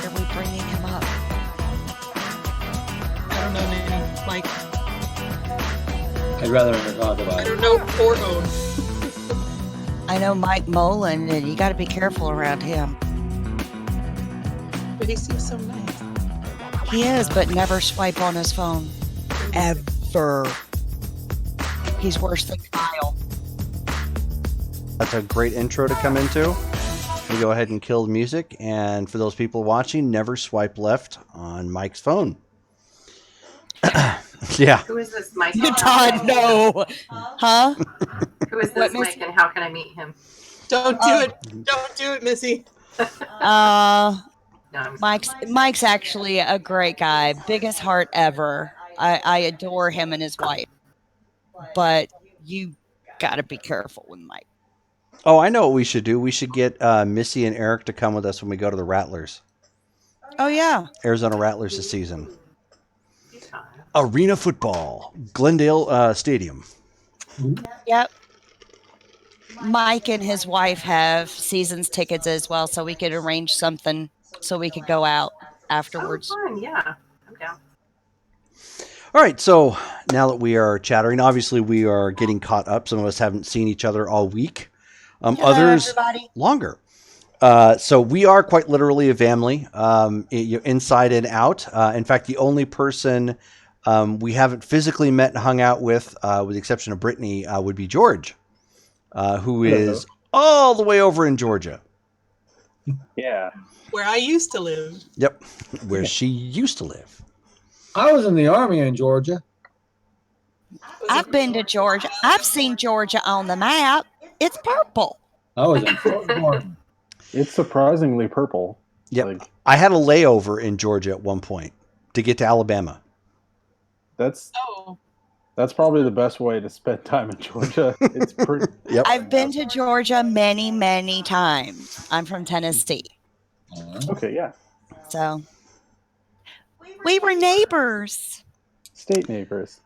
Are we bringing him up? I don't know, Nanny. Mike. I'd rather not talk I about it. don't know or own. I know Mike Mullen, and you got to be careful around him. But he seems so nice. He is, but never swipe on his phone. Ever. He's worse than Kyle. That's a great intro to come into. We go ahead and kill the music. And for those people watching, never swipe left on Mike's phone. Yeah. Who is this Mike? Todd, no. Huh? Who is What, this Mike and how can I meet him? Don't do it. Don't do it, Missy. No, I'm Mike's actually a great guy. Biggest heart ever. I adore him and his wife. But you got to be careful with Mike. Oh, I know what we should do. We should get Missy and Eric to come with us when we go to the Rattlers. Oh, yeah. Arizona Rattlers this season. Arena football. Glendale Stadium. Yep. Mike and his wife have seasons tickets as well, so we could arrange something so we could go out afterwards. Oh, fun. Yeah, I'm down. All right, so now that we are chattering, obviously we are getting caught up. Some of us haven't seen each other all week. Hello, Others everybody. longer. So we are quite literally a family, inside and out. In fact, the only person we haven't physically met and hung out with the exception of Brittany, would be George, who is all the way over in Georgia. Yeah. Where I used to live. Yep, where she used to live. I was in the Army in Georgia. I've been to Georgia. I've seen Georgia on the map. It's purple. I was in Fort Gordon. It's surprisingly purple. Yep. Like, I had a layover in Georgia at one point to get to Alabama. that's Oh, probably the best way to spend time in Georgia. It's pretty. Yep. I've been to Georgia many, many times. I'm from Tennessee. Okay, yeah. So we were neighbors. State neighbors.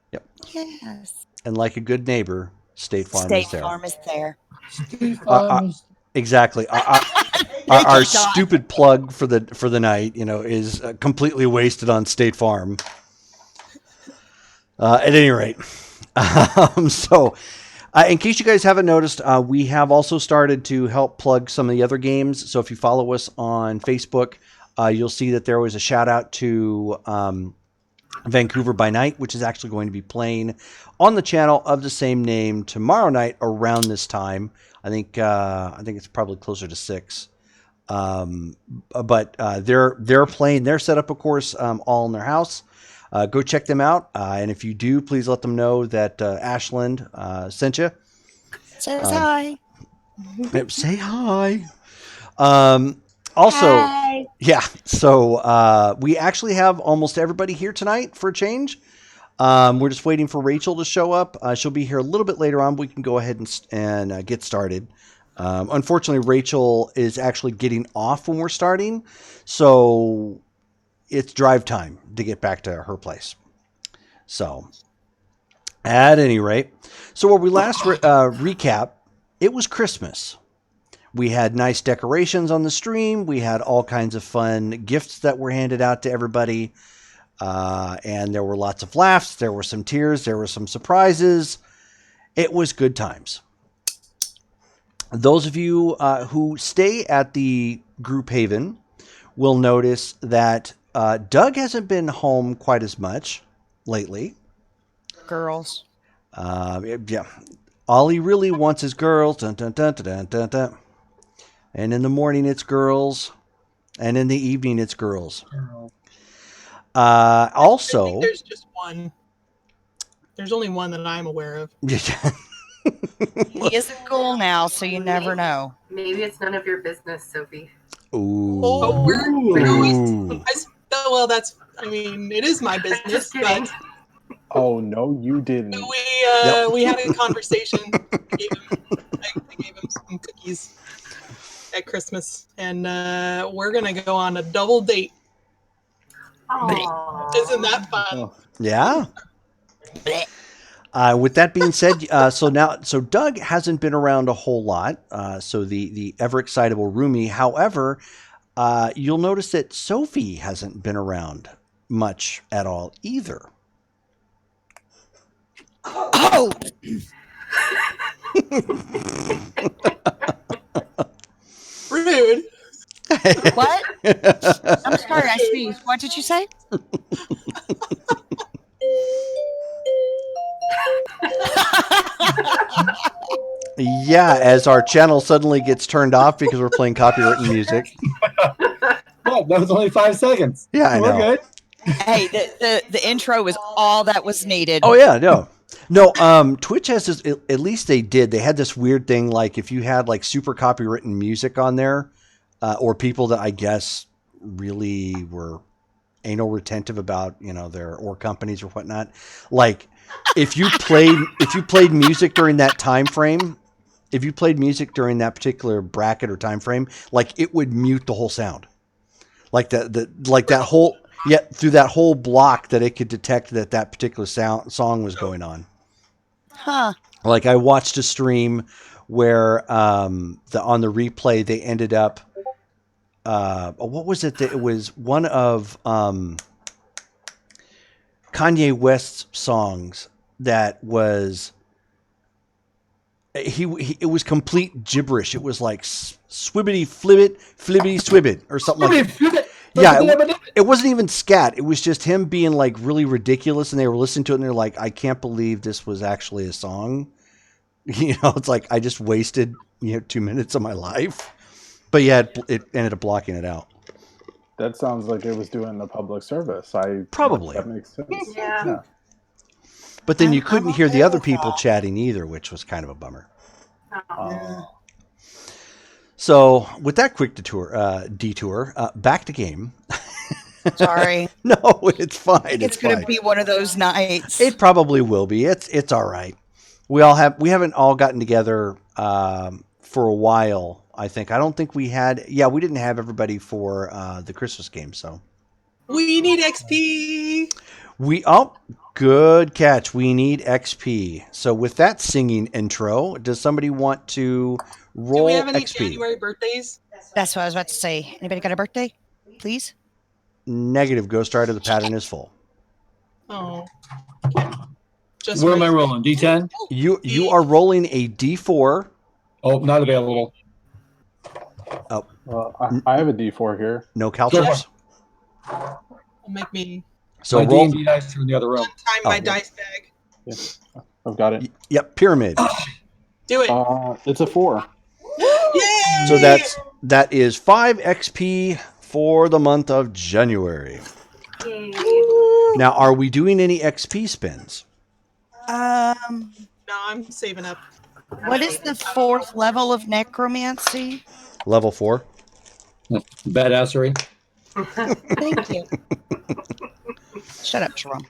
Yes. And like a good neighbor, State Farm State is there. Farm is there. Exactly. Our stupid plug for the night, is completely wasted on State Farm. At any rate, so in case you guys haven't noticed, we have also started to help plug some of the other games. So if you follow us on Facebook, you'll see that there was a shout out to Vancouver by Night, which is actually going to be playing on the channel of the same name tomorrow night around this time. I think it's probably closer to 6. But they're playing. They're set up, of course, all in their house. Go check them out, and if you do, please let them know that Ashland sent you. Says hi. Say hi. Also, Hi. yeah. So we actually have almost everybody here tonight for a change. We're just waiting for Rachel to show up. She'll be here a little bit later on. We can go ahead and get started. Unfortunately, Rachel is actually getting off when we're starting, so it's drive time to get back to her place. So, at any rate, so where we last recap, it was Christmas. We had nice decorations on the stream. We had all kinds of fun gifts that were handed out to everybody. And there were lots of laughs. There were some tears. There were some surprises. It was good times. Those of you who stay at the group haven will notice that Doug hasn't been home quite as much lately. Girls. Yeah. All he really wants is girls. Dun, dun, dun, dun, dun, dun, dun. And in the morning, it's girls. And in the evening, it's girls. I Also, think there's just one. There's only one that I'm aware of. He is a girl now, so you never know. Maybe it's none of your business, Sophie. Ooh. Oh, Ooh. Well, that's. I mean, it is my business, Just kidding. but Oh no, you didn't. we had a conversation. I gave him some cookies at Christmas, and we're gonna go on a double date. Aww. Isn't that fun? Oh, Yeah. With that being said, so Doug hasn't been around a whole lot. So the ever excitable roomie. However, you'll notice that Sophie hasn't been around much at all either. Oh! Rude. What? I'm sorry, I sneezed. What did you say? Yeah, as our channel suddenly gets turned off because we're playing copywritten music. Well, that was only 5 seconds. Yeah, I We're know. good. Hey, the intro was all that was needed. Oh yeah, no. Twitch has this. At least they did. They had this weird thing, like if you had like super copywritten music on there, or people that I guess really were anal retentive about or companies or whatnot. Like if you played music during that time frame, if you played music during that particular bracket or time frame, like it would mute the whole sound, like that whole. Yet through that whole block that it could detect that particular song was going on. Huh. Like I watched a stream where on the replay they ended up what was it? It was one of Kanye West's songs that was it was complete gibberish. It was like swibbity flibbit flibbity swibbit or something like that. Yeah, it wasn't even scat. It was just him being like really ridiculous, and they were listening to it, and they're like, "I can't believe this was actually a song." It's like I just wasted 2 minutes of my life. But yeah, it ended up blocking it out. that sounds like it was doing a public service. Probably. That makes sense. Yeah. But then you couldn't hear the other people chatting either, which was kind of a bummer. Oh. So with that quick detour, back to game. Sorry. No, it's fine. It's going to be one of those nights. It probably will be. It's all right. We haven't all gotten together for a while. I don't think we had. Yeah, we didn't have everybody for the Christmas game. So We need XP. Good catch. We need XP. So with that singing intro, does somebody want to roll Do we have any XP? January birthdays? That's what I was about to say. Anybody got a birthday? Please? Negative. Ghost Rider. The pattern is full. Oh. Just Where am I raise- rolling? D10? You are rolling a D4. Oh, not available. I have a D4 here. No calculus. Make me So My roll. D&D dice are in the other room. time my dice bag. I've got it. Yep. Pyramid. Do it. It's a 4. Yay! So that is 5 XP for the month of January. Yay. Now, are we doing any XP spins? No, I'm saving up. What is the 4th level of necromancy? Level 4. Badassery. Thank you. Shut up, Jerome.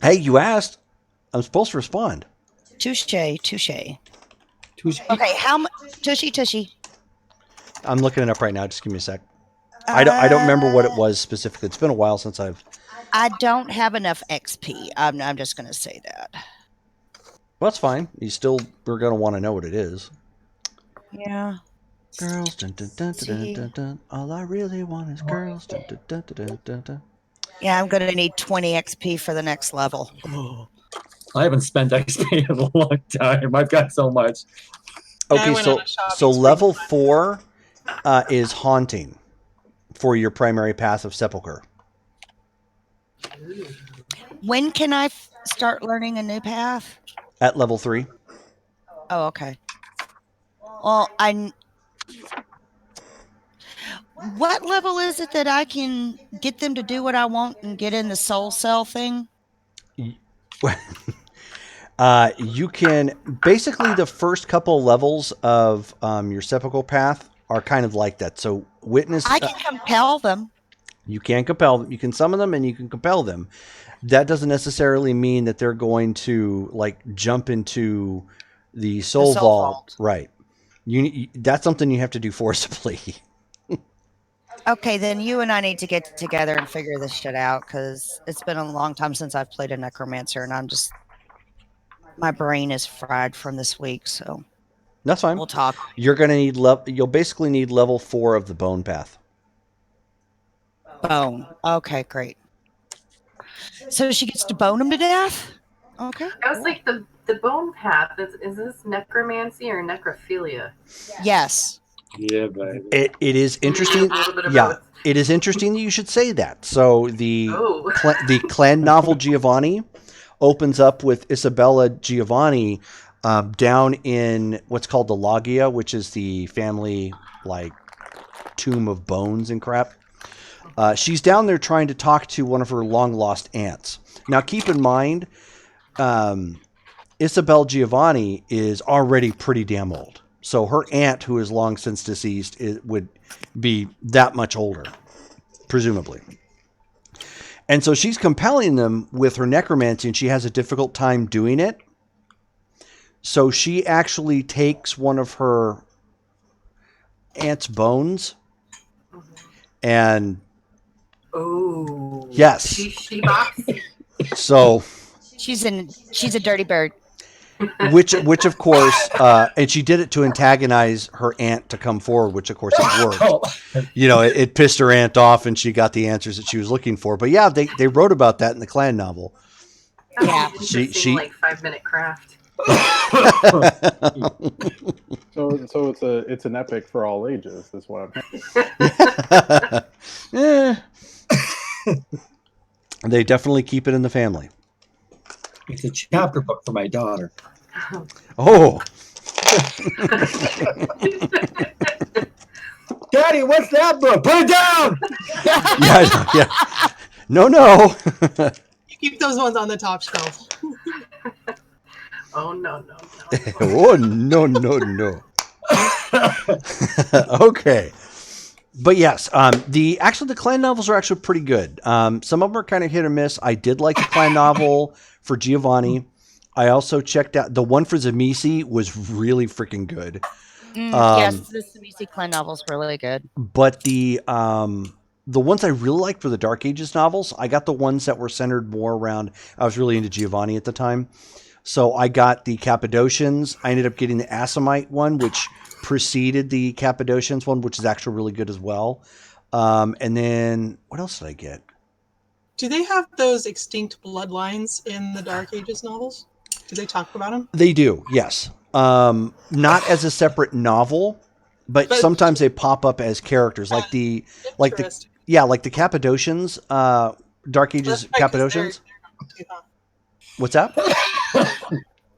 Hey, you asked. I'm supposed to respond. Touche. Touche. Okay, how much? Tushy. I'm looking it up right now. Just give me a sec. I don't remember what it was specifically. It's been a while since I've. I don't have enough XP. I'm just going to say that. Well, that's fine. We're going to want to know what it is. Yeah. Girls, dun, dun, dun, dun, dun, dun. All I really want is girls. Dun, dun, dun, dun, dun, dun. Yeah, I'm going to need 20 XP for the next level. I haven't spent XP in a long time. I've got so much. Yeah, I Okay, went on a shopping so spree. level 4 is haunting for your primary path of sepulcher. When can I start learning a new path? At level 3. Oh, okay. Well, what level is it that I can get them to do what I want and get in the soul cell thing? You can basically the first couple levels of your sepulchral path are kind of like that. So witness, I can compel them. you can compel them. You can summon them and you can compel them. That doesn't necessarily mean that they're going to like jump into the soul vault. Right. That's something you have to do forcibly. Okay, then you and I need to get together and figure this shit out because it's been a long time since I've played a necromancer, and my brain is fried from this week. So That's fine. we'll talk. You're going to need you'll basically need level 4 of the bone path. Bone. Okay, great. So she gets to bone him to death? Okay. I was like, the bone path, is this necromancy or necrophilia? Yes. Yeah, baby. It is interesting. A little bit of Yeah, both. it is interesting that you should say that. So the Oh. the clan novel Giovanni opens up with Isabella Giovanni down in what's called the Loggia, which is the family like tomb of bones and crap. She's down there trying to talk to one of her long lost aunts. Now, keep in mind, Isabel Giovanni is already pretty damn old. So her aunt, who is long since deceased, would be that much older, presumably. And so she's compelling them with her necromancy, and she has a difficult time doing it. So she actually takes one of her aunt's bones and... Oh. Yes. She box. So... She's a dirty bird. Which of course, and she did it to antagonize her aunt to come forward, which of course it worked. You know, it pissed her aunt off, and she got the answers that she was looking for. But yeah, they wrote about that in the clan novel. Yeah. She like 5-minute craft. So it's an epic for all ages. Is what I'm. Yeah. They definitely keep it in the family. It's a chapter book for my daughter. Oh. Daddy, what's that book? Put it down! Yeah. No. You keep those ones on the top shelf. Oh no. Oh, no. Okay. But yes, the clan novels are actually pretty good. Some of them are kind of hit or miss. I did like the clan novel for Giovanni. I also checked out the one for Zamisi was really freaking good. Yes, the Samisi clan novel's really good. But the ones I really liked were the Dark Ages novels. I got the ones that were centered more around. I was really into Giovanni at the time, so I got the Cappadocians. I ended up getting the Assamite one, which preceded the Cappadocians one, which is actually really good as well. And then what else did I get? Do they have those extinct bloodlines in the Dark Ages novels? Do they talk about them? They do, yes. Not as a separate novel, but sometimes they pop up as characters, like the Cappadocians, Dark Ages Cappadocians. What's that?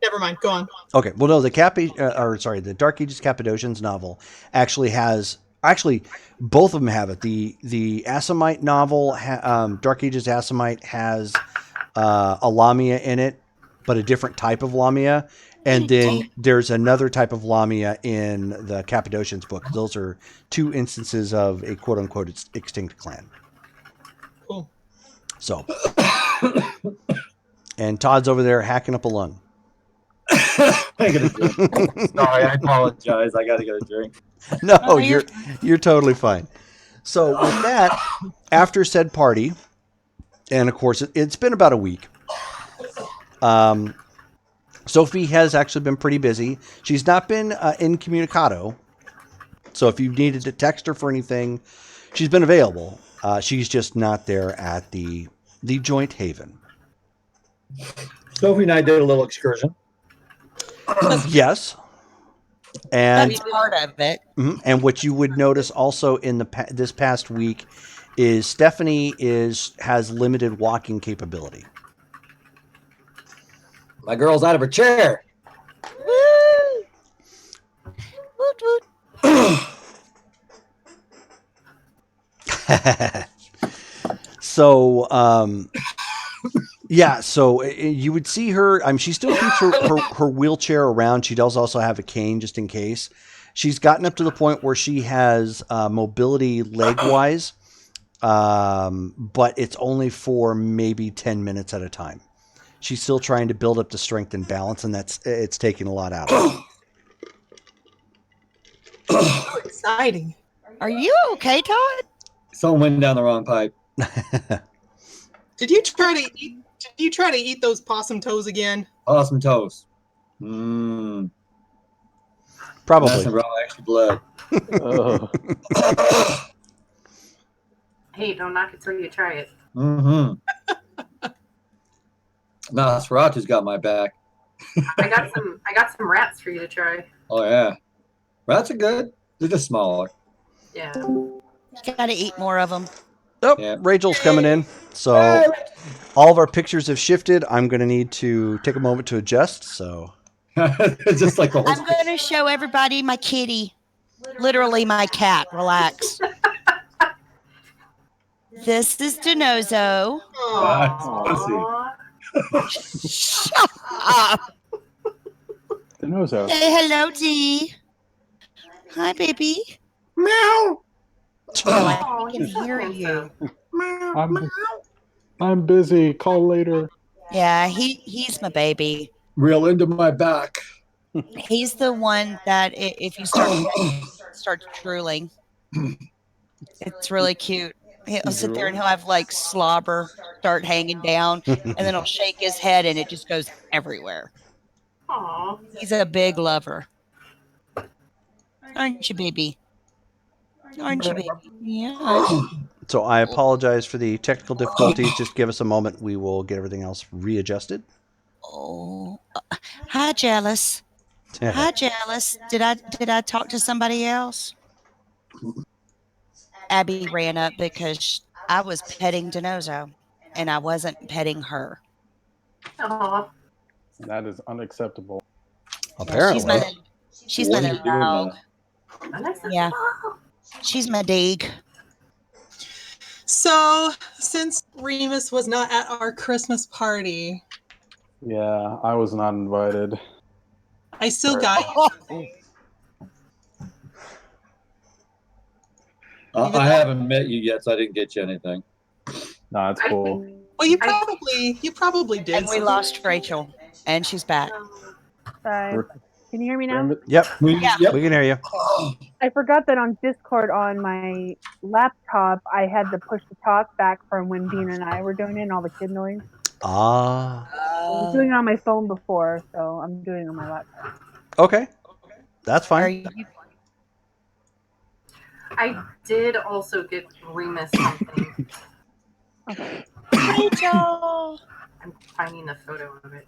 Never mind. Go on. Okay. Well, no, the Dark Ages Cappadocians novel actually has. Actually, both of them have it. The Assamite novel, Dark Ages Assamite, has a Lamia in it, but a different type of Lamia. And then there's another type of Lamia in the Cappadocians book. Those are two instances of a quote-unquote extinct clan. Cool. So, and Todd's over there hacking up a lung. I gotta drink. Sorry, I apologize. I gotta get a drink. No, you're totally fine. So with that, after said party, and of course it's been about a week. Sophie has actually been pretty busy. She's not been incommunicado. So if you needed to text her for anything, she's been available. She's just not there at the Joint Haven. Sophie and I did a little excursion. Yes. And That's part of it. and what you would notice also in this past week is Stephanie has limited walking capability. My girl's out of her chair. Woo! Woot woot. So, yeah, so you would see her. I mean, she still keeps her wheelchair around. She does also have a cane just in case. She's gotten up to the point where she has mobility leg-wise, but it's only for maybe 10 minutes at a time. She's still trying to build up the strength and balance, and it's taking a lot out of her. So exciting. Are you okay, Todd? Someone went down the wrong pipe. Did you try to eat those possum toes again? Awesome toast. Mmm. Probably. That's raw extra blood. Oh. Hey, don't knock it till you try it. Mm-hmm. Nosferatu's got my back. I got some rats for you to try. Oh yeah, rats are good. They're just smaller. Yeah. You gotta eat more of them. Oh, Yeah. Rachel's coming in. So all of our pictures have shifted. I'm going to need to take a moment to adjust. So Just like the whole. I'm going to show everybody my kitty. Literally my cat. Relax. This is Denozo. Oh, Shut up. The nose out. Say hello, Dee. Hi, baby. Meow. I can he's so hear you. handsome. I'm busy. Call later. Yeah, he's my baby. Real into my back. He's the one that if you start drooling, it's really cute. He'll sit there and he'll have like slobber start hanging down, and then he'll shake his head and it just goes everywhere. Aw. He's a big lover. Aren't you, baby? Aren't you, baby? Yeah. So I apologize for the technical difficulties. Just give us a moment. We will get everything else readjusted. Oh, hi, Jealous. Hi, Jealous. Did I talk to somebody else? Abby ran up because I was petting Denozo, and I wasn't petting her. Aw. That is unacceptable. Apparently. She's my What are you little doing dog. Unacceptable. Yeah. She's my dig. so since Remus was not at our Christmas party, Yeah, I was not invited. I still got you. I haven't met you yet, so I didn't get you anything. No, it's cool. Well, you probably did. And we lost Rachel, and she's back. Sorry. Can you hear me now? Yep, Yeah. Yep. we can hear you. I forgot that on Discord on my laptop, I had to push the talk back from when Dean and I were doing it and all the kid noise. Ah, I was doing it on my phone before, so I'm doing it on my laptop. okay. That's Are fine. you, I did also get Remus something. Rachel? I'm finding a photo of it.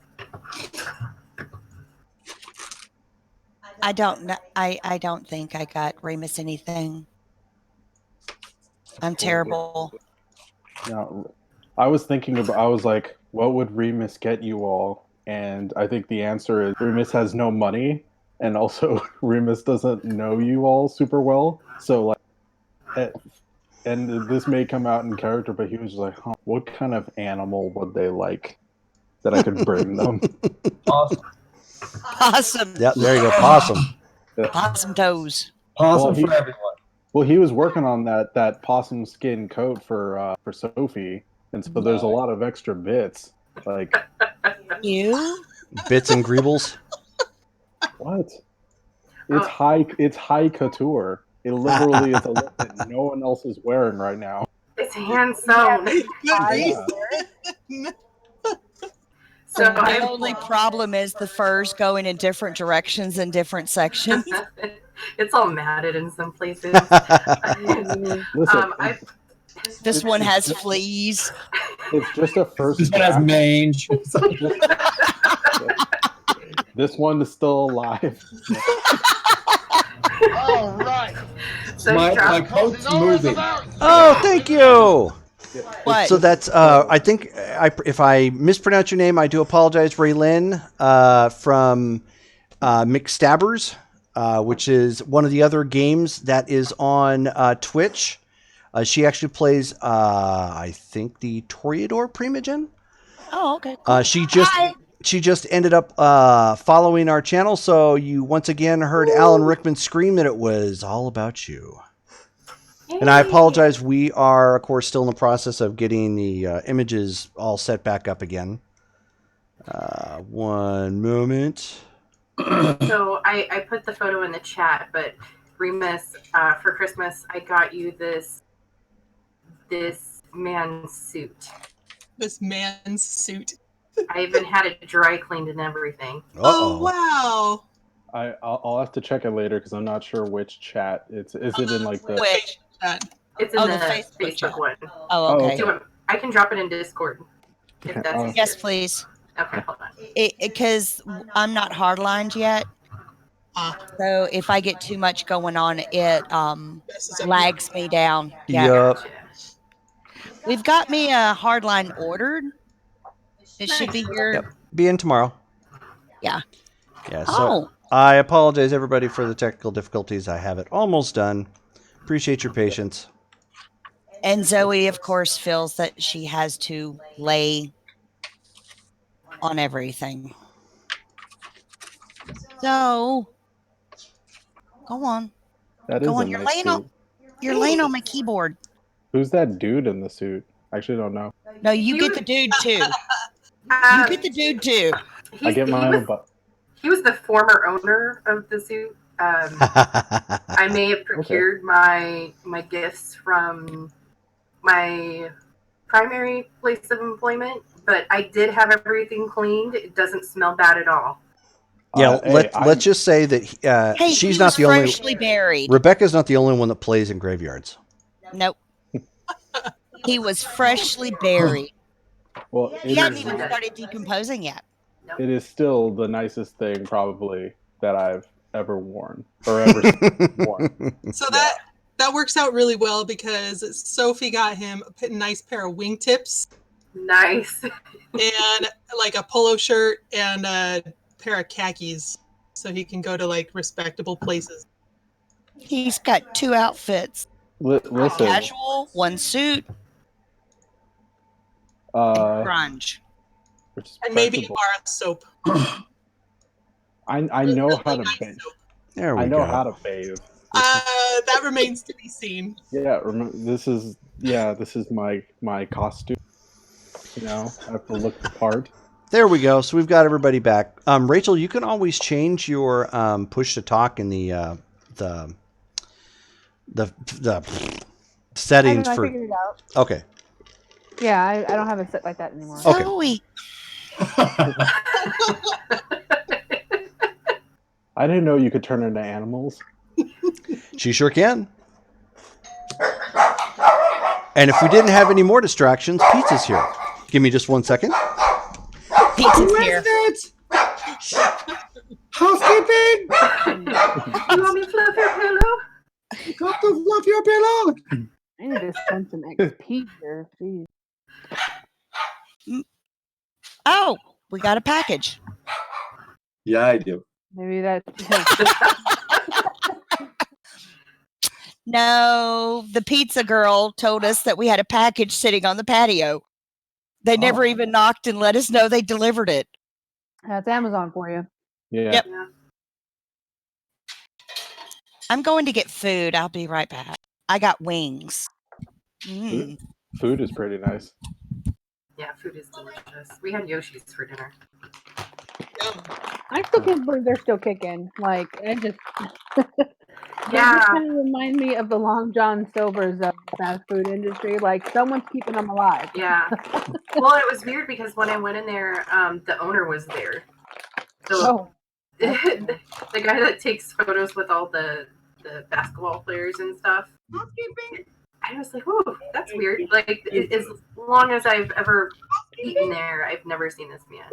I don't know. I don't think I got Remus anything. I'm terrible. Now, I was like, what would Remus get you all? And I think the answer is Remus has no money, and also Remus doesn't know you all super well. So, like, and this may come out in character, but he was just like, huh, what kind of animal would they like that I could bring them? Awesome. Possum. Yeah, there you go. Possum. Possum toes. Awesome Well, for everyone. Well, he was working on that possum skin coat for Sophie, and so there's a lot of extra bits. Like You? Bits and greebles. what? It's high couture. It literally is a look that no one else is wearing right now. It's hand sewn. So The only problem is the furs going in different directions in different sections. it's all matted in some places. Listen, This one has fleas. it's just a first This one has draft. mange. This one is still alive. All right. So My drop. boat's moving. Oh, thank you. What? So that's I think if I mispronounce your name, I do apologize. Raylin from McStabbers, which is one of the other games that is on Twitch. She actually plays, I think, the Toreador Primogen. Oh, okay. Cool. She just ended up following our channel, so you once again heard Alan Rickman scream that it was all about you. And I apologize. We are, of course, still in the process of getting the images all set back up again. One moment. So I put the photo in the chat, but Remus, for Christmas, I got you this man's suit. This man's suit. I even had it dry cleaned and everything. Oh wow! I'll have to check it later because I'm not sure which chat. Is it in like the? Which? It's in Oh, the the Facebook chat. one. Oh, okay. Do it- I can drop it in Discord. If Okay, that's easier. Yes, please. Okay, hold on. Because I'm not hardlined yet. So if I get too much going on, it lags me down. Yeah. Yup. Gotcha. We've got me a hardline ordered. It should be here. Yep. Be in tomorrow. Yeah. Yeah. So Oh. I apologize, everybody, for the technical difficulties. I have it almost done. Appreciate your patience. And Zoe, of course, feels that she has to lay on everything. So, go on. That Go is on. a You're nice laying on. suit. You're laying on my keyboard. Who's that dude in the suit? I actually don't know. No, you He get was- the dude too. You Um, get the dude too. I get mine above. He was the former owner of the suit. I may have procured my gifts from my primary place of employment, but I did have everything cleaned. It doesn't smell bad at all. Yeah, Hey, let's just say that Hey, she's he not was the only. freshly buried. Rebecca's not the only one that plays in graveyards. Nope. He was freshly buried. Well, He hadn't even started decomposing yet. it is still the nicest thing probably that I've ever worn or ever worn. So that works out really well because Sophie got him a nice pair of wingtips Nice. and like a polo shirt and a pair of khakis, so he can go to like respectable places. He's got 2 outfits: Listen, casual, 1 suit, grunge. And maybe a bar of soap. I know how to bathe. There we I know go. how to bathe. That remains to be seen. Yeah, this is my costume. You know, I have to look the part. There we go. So we've got everybody back. Rachel, you can always change your push to talk in the settings I for. figured it out. Okay. Yeah, I don't have it set like that anymore. Okay. Zoe. I didn't know you could turn into animals. She sure can. And if we didn't have any more distractions, pizza's here. Give me just 1 second. Pizza's here. Housekeeping! You want me to fluff your pillow? Got to fluff your pillow! I need to spend some XP here. Jeez. Oh, we got a package. Yeah, I do. Maybe that's No, the pizza girl told us that we had a package sitting on the patio. They never even knocked and let us know they delivered it. that's Amazon for you. Yeah. Yep. I'm going to get food. I'll be right back. I got wings. Food is pretty nice. Yeah, food is delicious. We had Yoshi's for dinner. I still can't believe they're still kicking. Like, I just. Yeah. They kind of remind me of the Long John Silvers of the fast food industry. Like, someone's keeping them alive. Yeah. Well, it was weird because when I went in there, the owner was there. So the guy that takes photos with all the basketball players and stuff. I was like, "Whoa, that's weird." Like, as long as I've ever eaten there, I've never seen this man.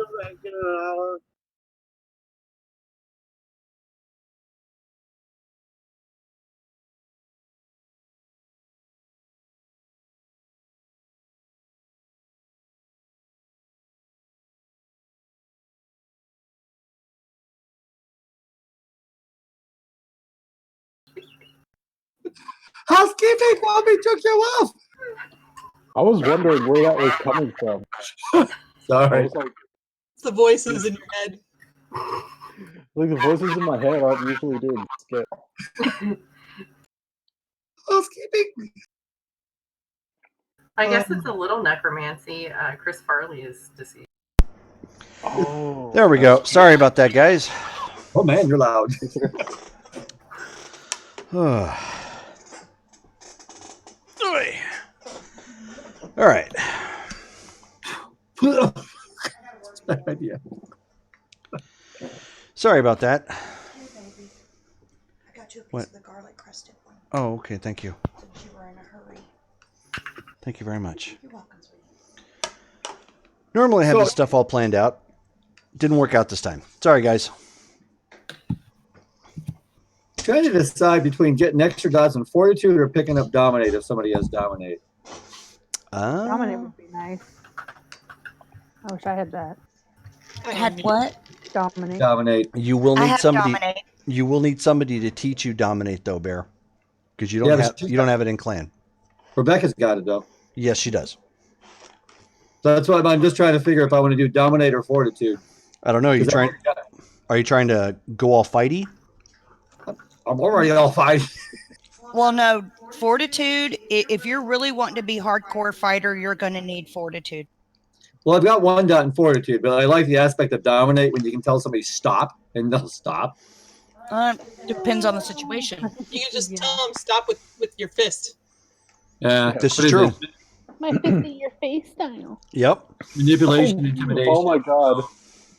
Housekeeping, mommy took you off. I was wondering where that was coming from. I Sorry. was like, It's the voices in your head. the voices in my head aren't usually doing skit. Housekeeping. I guess it's a little necromancy. Chris Farley is deceased. Oh, There we go. Sorry about that, guys. Oh man, you're loud. All right. Bad idea. Sorry about that. Here, baby. I got you a piece What? of the garlic crusted one Oh, okay. Thank you. since you were in a hurry. Thank you very much. You're welcome, sweetie. Normally I have So- this stuff all planned out. Didn't work out this time. Sorry, guys. Trying to decide between getting extra dots and fortitude or picking up dominate if somebody has dominate. Dominate would be nice. I wish I had that. Had what? Dominate. Dominate. You will I need have somebody. dominate. You will need somebody to teach you dominate, though, Bear, because you Yeah, don't but have she's you don't have it in clan. Rebecca's got it though. Yes, she does. So that's why I'm just trying to figure if I want to do dominate or fortitude. I don't know. Because Are you trying to go all fighty? I'm already all fine. Well, no, fortitude. If you're really wanting to be hardcore fighter, you're going to need fortitude. Well, I've got one dot in fortitude, but I like the aspect of dominate when you can tell somebody stop and they'll stop. Depends on the situation. You can just tell them stop with your fist. Yeah, This is true. My 50-year face style. Yep. Manipulation, intimidation. Oh my god.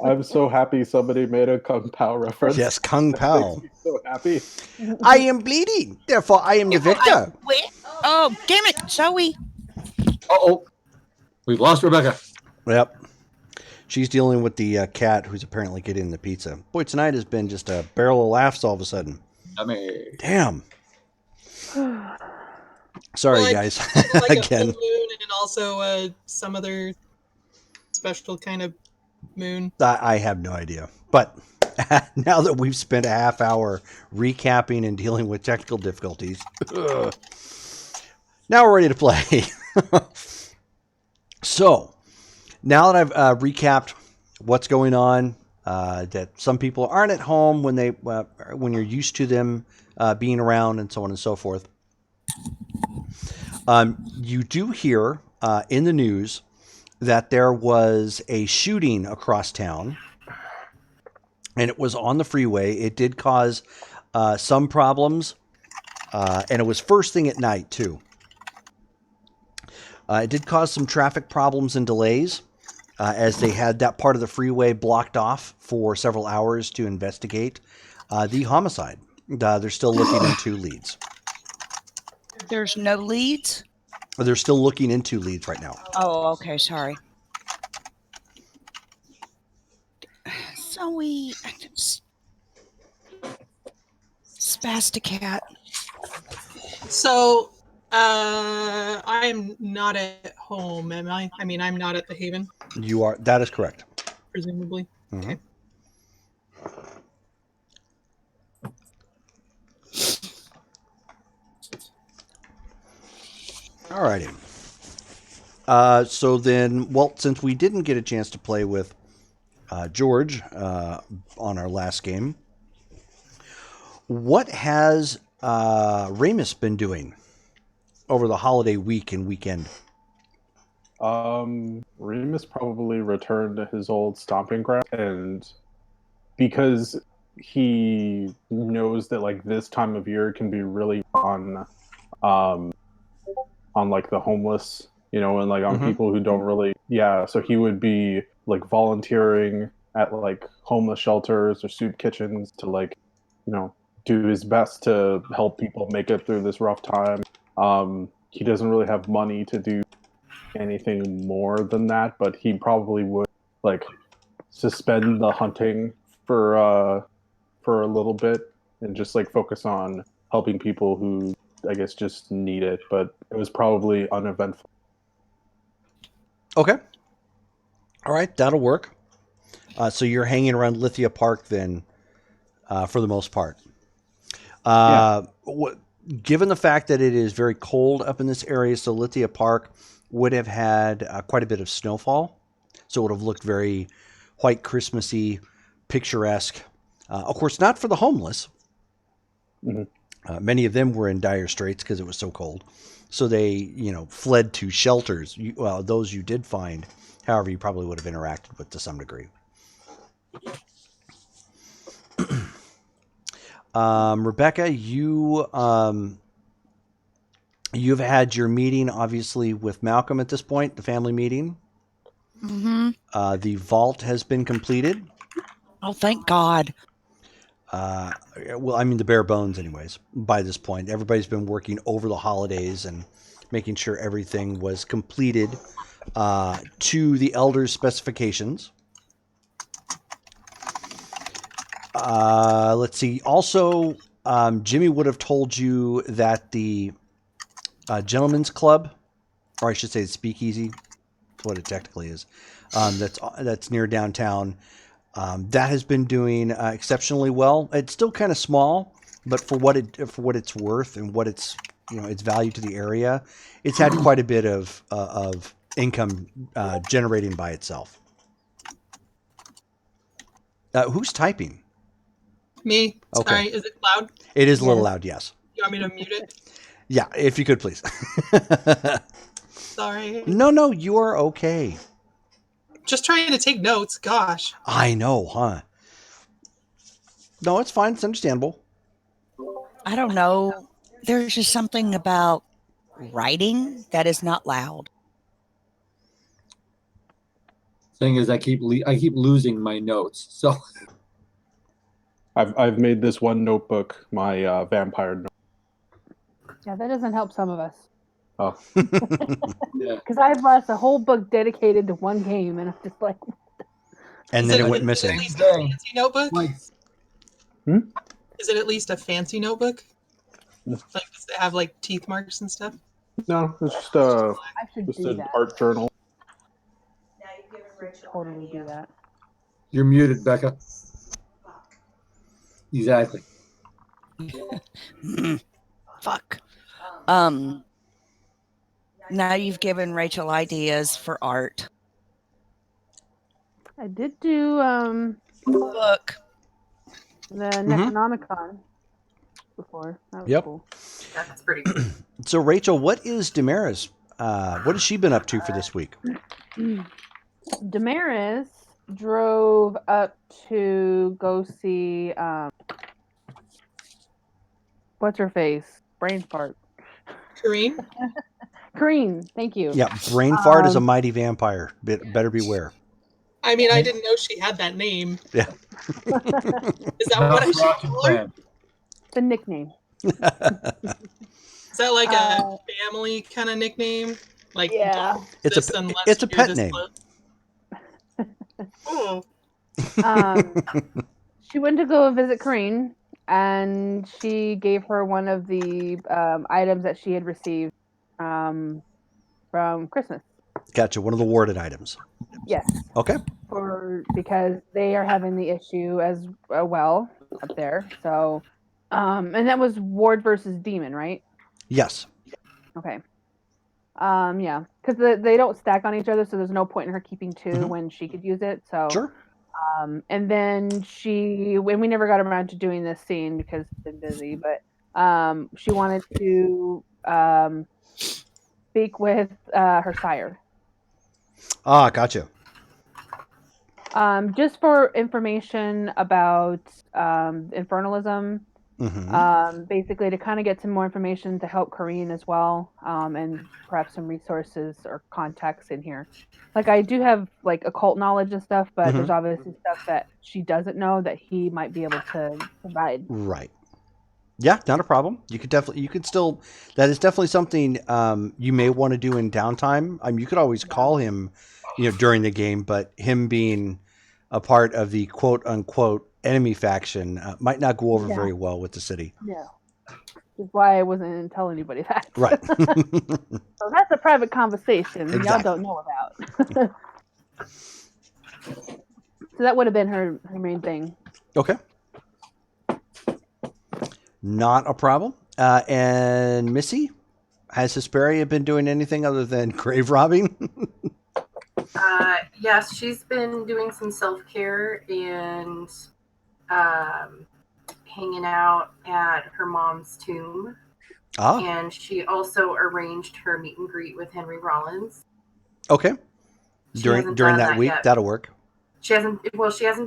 I'm so happy somebody made a Kung Pao reference. Yes, Kung Pao. Makes me so happy. I am bleeding, therefore I am the victor. Wait. Oh, damn it, Zoe. Uh-oh. We've lost Rebecca. Yep. She's dealing with the cat who's apparently getting the pizza. Boy, tonight has been just a barrel of laughs all of a sudden. I mean, Damn. Sorry, Well, guys. Like a Again. full moon and also some other special kind of moon. I have no idea. But now that we've spent a half hour recapping and dealing with technical difficulties, now we're ready to play. So, now that I've recapped what's going on, that some people aren't at home when when you're used to them being around and so on and so forth, you do hear in the news that there was a shooting across town, and it was on the freeway. It did cause some problems, and it was first thing at night, too. It did cause some traffic problems and delays, as they had that part of the freeway blocked off for several hours to investigate the homicide. They're still looking into leads. There's no leads? They're still looking into leads right now. Oh, okay, sorry. Zoe, spastic cat. So, I'm not at home, am I? I mean, I'm not at the Haven, You are. That is correct. presumably. Mhm. Okay. Alrighty. So then, well, since we didn't get a chance to play with George on our last game, what has Ramus been doing over the holiday week and weekend? Remus probably returned to his old stomping ground, and because he knows that like this time of year can be really on like the homeless, you know, and like on Mhm. people who don't really, yeah. So he would be like volunteering at like homeless shelters or soup kitchens to like, you know, do his best to help people make it through this rough time. He doesn't really have money to do anything more than that, but he probably would like suspend the hunting for a little bit and just like focus on helping people who I guess just need it. But it was probably uneventful. Okay. All right, that'll work. So you're hanging around Lithia Park then, for the most part. Given the fact that it is very cold up in this area, Solithia Park would have had quite a bit of snowfall. So it would have looked very white Christmassy, picturesque. Of course, not for the homeless. Many of them were in dire straits because it was so cold. So they, fled to shelters. Those you did find, however, you probably would have interacted with to some degree. Rebecca, you've had your meeting, obviously, with Malcolm at this point, the family meeting. Mm-hmm. The vault has been completed. Oh, thank God. The bare bones anyways, by this point. Everybody's been working over the holidays and making sure everything was completed to the elders' specifications. Let's see. Also, Jimmy would have told you that the Gentlemen's Club, or I should say the Speakeasy, that's what it technically is, that's near downtown, that has been doing exceptionally well. It's still kind of small, but for what it's worth and what its value to the area, it's had quite a bit of income generating by itself. Who's typing? Me. Okay. Sorry, is it loud? It is a little loud, yes. You want me to mute it? Yeah, if you could, please. Sorry. No, you are okay. Just trying to take notes. Gosh. I know, huh? No, it's fine. It's understandable. I don't know. There's just something about writing that is not loud. Thing is, I keep losing my notes. So I've made this one notebook my vampire notebook. Yeah, that doesn't help some of us. Oh, yeah. Because I've lost a whole book dedicated to one game, and I'm just like, And then it went missing. Is it at least a fancy notebook? Hmm? Is it at least a fancy notebook? Like, does it have like teeth marks and stuff? no, it's just I should just do an that. art journal. Totally do that. You're muted, Becca. Exactly. Fuck. Now you've given Rachel ideas for art. I did do Book. the Necronomicon before. That was Yep. cool. That's pretty good. So, Rachel, what is Damaris? What has she been up to for this week? Damaris drove up to go see what's her face? Brain fart. Kareem? Kareen, thank you. Yeah, brain fart is a mighty vampire. Better beware. I mean, I didn't know she had that name. Yeah. Is that what I should call her? The nickname. Is that like a family kind of nickname? Like, Yeah. don't It's this a unless it's a you're pet this name. close. Oh, She went to go visit Kareen, and she gave her one of the items that she had received from Christmas. Gotcha. One of the warded items. Yes, Okay. because they are having the issue as well up there. So, and that was Ward versus Demon, right? Yes. Okay. Yeah, because they don't stack on each other, so there's no point in her keeping two when she could use it. So, Sure. and then when we never got around to doing this scene because it's been busy, but she wanted to speak with her sire. Ah, gotcha. Just for information about infernalism, basically to kind of get some more information to help Kareen as well, and perhaps some resources or contacts in here. Like I do have like occult knowledge and stuff, but there's obviously stuff that she doesn't know that he might be able to provide. Right. Yeah, not a problem. You could still, that is definitely something you may want to do in downtime. You could always call him, during the game, but him being a part of the quote unquote enemy faction might not go over very well with the city. Yeah. That's why I wasn't telling anybody that. Right. So that's a private conversation Exactly. y'all don't know about. So that would have been her main thing. Okay. Not a problem. And Missy, has Hesperia been doing anything other than grave robbing? Yes, she's been doing some self-care and hanging out at her mom's tomb. Ah, And she also arranged her meet and greet with Henry Rollins. okay. She During hasn't during done that week, yet. that'll work. She hasn't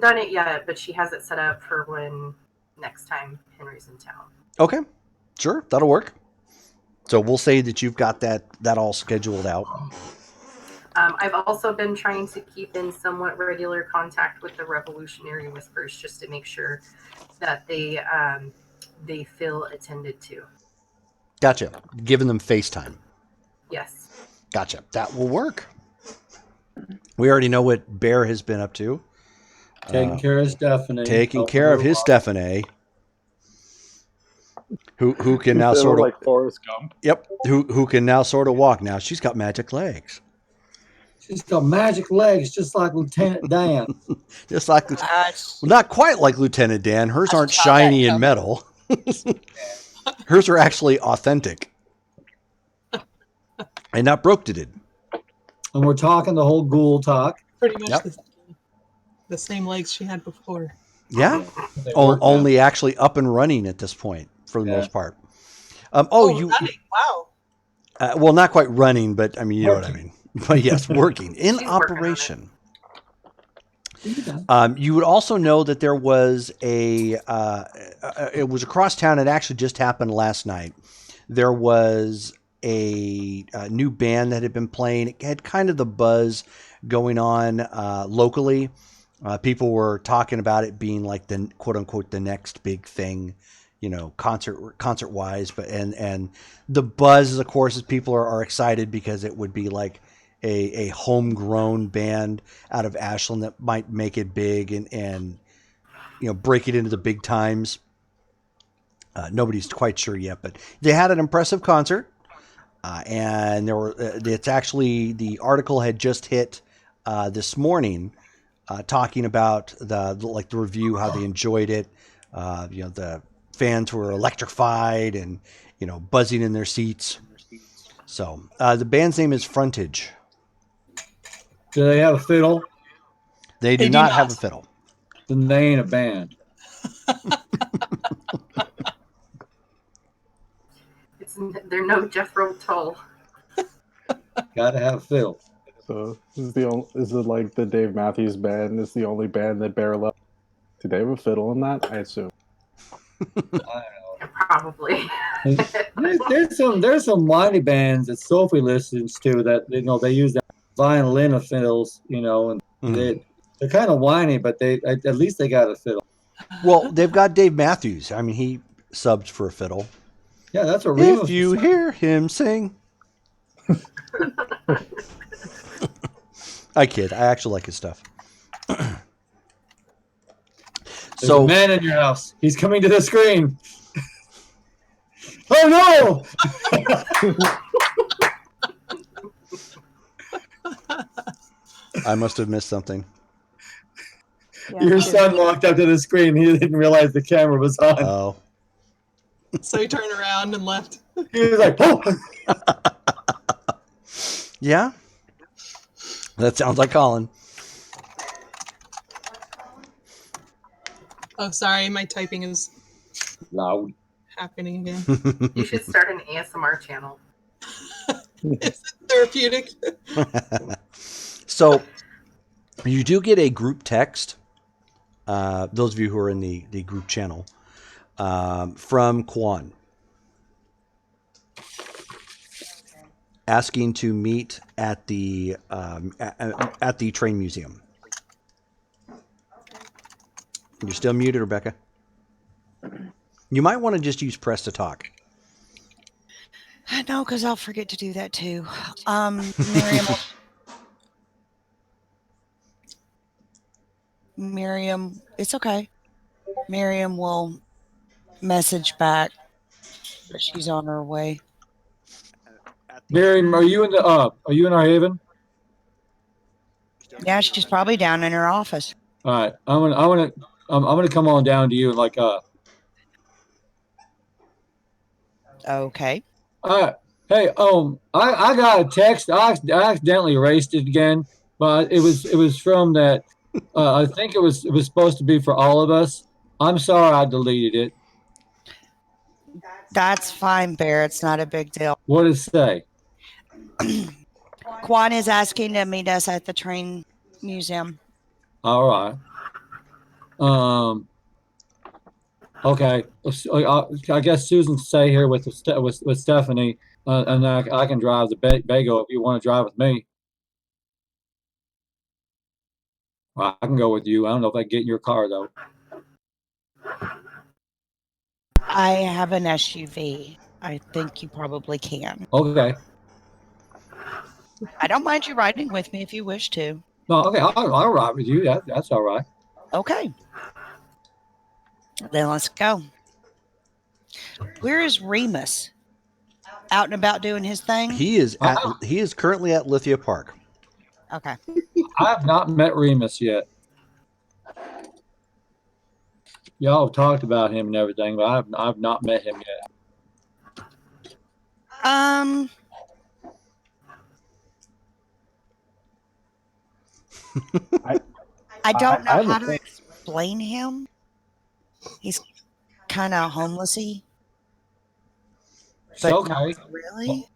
done it yet, but she has it set up for when next time Henry's in town. Okay, sure, that'll work. So we'll say that you've got that all scheduled out. I've also been trying to keep in somewhat regular contact with the Revolutionary Whispers just to make sure that they feel attended to. Gotcha. Giving them FaceTime. Yes. Gotcha. That will work. We already know what Bear has been up to. Taking care of Stephanie. Taking helping care her of his walk. Stephanie. Who can You now feel sort of like Forrest Gump. Yep. Who can now sort of walk now. She's got magic legs. She's got magic legs, just like Lieutenant Dan. Just like well, not quite like Lieutenant Dan. Hers aren't shiny and metal. Hers are actually authentic. And not broke to did. And we're talking the whole ghoul talk. Pretty much Yep. the same legs she had before. Yeah. They work now. Only actually up and running at this point for the Yeah. most part. Running. Wow. Well, not quite running, but I mean, you know what I mean. But yes, working in She's working on operation. You would also know that there was it was across town. It actually just happened last night. There was a new band that had been playing. It had kind of the buzz going on locally. People were talking about it being like the quote unquote the next big thing, you know, concert wise. But and the buzz, of course, is people are excited because it would be like a homegrown band out of Ashland that might make it big and you know break it into the big times. Nobody's quite sure yet, but they had an impressive concert, and there were. It's actually the article had just hit this morning, talking about the review, how they enjoyed it. You know, the fans were electrified and you know buzzing in their seats. So the band's name is Frontage. Do they have a fiddle? They do They do not not. have a fiddle. Then they ain't a band. They're no Jethro Tull. Gotta have a fiddle. So is it like the Dave Matthews Band is the only band that Bear left? Do they have a fiddle in that? I assume. Probably. There's some whiny bands that Sophie listens to that you know they use that violin of fiddles, you know, and they're kind of whiny, but they at least they got a fiddle. Well, they've got Dave Matthews. I mean, he subbed for a fiddle. Yeah, that's what Remus If you hear him sing. I kid. I actually like his stuff. There's So a man in your house. He's coming to the screen. Oh no! I must have missed something. Yeah, Your dude. son walked up to the screen. He didn't realize the camera was on. Oh. So he turned around and left. He was like, "Oh!" Yeah? That sounds like Colin. Oh, sorry, my typing is Loud. happening again. You should start an ASMR channel. Is it therapeutic? So you do get a group text. Those of you who are in the group channel from Kwan asking to meet at the train museum. You're still muted, Rebecca. You might want to just use press to talk. I know, because I'll forget to do that too. Miriam, it's okay. Miriam will message back that she's on her way. Miriam, are you in our haven? Yeah, she's probably down in her office. All right, I'm gonna come on down to you and like Okay. Hey, I got a text. I accidentally erased it again, but it was from that. I think it was supposed to be for all of us. I'm sorry, I deleted it. That's fine, Bear. It's not a big deal. What did it say? Quan is asking to meet us at the train museum. All right. Okay. I guess Susan stay here with Stephanie, and I can drive the Bago if you want to drive with me. I can go with you. I don't know if I can get in your car though. I have an SUV. I think you probably can. Okay. I don't mind you riding with me if you wish to. No. Okay. I'll ride with you. That's all right. Okay. Then let's go. Where is Remus? Out and about doing his thing? He is currently at Lithia Park. Okay. I have not met Remus yet. Y'all have talked about him and everything, but I've not met him yet. I don't know have how a to thing. explain him. He's kind of homelessy, but not Okay. really.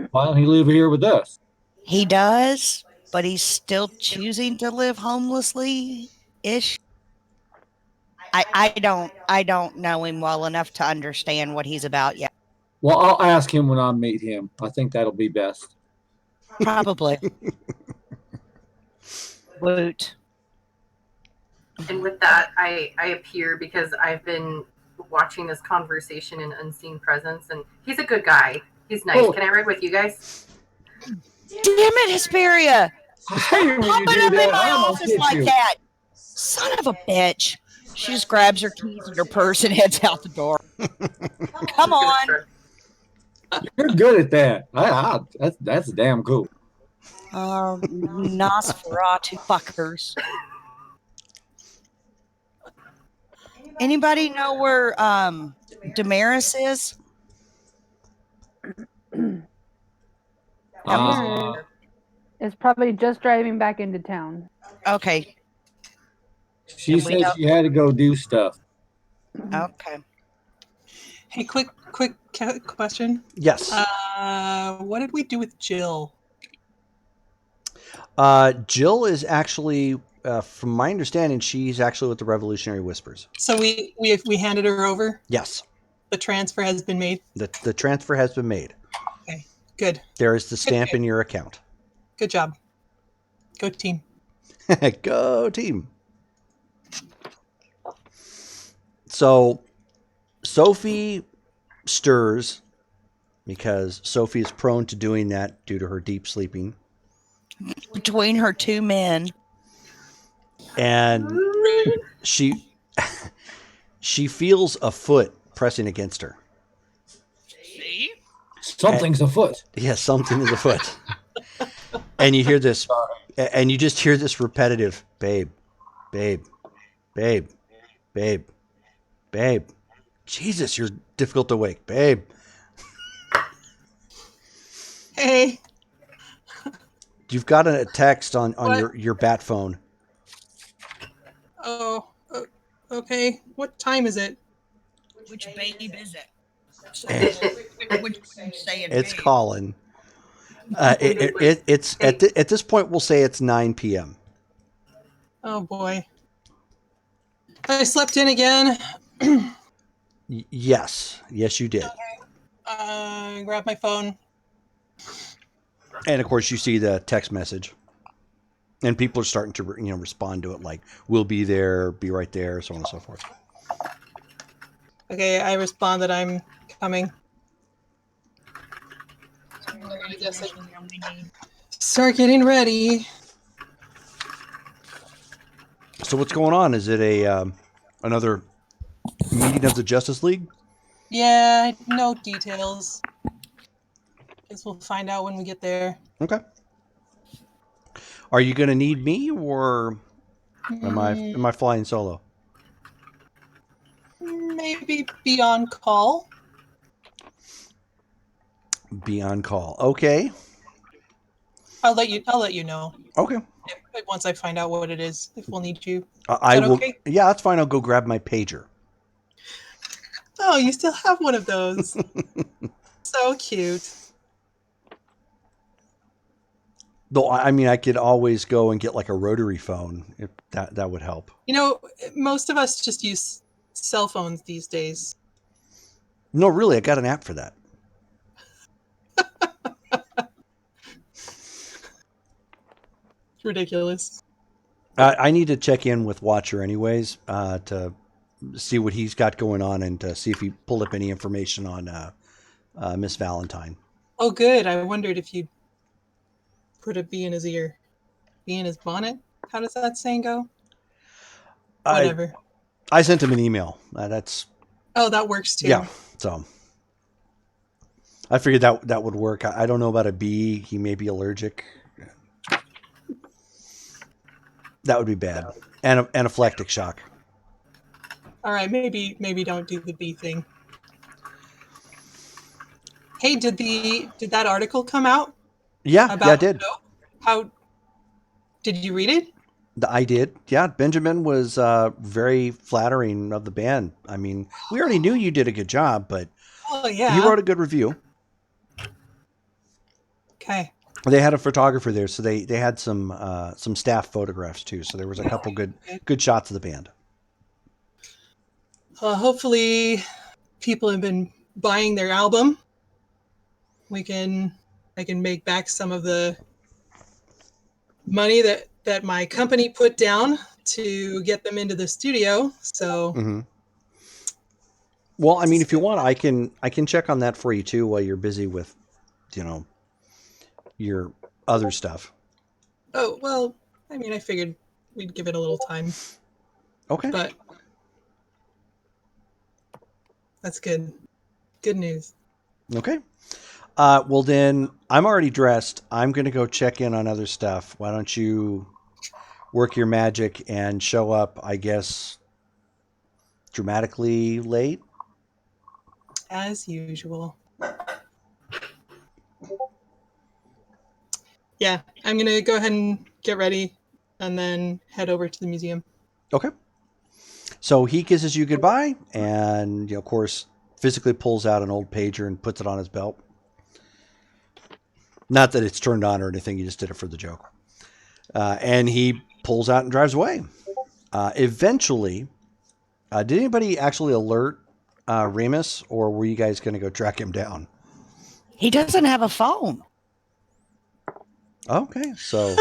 Why don't he live here with us? He does, but he's still choosing to live homelessly-ish. I don't know him well enough to understand what he's about yet. Well, I'll ask him when I meet him. I think that'll be best. Probably. Woot. And with that, I appear because I've been watching this conversation in Unseen Presence, and he's a good guy. He's nice. Oh. Can I ride with you guys? Damn it, Hesperia! I hate when you Popping do up in that. my I almost office hit like you. that. Son of a bitch. She just grabs her keys and her purse and heads out the door. Come on. You're good at that. That's damn cool. Nosferatu fuckers. Anybody know where Damaris is? Is probably just driving back into town. Okay. She said she had to go do stuff. Okay. Hey, quick question. Yes. What did we do with Jill? Jill is actually, from my understanding, she's actually with the Revolutionary Whispers. So we handed her over? Yes. The transfer has been made? The transfer has been made. Okay, good. There is the stamp in your account. Good job. Go team. Go team. So Sophie stirs because Sophie is prone to doing that due to her deep sleeping. Between her two men. And she feels a foot pressing against her. See? Something's afoot. Yeah, something is afoot. And you hear this, and you just hear this repetitive, babe, babe, babe, babe, babe. Jesus, you're difficult to wake, babe. Hey. You've got a text on your bat phone. Oh, okay. What time is it? Which babe is it? It's Colin. It's at this point we'll say it's 9 p.m. Oh boy. I slept in again. Yes, you did. Grab my phone. And of course, you see the text message, and people are starting to respond to it like, "We'll be there, be right there," so on and so forth. Okay, I respond that I'm coming. I guess start getting ready. So what's going on? Is it another meeting of the Justice League? Yeah, no details. Guess we'll find out when we get there. Okay. Are you going to need me, or am I flying solo? Maybe be on call. Be on call. Okay. I'll let you know Okay. once I find out what it is. If we'll need you. I Is that will. okay? Yeah, that's fine. I'll go grab my pager. Oh, you still have one of those. So cute. Though, I mean, I could always go and get like a rotary phone if that would help. You know, most of us just use cell phones these days. No, really, I got an app for that. It's ridiculous. I need to check in with Watcher anyways to see what he's got going on and to see if he pulled up any information on Miss Valentine. Oh, good. I wondered if you'd put a bee in his ear. Bee in his bonnet? How does that saying go? Whatever. I sent him an email. That's Oh, that works too. yeah. So I figured that would work. I don't know about a bee. He may be allergic. That would be bad. And anaphylactic shock. All right, maybe don't do the bee thing. Hey, did that article come out? Yeah, About yeah, I did. How did you read it? I did. Yeah, Benjamin was very flattering of the band. I mean, we already knew you did a good job, but Oh yeah. he wrote a good review. Okay. They had a photographer there, so they had some staff photographs too. So there was a couple good shots of the band. Hopefully, people have been buying their album. I can make back some of the money that my company put down to get them into the studio. So. Mm-hmm. Well, I mean, if you want, I can check on that for you too while you're busy with, your other stuff. Oh well, I mean, I figured we'd give it a little time. Okay. But that's good. Good news. Okay. Well, then I'm already dressed. I'm going to go check in on other stuff. Why don't you work your magic and show up, I guess, dramatically late? As usual. Yeah, I'm going to go ahead and get ready and then head over to the museum. Okay. So he kisses you goodbye and, of course, physically pulls out an old pager and puts it on his belt. Not that it's turned on or anything. He just did it for the joke. And he pulls out and drives away. Eventually, did anybody actually alert Remus, or were you guys going to go track him down? He doesn't have a phone. Okay, so...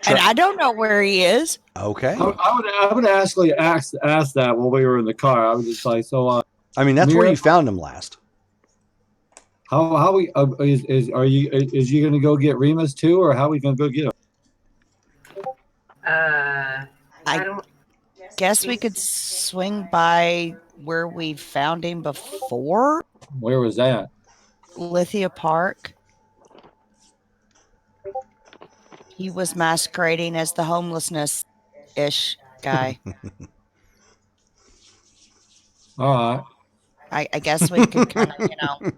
And I don't know where he is. Okay. I would actually ask that while we were in the car. I was just like, so. I mean, that's Mira, where you found him last. How we is you going to go get Remus too, or how are we going to go get him? I don't Guess we could swing by where we found him before. Where was that? Lithia Park. He was masquerading as the homelessness-ish guy. All right. I guess we could kind of,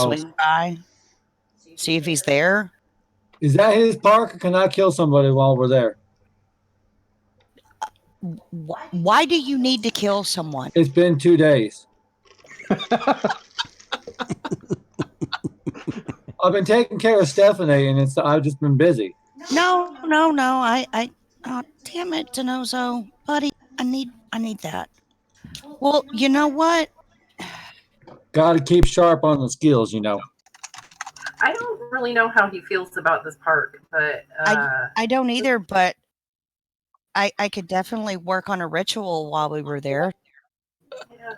swing by, see if he's there. Is that his park, or can I kill somebody while we're there? Why do you need to kill someone? It's been 2 days. I've been taking care of Stephanie, and I've just been busy. No. Oh, damn it, Denozo, buddy, I need that. Well, you know what? Got to keep sharp on the skills, I don't really know how he feels about this park, but I don't either, but I could definitely work on a ritual while we were there. yeah.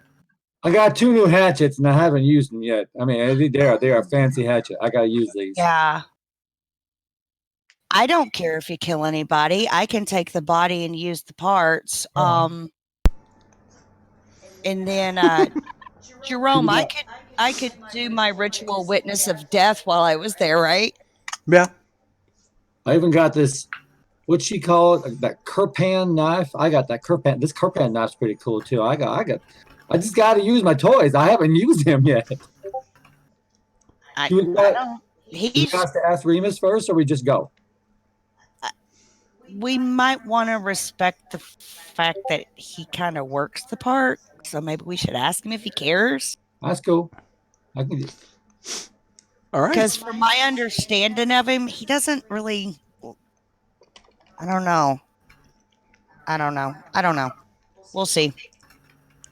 I got 2 new hatchets, and I haven't used them yet. I mean, they are fancy hatchet. I got to use these. Yeah. I don't care if you kill anybody. I can take the body and use the parts. And then Jerome, I could do my ritual witness of death while I was there, right? Yeah. I even got this, what's she call it? That Kirpan knife. I got that Kirpan. This Kirpan knife's pretty cool too. I I just got to use my toys. I haven't used them yet. I Do we got- don't. do we He's. have to ask Remus first, or we just go? We might want to respect the fact that he kind of works the park, so maybe we should ask him if he cares. That's cool. I can. All right. Because from my understanding of him, he doesn't really. I don't know. We'll see.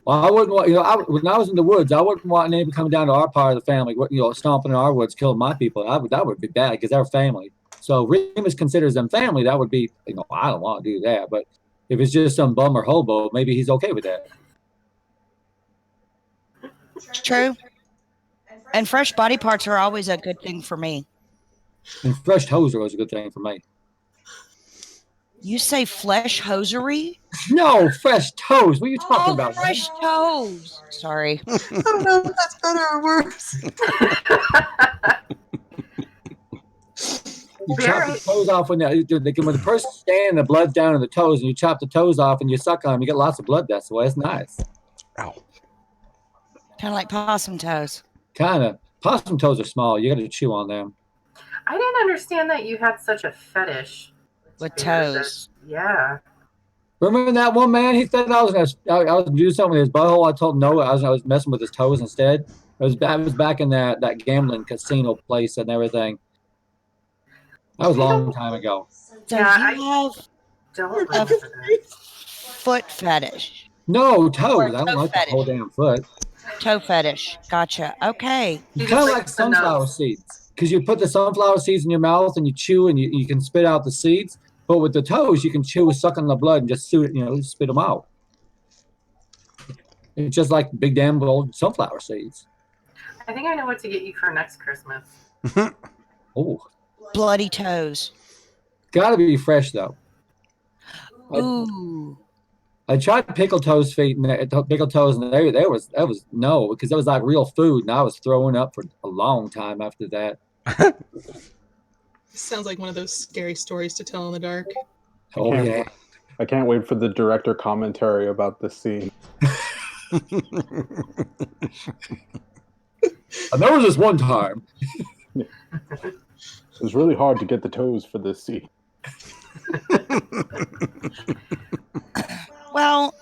Well, I wouldn't want, when I was in the woods, I wouldn't want anybody coming down to our part of the family, stomping in our woods, killing my people. That would be bad because they're family. So Remus considers them family. That would be, I don't want to do that. But if it's just some bum or hobo, maybe he's okay with that. True. And fresh body parts are always a good thing for me. And fresh toes are always a good thing for me. You say flesh hosiery? No, fresh toes. What are you talking about? Fresh toes. Sorry. I don't know if that's better or worse. You chop the toes off when the person's standing, the blood's down in the toes, and you chop the toes off and you suck on them. You get lots of blood. That's the way. It's nice. Ow. Kind of like possum toes. Kind of. Possum toes are small. You got to chew on them. I didn't understand that you had such a fetish With toes. Yeah. Remember that one man? He said I was doing something with his butthole. I told him no. I was messing with his toes instead. I was back in that gambling casino place and everything. That was a long time ago. So Yeah, you have Don't a like that. foot fetish. No, toes. Or I don't toe like fetish. the whole damn foot. Toe fetish. Gotcha. Okay. He It's just kind of likes like the sunflower nose. seeds. Because you put the sunflower seeds in your mouth and you chew and you can spit out the seeds. But with the toes, you can chew, suck on the blood, and just spit them out. It's just like big damn old sunflower seeds. I think I know what to get you for next Christmas. Oh, Bloody toes. gotta be fresh though. Ooh. I tried pickled toes feet and pickled toes, and that was no, because that was like real food, and I was throwing up for a long time after that. Sounds like one of those scary stories to tell in the dark. Oh yeah. I can't wait for the director commentary about this scene. And there was this one time. It was really hard to get the toes for this scene. Well,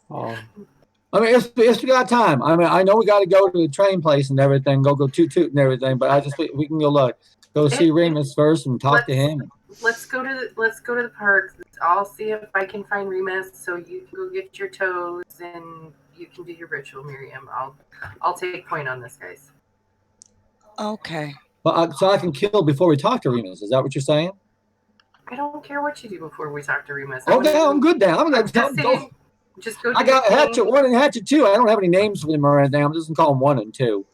Oh, I mean, it's we got time. I mean, I know we got to go to the train place and everything, go toot toot and everything, but we can go see Remus first and talk to him. Let's go to the park. I'll see if I can find Remus, so you can go get your toes and you can do your ritual, Miriam. I'll take point on this, guys. okay. But so I can kill before we talk to Remus. Is that what you're saying? I don't care what you do before we talk to Remus. Oh, no, I'm good now. Just go. I got Hatchet 1 and Hatchet 2. I don't have any names for them or anything. I'm just gonna call them 1 and 2.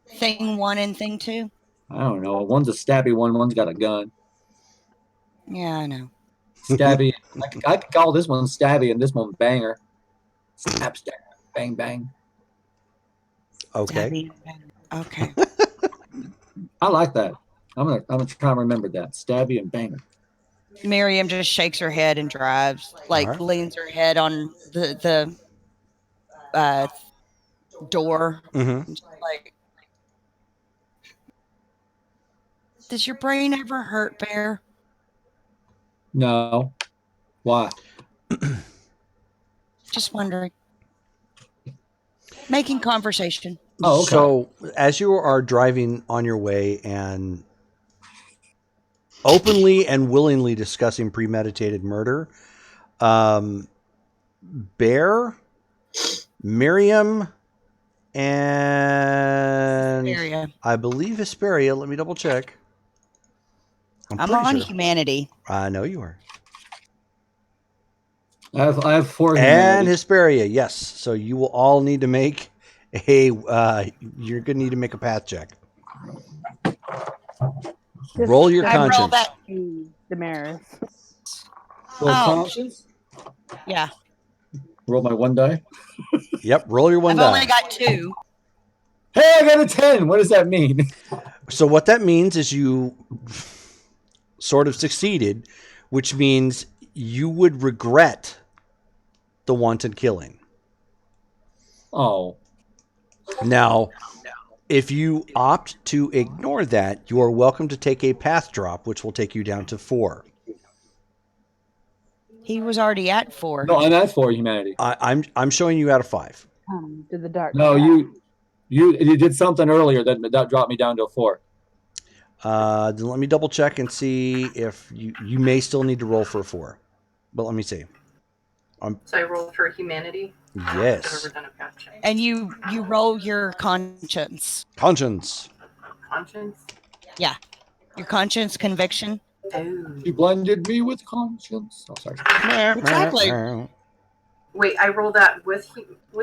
Thing 1 and thing 2? I don't know. One's a stabby one. One's got a gun. Yeah, I know. Stabby. I could call this one Stabby and this one Banger. Stab, stab, bang, bang. Okay. Okay. I like that. I'm gonna try and remember that. Stabby and Banger. Miriam just shakes her head and drives, like Alright. leans her head on the door. Mm-hmm. And just like, does your brain ever hurt, Bear? No. Why? Just wondering. Making conversation. Oh, okay. So as you are driving on your way and openly and willingly discussing premeditated murder, Bear, Miriam, and Area. I believe Hesperia. Let me double check. I'm pretty on sure. humanity. I know you are. I have 4 And humanity. Hesperia, yes. So you will all need to make you're going to need to make a path check. Roll your I roll conscience. that. Damaris. Roll Oh. conscience. Yeah. Roll my 1 die. Yep, roll your one I've die. only got 2. Hey, I got a 10. What does that mean? So what that means is you sort of succeeded, which means you would regret the wanton killing. Oh. Now, if you opt to ignore that, you are welcome to take a path drop, which will take you down to 4. He was already at 4. No, I'm at 4 humanity. I'm showing you out of 5. To the dark. No, you did something earlier that dropped me down to a 4. Then let me double check and see if you may still need to roll for a 4. But let me see. So I rolled for humanity. Yes. And you roll your conscience. Conscience. Conscience? Yeah. Your conscience conviction. Oh. You blinded me with conscience. Oh, sorry. Exactly. Wait, I rolled that with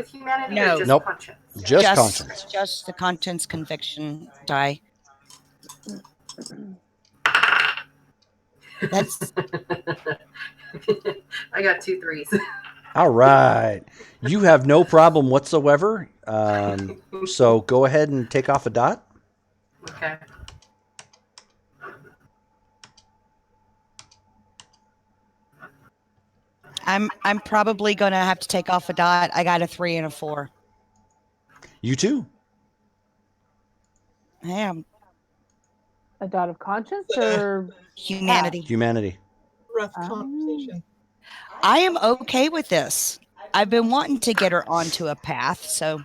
humanity No. or just Nope. conscience? Just conscience. Just the conscience conviction die. That's I got 2 3s. All right. You have no problem whatsoever. So go ahead and take off a dot. Okay. I'm probably gonna have to take off a dot. I got a 3 and a 4. You too. Damn. A dot of conscience or Humanity. Humanity. Rough conversation. I am okay with this. I've been wanting to get her onto a path, so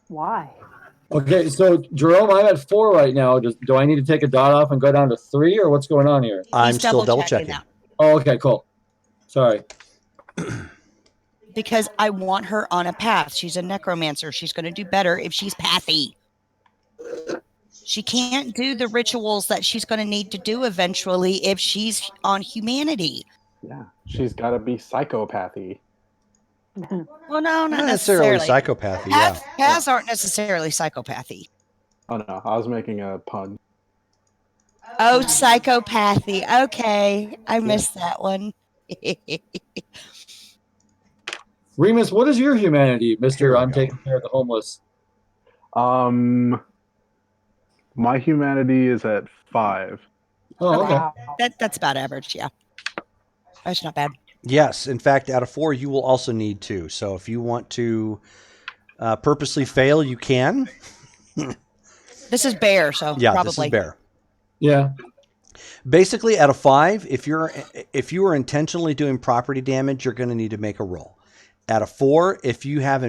why? Okay, so Jerome, I'm at 4 right now. Do I need to take a dot off and go down to 3, or what's going on here? I'm still double checking. that. Oh, okay, cool. Sorry. Because I want her on a path. She's a necromancer. She's going to do better if she's pathy. She can't do the rituals that she's going to need to do eventually if she's on humanity. Yeah, she's got to be psychopathy. Well, no, not Not necessarily necessarily. psychopathy. Yeah. Paths aren't necessarily psychopathy. Oh no, I was making a pun. Oh, psychopathy. Okay. I missed that one. Remus, what is your humanity, Here Mister? we I'm go. taking care of the homeless. My humanity is at 5. Oh, okay. Wow. That's about average, yeah. That's not bad. Yes. In fact, out of 4, you will also need 2. So if you want to purposely fail, you can. This is bear, so Yeah, probably. this is bear. Yeah. Basically, out of 5, if you are intentionally doing property damage, you're going to need to make a roll. Out of 4, if you have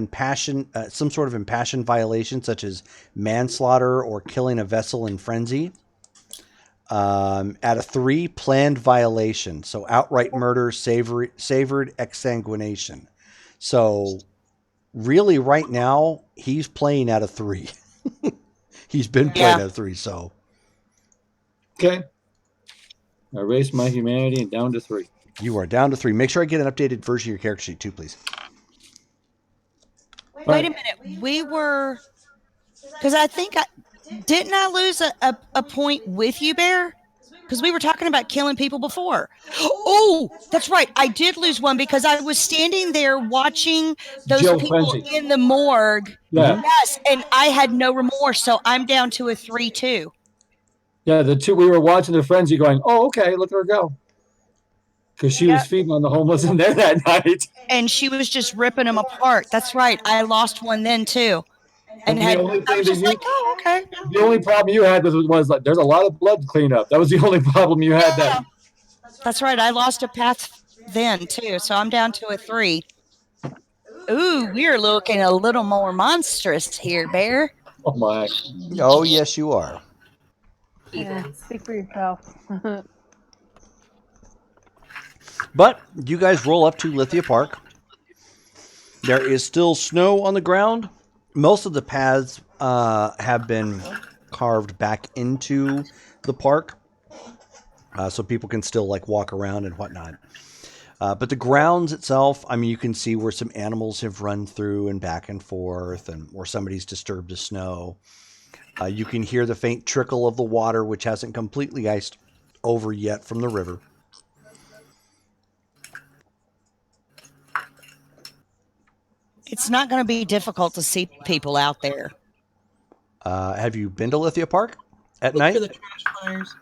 some sort of impassioned violation, such as manslaughter or killing a vessel in frenzy. Out of 3, planned violation, so outright murder, savored exsanguination. So, really, right now, he's playing out of 3. He's been playing out of 3. So, Okay. I raised my humanity and down to 3. you are down to 3. Make sure I get an updated version of your character sheet too, please. Wait a minute. We were, because I think didn't I lose a point with you, Bear? Because we were talking about killing people before. Oh, that's right. I did lose one because I was standing there watching those Joe people Frenzy. in the morgue. Yeah. Yes, and I had no remorse, so I'm down to a 3 too. Yeah, the 2 we were watching the frenzy going, oh, okay, look at her go. Because she was feeding on the homeless in there that night. And she was just ripping them apart. That's right. I lost one then too. And the only I thing was that just you, like, oh, okay. the only problem you had was like there's a lot of blood to clean up. That was the only problem you had then. That's right. I lost a path then too. So I'm down to a 3. Ooh, we're looking a little more monstrous here, Bear. Oh my. Oh, yes, you are. Yeah, speak for yourself. But you guys roll up to Lithia Park. There is still snow on the ground. Most of the paths have been carved back into the park, so people can still like walk around and whatnot. But the grounds itself, I mean, you can see where some animals have run through and back and forth, and where somebody's disturbed the snow. You can hear the faint trickle of the water, which hasn't completely iced over yet from the river. It's not going to be difficult to see people out there. Have you been to Lithia Park at Look night? for the trash fires.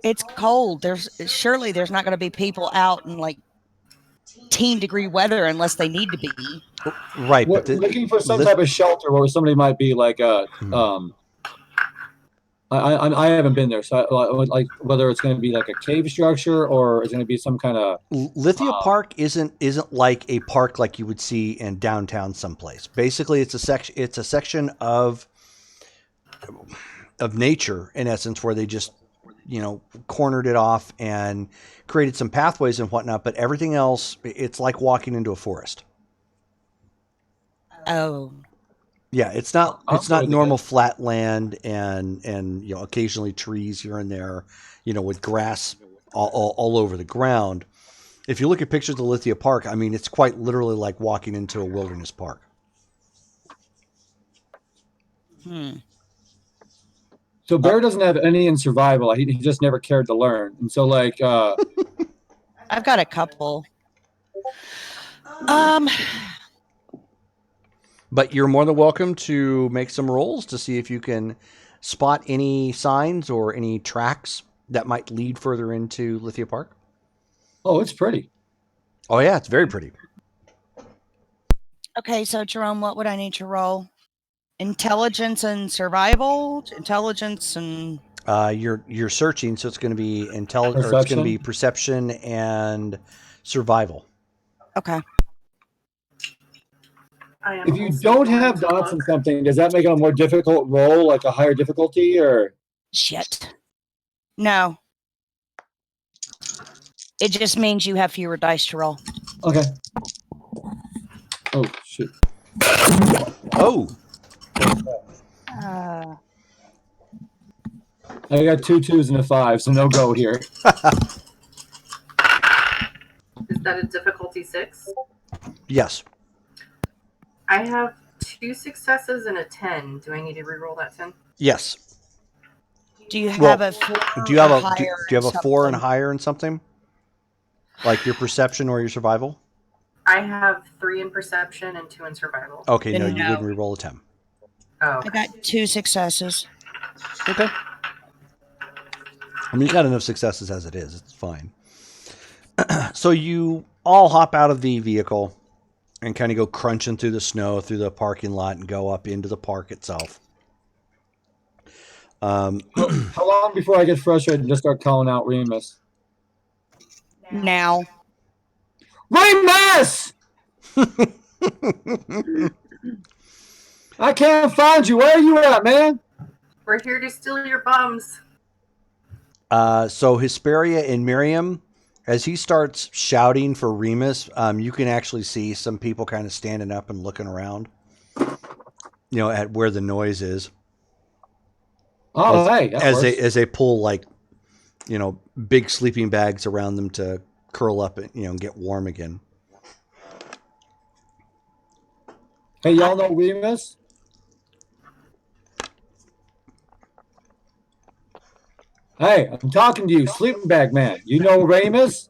It's cold. There's not going to be people out in like 10-degree weather unless they need to be. Right, We're but looking for some type of shelter where somebody might be like a. I haven't been there, so like whether it's going to be like a cave structure or it's going to be some kind of. Lithia Park isn't like a park like you would see in downtown someplace. Basically, it's a section of nature in essence where they just cornered it off and created some pathways and whatnot. But everything else, it's like walking into a forest. Oh. Yeah, it's not normal flat land and occasionally trees here and there, with grass all over the ground. If you look at pictures of Lithia Park, I mean, it's quite literally like walking into a wilderness park. So Bear doesn't have any in survival. He just never cared to learn, and so like. I've got a couple. But you're more than welcome to make some rolls to see if you can spot any signs or any tracks that might lead further into Lithia Park. Oh, it's pretty. Oh, yeah, it's very pretty. Okay, so Jerome, what would I need to roll? Intelligence and survival? Intelligence and... You're searching, so it's going to be intelligence, or it's going to be perception and survival. Okay. If you don't have dots in something, does that make it a more difficult roll, like a higher difficulty, or? Shit. No. It just means you have fewer dice to roll. Okay. Oh, shit. Oh. I got 2 2s and a 5, so no go here. Is that a difficulty 6? Yes. I have 2 successes and a 10. Do I need to reroll that 10? Yes. Do you have a 4? Do you have a 4 and higher in something? Like your perception or your survival? I have 3 in perception and 2 in survival. Okay, no, you wouldn't reroll a 10. Oh. I got 2 successes. Okay. I mean, you got enough successes as it is. It's fine. So you all hop out of the vehicle and kind of go crunching through the snow, through the parking lot, and go up into the park itself. How long before I get frustrated and just start calling out Remus? Now. Remus! I can't find you. Where are you at, man? We're here to steal your bums. So Hesperia and Miriam, as he starts shouting for Remus, you can actually see some people kind of standing up and looking around, at where the noise is. Oh, hey, as they pull like, big sleeping bags around them to curl up and get warm again. Hey, y'all know Remus? Hey, I'm talking to you, sleeping bag man. You know Remus?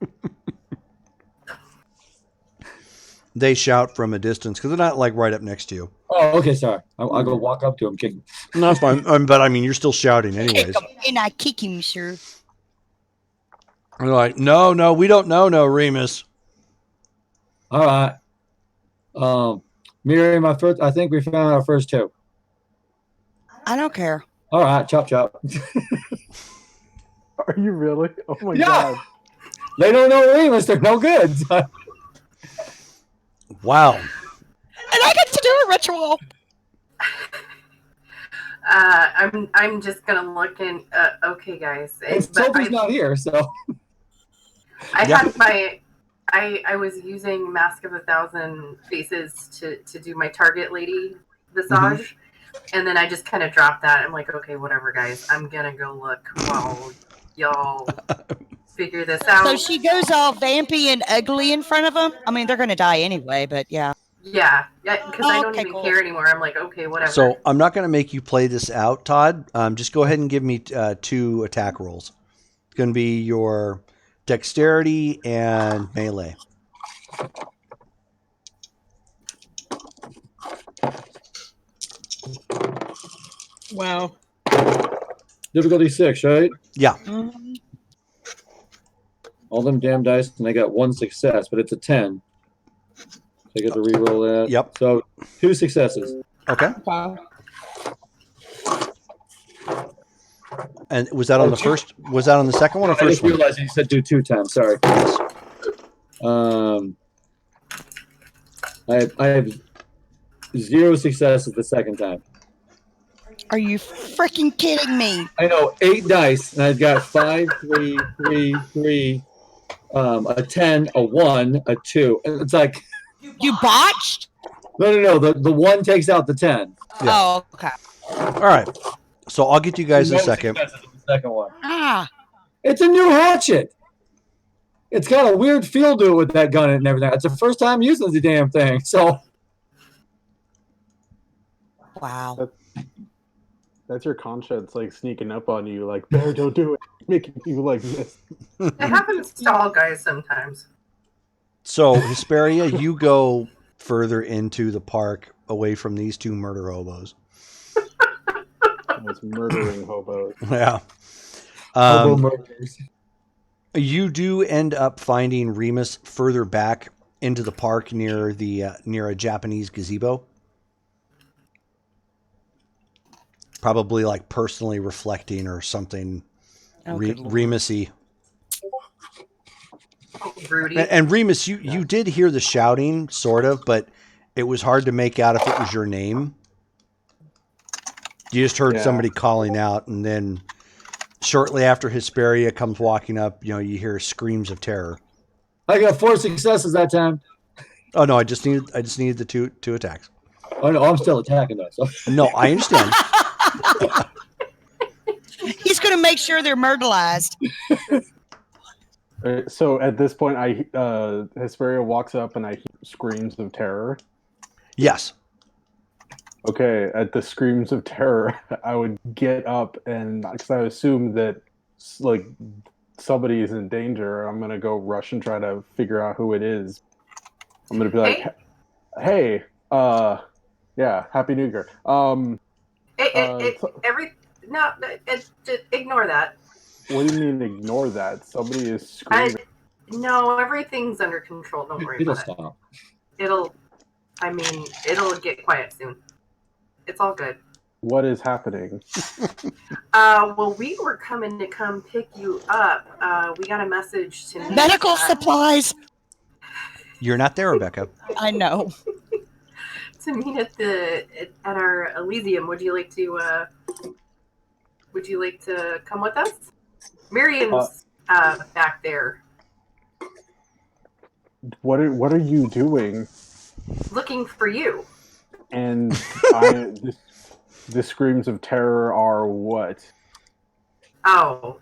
They shout from a distance because they're not like right up next to you. Oh, okay, sorry. I'll go walk up to him, kick him. No, that's fine. But I mean, you're still shouting anyways. And I kick him, sir. They're like, no, we don't know, no Remus. All right. Miriam, I think we found our first 2. I don't care. All right, chop chop. Are you really? Oh my god. They don't know Remus, they're no good. Wow. And I get to do a ritual. I'm just gonna look in. Okay, guys. Sophie's not here, so. I was using Mask of 1,000 Faces to do my target lady visage, and then I just kind of dropped that. I'm like, okay, whatever, guys. I'm gonna go look while y'all figure this out. So she goes all vampy and ugly in front of them. I mean, they're gonna die anyway, but yeah. Yeah, because I don't even care anymore. I'm like, okay, whatever. So I'm not going to make you play this out, Todd. Just go ahead and give me 2 attack rolls. It's going to be your dexterity and melee. Wow. Difficulty 6, right? Yeah. All them damn dice, and I got 1 success, but it's a 10. So I get to re-roll that. Yep. So 2 successes. Okay. And was that on the first? Was that on the second one or I first just one? realized you said do 2 times. Sorry. I have 0 successes the second time. Are you freaking kidding me? I know 8 dice, and I've got 5, 3, 3, 3, a 10, a 1, a 2. And it's like You botched? no. The 1 takes out the 10. Yeah. Oh, okay. All right. So I'll get you guys in a No second. successes in the second one. Ah, It's a new hatchet. It's got a weird feel to it with that gun and everything. It's the first time using the damn thing. So wow. That's your conscience like sneaking up on you, like Bear, don't do it, making you like this. It happens to all guys sometimes. So Hesperia, you go further into the park away from these two murder hobos. It's murdering hobos. Yeah. hobo murders. You do end up finding Remus further back into the park near the near a Japanese gazebo. Probably like personally reflecting or something Oh, good Lord. Remus-y. Oh, Rudy. And Remus, you did hear the shouting, sort of, but it was hard to make out if it was your name. You just heard somebody calling out, and then shortly after Hesperia comes walking up, you hear screams of terror. I got 4 successes that time. Oh no, I just needed the two attacks. Oh no, I'm still attacking though. So. No, I understand. He's going to make sure they're murderized. So at this point, Hesperia walks up and I hear screams of terror. Yes. Okay, at the screams of terror, I would get up and because I assume that like somebody is in danger, I'm gonna go rush and try to figure out who it is. I'm gonna be like, "Hey, yeah, Happy New Year." Just ignore that. What do you mean ignore that? Somebody is screaming. No, everything's under control. Don't worry It'll about it. stop. It'll get quiet soon. It's all good. What is happening? Well, we were coming to come pick you up. We got a message to me. Medical supplies. You're not there, Rebecca. I know. To meet at our Elysium. Would you like to come with us? Miriam's back there. What are you doing? Looking for you. And the screams of terror are what? Oh,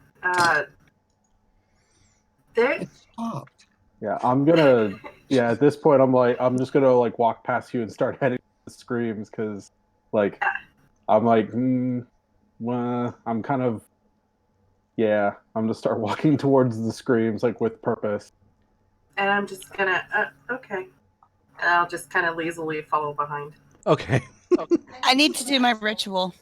there. Yeah, I'm gonna. Yeah, at this point, I'm just gonna walk past you and start heading to the screams because, I'm kind of. Yeah, I'm gonna start walking towards the screams with purpose. And I'm just gonna. Okay. And I'll just kind of lazily follow behind. Okay. I need to do my ritual.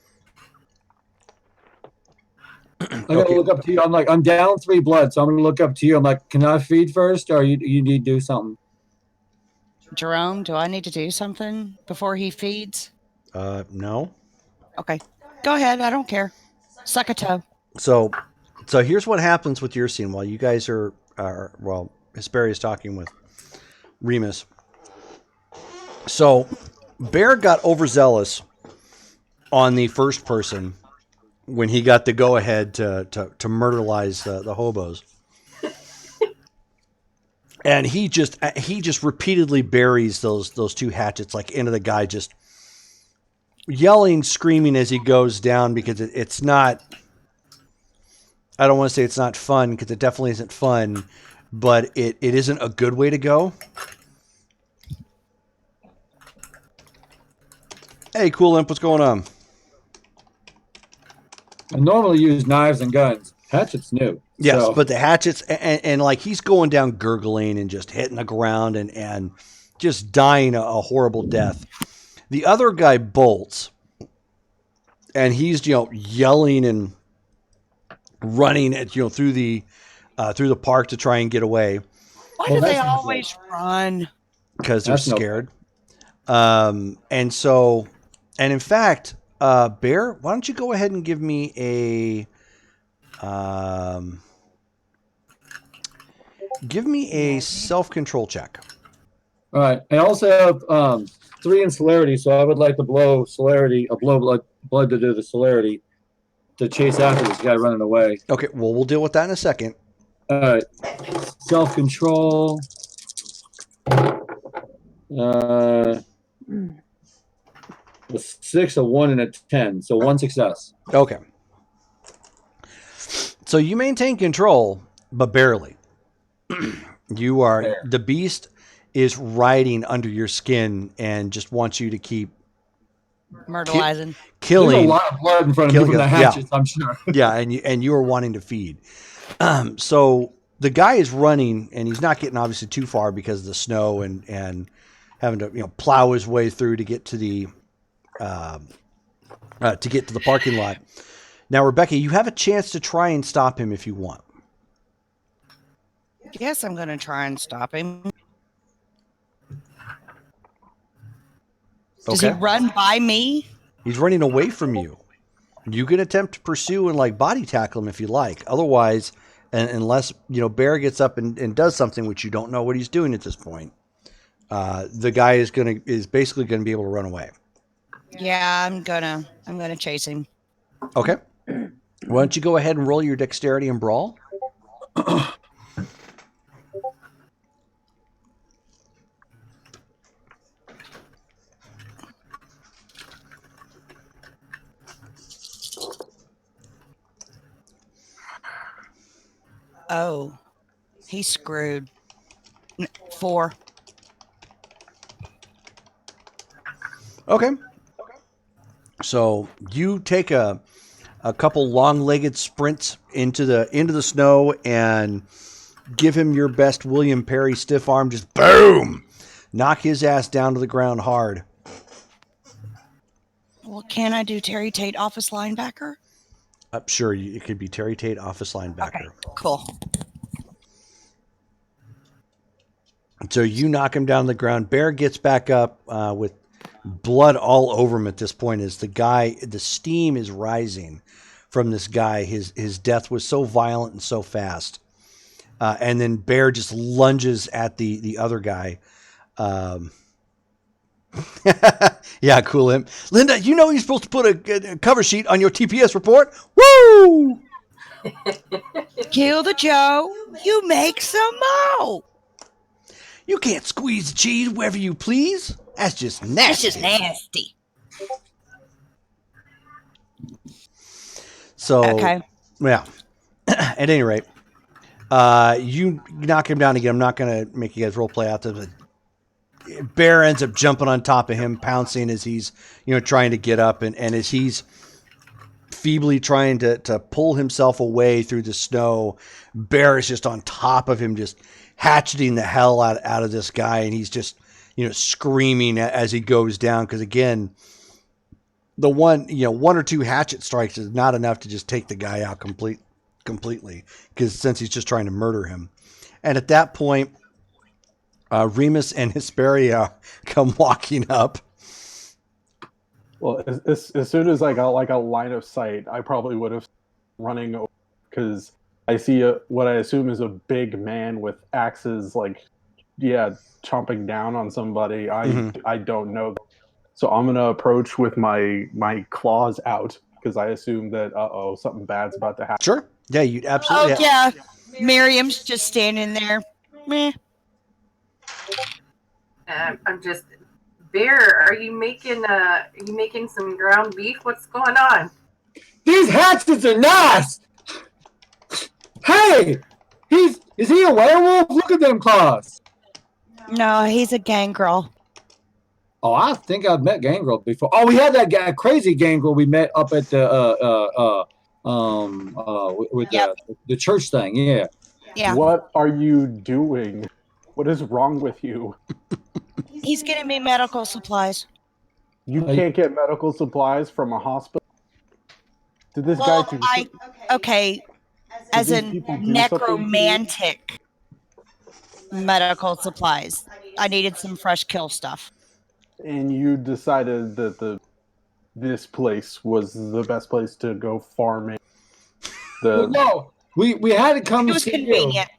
I gotta look up to you. I'm down 3 blood, so I'm gonna look up to you. I'm like, can I feed first, or you need to do something? Jerome, do I need to do something before he feeds? No. Okay. Go ahead. I don't care. Suck a toe. So here's what happens with your scene while you guys are Hesperia's talking with Remus. So Bear got overzealous on the first person when he got the go-ahead to murderize the hobos. And he just repeatedly buries those 2 hatchets into the guy, just yelling, screaming as he goes down because it's not. I don't want to say it's not fun because it definitely isn't fun, but it isn't a good way to go. Hey, Cool Imp, what's going on? I normally use knives and guns. Hatchet's new. Yes, so. but the hatchets and he's going down gurgling and just hitting the ground and just dying a horrible death. The other guy bolts, and he's yelling and running at through the through the park to try and get away. Why do they always run? Because they're scared. And in fact, Bear, why don't you go ahead and give me a self-control check. All right. I also have 3 in celerity, so I would like to blow celerity, blood to do the celerity to chase after this guy running away. Okay, well, we'll deal with that in a second. All right. Self-control. A 6, a 1, and a 10. So 1 success. Okay. So you maintain control, but barely. You are the beast is riding under your skin and just wants you to keep myrtleizing, killing. There's a lot of blood in front of you from the hatchets, I'm sure. Yeah, and you are wanting to feed. So the guy is running, and he's not getting obviously too far because of the snow and having to plow his way through to get to the parking lot. Now, Rebecca, you have a chance to try and stop him if you want. Yes, I'm going to try and stop him. Does he run by me? He's running away from you. You can attempt to pursue and body tackle him if you like. Otherwise, unless Bear gets up and does something, which you don't know what he's doing at this point, the guy is basically gonna be able to run away. Yeah, I'm gonna chase him. Okay. Why don't you go ahead and roll your dexterity and brawl? Oh, he's screwed. 4. Okay. So you take a couple long-legged sprints into the snow and give him your best William Perry stiff arm. Just boom, knock his ass down to the ground hard. Well, can I do Terry Tate office linebacker? Sure, it could be Terry Tate office linebacker. Okay, cool. So you knock him down to the ground. Bear gets back up with blood all over him at this point as the steam is rising from this guy. His death was so violent and so fast. And then Bear just lunges at the other guy. Yeah, cool him. Linda, you're supposed to put a cover sheet on your TPS report. Woo! Kill the Joe. You make some more. You can't squeeze the cheese wherever you please. That's just nasty. That's just nasty. So, okay. Yeah. At any rate, you knock him down again. I'm not going to make you guys role play out there, but Bear ends up jumping on top of him, pouncing as he's, trying to get up, and as he's feebly trying to pull himself away through the snow, Bear is just on top of him, just hatcheting the hell out of this guy, and he's just, screaming as he goes down, because again, the one or two hatchet strikes is not enough to just take the guy out completely, because since he's just trying to murder him. And at that point, Remus and Hesperia come walking up. Well, as soon as I got a line of sight, I probably would have running over, because I see what I assume is a big man with axes, chomping down on somebody. I don't know. So I'm gonna approach with my claws out, because I assume that something bad's about to happen. Sure. Yeah, you absolutely. Oh yeah. Miriam's just standing there. Meh. I'm just, Bear, are you making some ground beef? What's going on? These hatchets are nice. Hey, is he a werewolf? Look at them claws. No, he's a gangrel. Oh, I think I've met Gangrel before. Oh, we had that guy, crazy Gangrel we met up at the with the church thing. Yeah. Yeah. What are you doing? What is wrong with you? He's getting me medical supplies. You can't get medical supplies from a hospital? Did this guy do... Okay. as these in people do something to you? necromantic medical supplies. I needed some fresh kill stuff. And you decided that this place was the best place to go farming. Well, no, we had to come It was see you. convenient.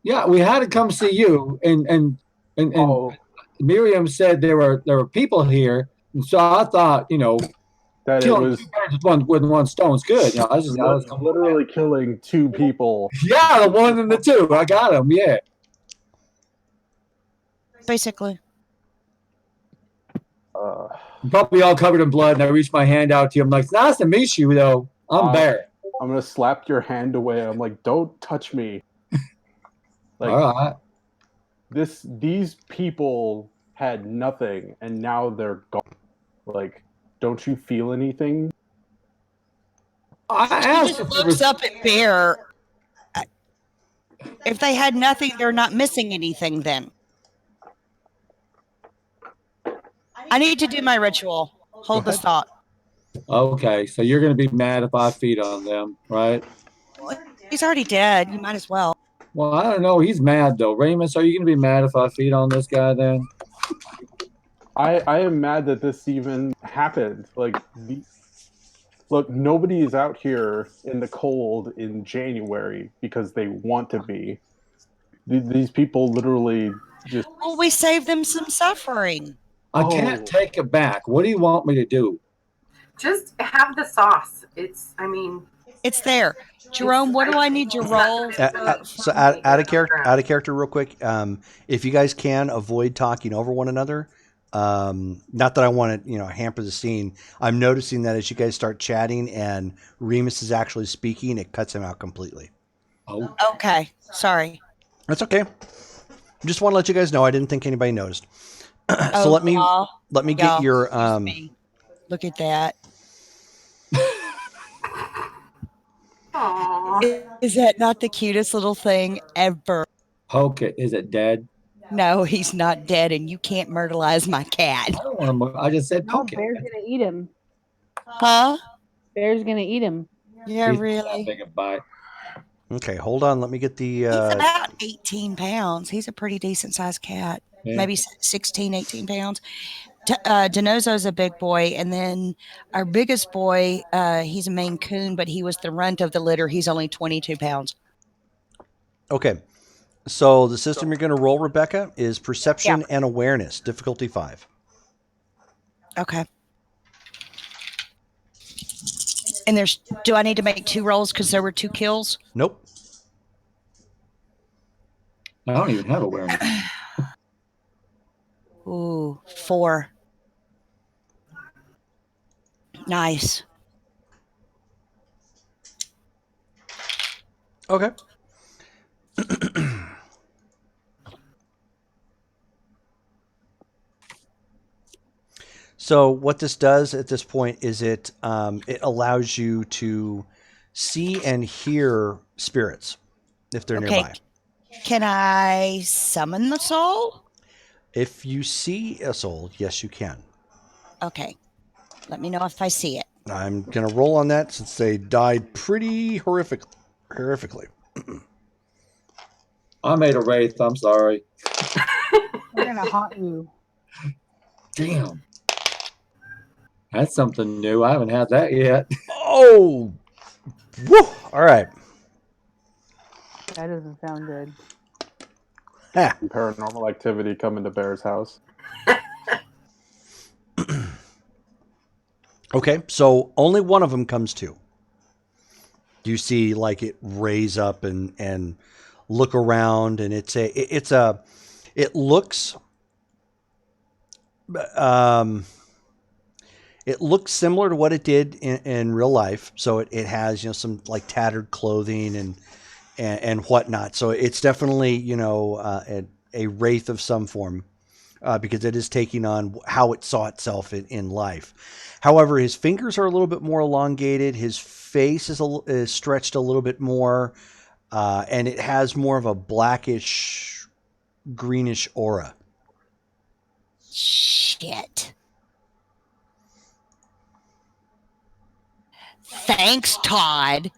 Yeah, we had to come see you, and Oh, Miriam said there were people here, and so I thought, that it killing was two birds with one stone's good. I was literally killing two people. yeah, the one and the two. I got them. Yeah. Basically. Uh, Probably all covered in blood, and I reached my hand out to you. I'm like, it's nice to meet you, though. I'm Bear. I'm gonna slap your hand away. I'm like, don't touch me. Like, all right. these people had nothing, and now they're gone. Like, don't you feel anything? I She asked just if there looks was. up at Bear. If they had nothing, they're not missing anything then. I need to do my ritual. Hold this thought. Okay, so you're going to be mad if I feed on them, right? He's already dead. You might as well. Well, I don't know. He's mad though. Ramus, are you going to be mad if I feed on this guy then? I am mad that this even happened. Like, look, nobody is out here in the cold in January because they want to be. These people literally just. Well, we saved them some suffering. I can't take it back. What do you want me to do? Just have the sauce. It's there. Jerome, what do I need your roll? So out of character, real quick. If you guys can avoid talking over one another, not that I want to, hamper the scene. I'm noticing that as you guys start chatting and Remus is actually speaking, it cuts him out completely. Oh, okay. Sorry. That's okay. Just want to let you guys know. I didn't think anybody noticed. So let me get your Look at that. Is that not the cutest little thing ever? Poke it. Is it dead? No, he's not dead, and you can't myrtleize my cat. I don't want to. I just said poke it. Bear's gonna eat him. Huh? Bear's gonna eat him. Yeah, He's really. Take a bite. Okay, hold on. Let me get the. He's about 18 pounds. He's a pretty decent sized cat. Yeah. Maybe 16, 18 pounds. Denozo's a big boy, and then our biggest boy, he's a Maine Coon, but he was the runt of the litter. He's only 22 pounds. Okay, so the system you're going to roll, Rebecca, is Perception and Awareness, difficulty 5. Okay. And do I need to make 2 rolls because there were 2 kills? Nope. I don't even have awareness. Ooh, 4. Nice. Okay. So what this does at this point is it allows you to see and hear spirits if they're nearby. Can I summon the soul? If you see a soul, yes, you can. Okay. Let me know if I see it. I'm going to roll on that since they died pretty horrifically. I made a wraith. I'm sorry. We're gonna haunt you. Damn. That's something new. I haven't had that yet. Oh! Woo! All right. That doesn't sound good. Paranormal activity coming to Bear's house. Okay, so only one of them comes to. You see, like, it raise up and look around, and it looks similar to what it did in real life. So it has some like tattered clothing and whatnot. So it's definitely a wraith of some form. Because it is taking on how it saw itself in life. However, his fingers are a little bit more elongated. His face is stretched a little bit more, and it has more of a blackish, greenish aura. Shit. Thanks, Todd.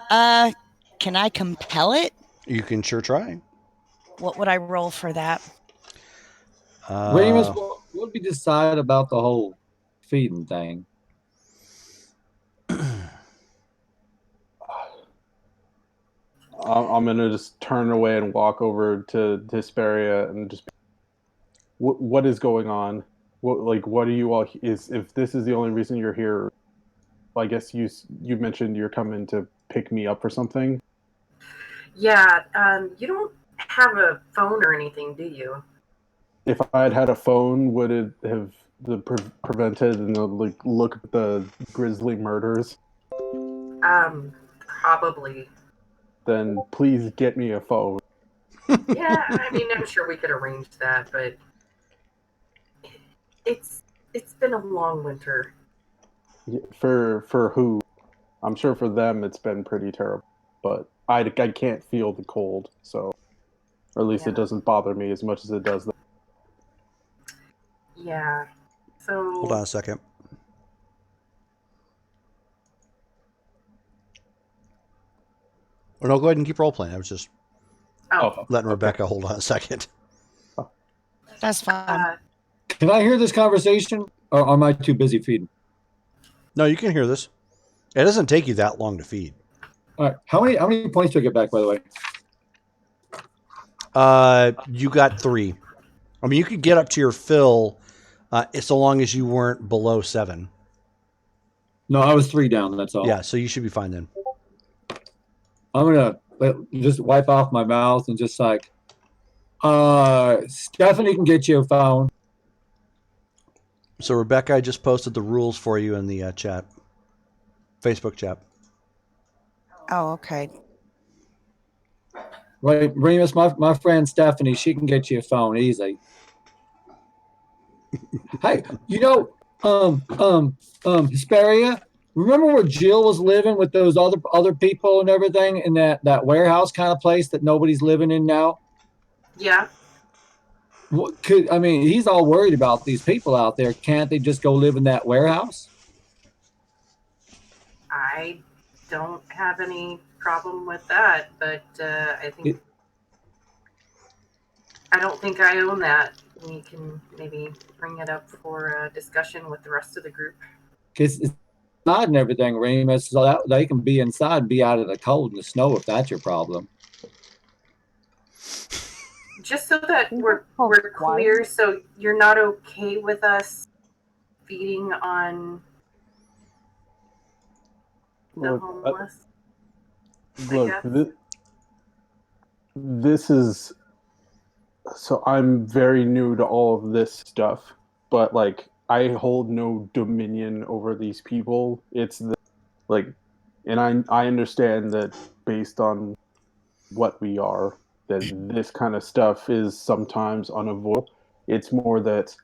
Can I compel it? You can sure try. What would I roll for that? Remus, what did we decide about the whole feeding thing? I'm gonna just turn away and walk over to Hesperia and just, what is going on? What are you all? Is if this is the only reason you're here? I guess you mentioned you're coming to pick me up or something. Yeah, you don't have a phone or anything, do you? If I had had a phone, would it have prevented and look at the grisly murders? Probably. Then please get me a phone. Yeah, I mean, I'm sure we could arrange that, but it's been a long winter. For who? I'm sure for them it's been pretty terrible, but I can't feel the cold, so, or at least Yeah. it doesn't bother me as much as it does them. Yeah. So Hold on a second. Oh, no, go ahead and keep role playing. I was just letting Rebecca hold on a second. That's fine. Can I hear this conversation, or am I too busy feeding? No, you can hear this. It doesn't take you that long to feed. All right. How many points do I get back, by the way? You got 3. I mean, you could get up to your fill, so long as you weren't below 7. No, I was 3 down. That's all. Yeah, so you should be fine then. I'm gonna just wipe off my mouth and just like, Stephanie can get you a phone. So Rebecca, I just posted the rules for you in the chat, Facebook chat. Oh, okay. Right, Remus, my friend Stephanie, she can get you a phone easy. Hey, Hesperia, remember where Jill was living with those other people and everything in that warehouse kind of place that nobody's living in now? yeah, He's all worried about these people out there. Can't they just go live in that warehouse? I don't have any problem with that, but I don't think I own that. We can maybe bring it up for discussion with the rest of the group. Because it's not and everything, Remus, so that they can be inside and be out of the cold and the snow if that's your problem. Just so that we're clear, so you're not okay with us feeding on the homeless? This is, so I'm very new to all of this stuff, but like I hold no dominion over these people. It's and I understand that based on what we are, that this kind of stuff is sometimes unavoidable. It's more that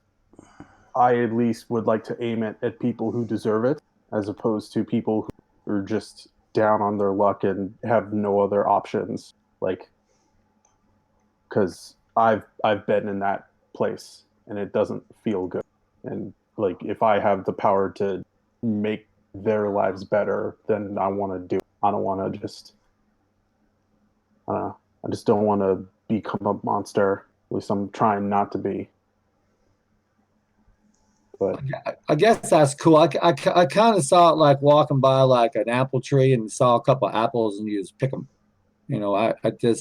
I at least would like to aim it at people who deserve it, as opposed to people who are just down on their luck and have no other options. Because I've been in that place and it doesn't feel good. And if I have the power to make their lives better, then I want to do it. I don't want to just I just don't want to become a monster. At least I'm trying not to be. But I guess that's cool. I kind of saw it like walking by like an apple tree and saw a couple of apples and you just pick them. It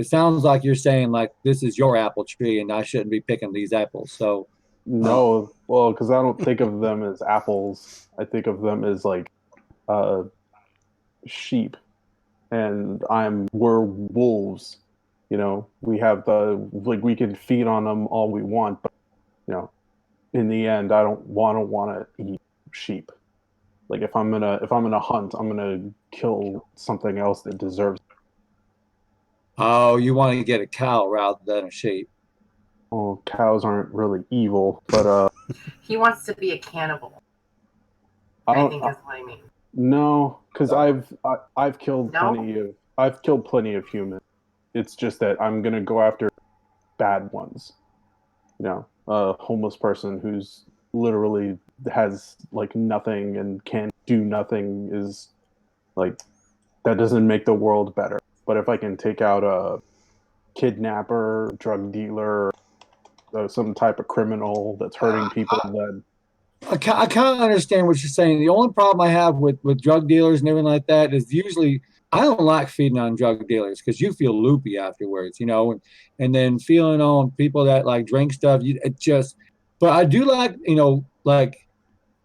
sounds like you're saying like this is your apple tree and I shouldn't be picking these apples. So no, well, because I don't think of them as apples. I think of them as sheep, and we're wolves. We have we can feed on them all we want, but in the end, I don't want to eat sheep. If I'm gonna hunt, I'm gonna kill something else that deserves it. Oh, you want to get a cow rather than a sheep? Well, cows aren't really evil, but he wants to be a cannibal. I think is what I mean. No, because I've killed plenty of humans. It's just that I'm gonna go after bad ones. A homeless person who's literally has nothing and can't do nothing is that doesn't make the world better. But if I can take out a kidnapper, drug dealer, some type of criminal that's hurting people, then I kind of understand what you're saying. The only problem I have with drug dealers and everything like that is usually I don't like feeding on drug dealers because you feel loopy afterwards, and then feeling on people that like drink stuff. It just, but I do like, like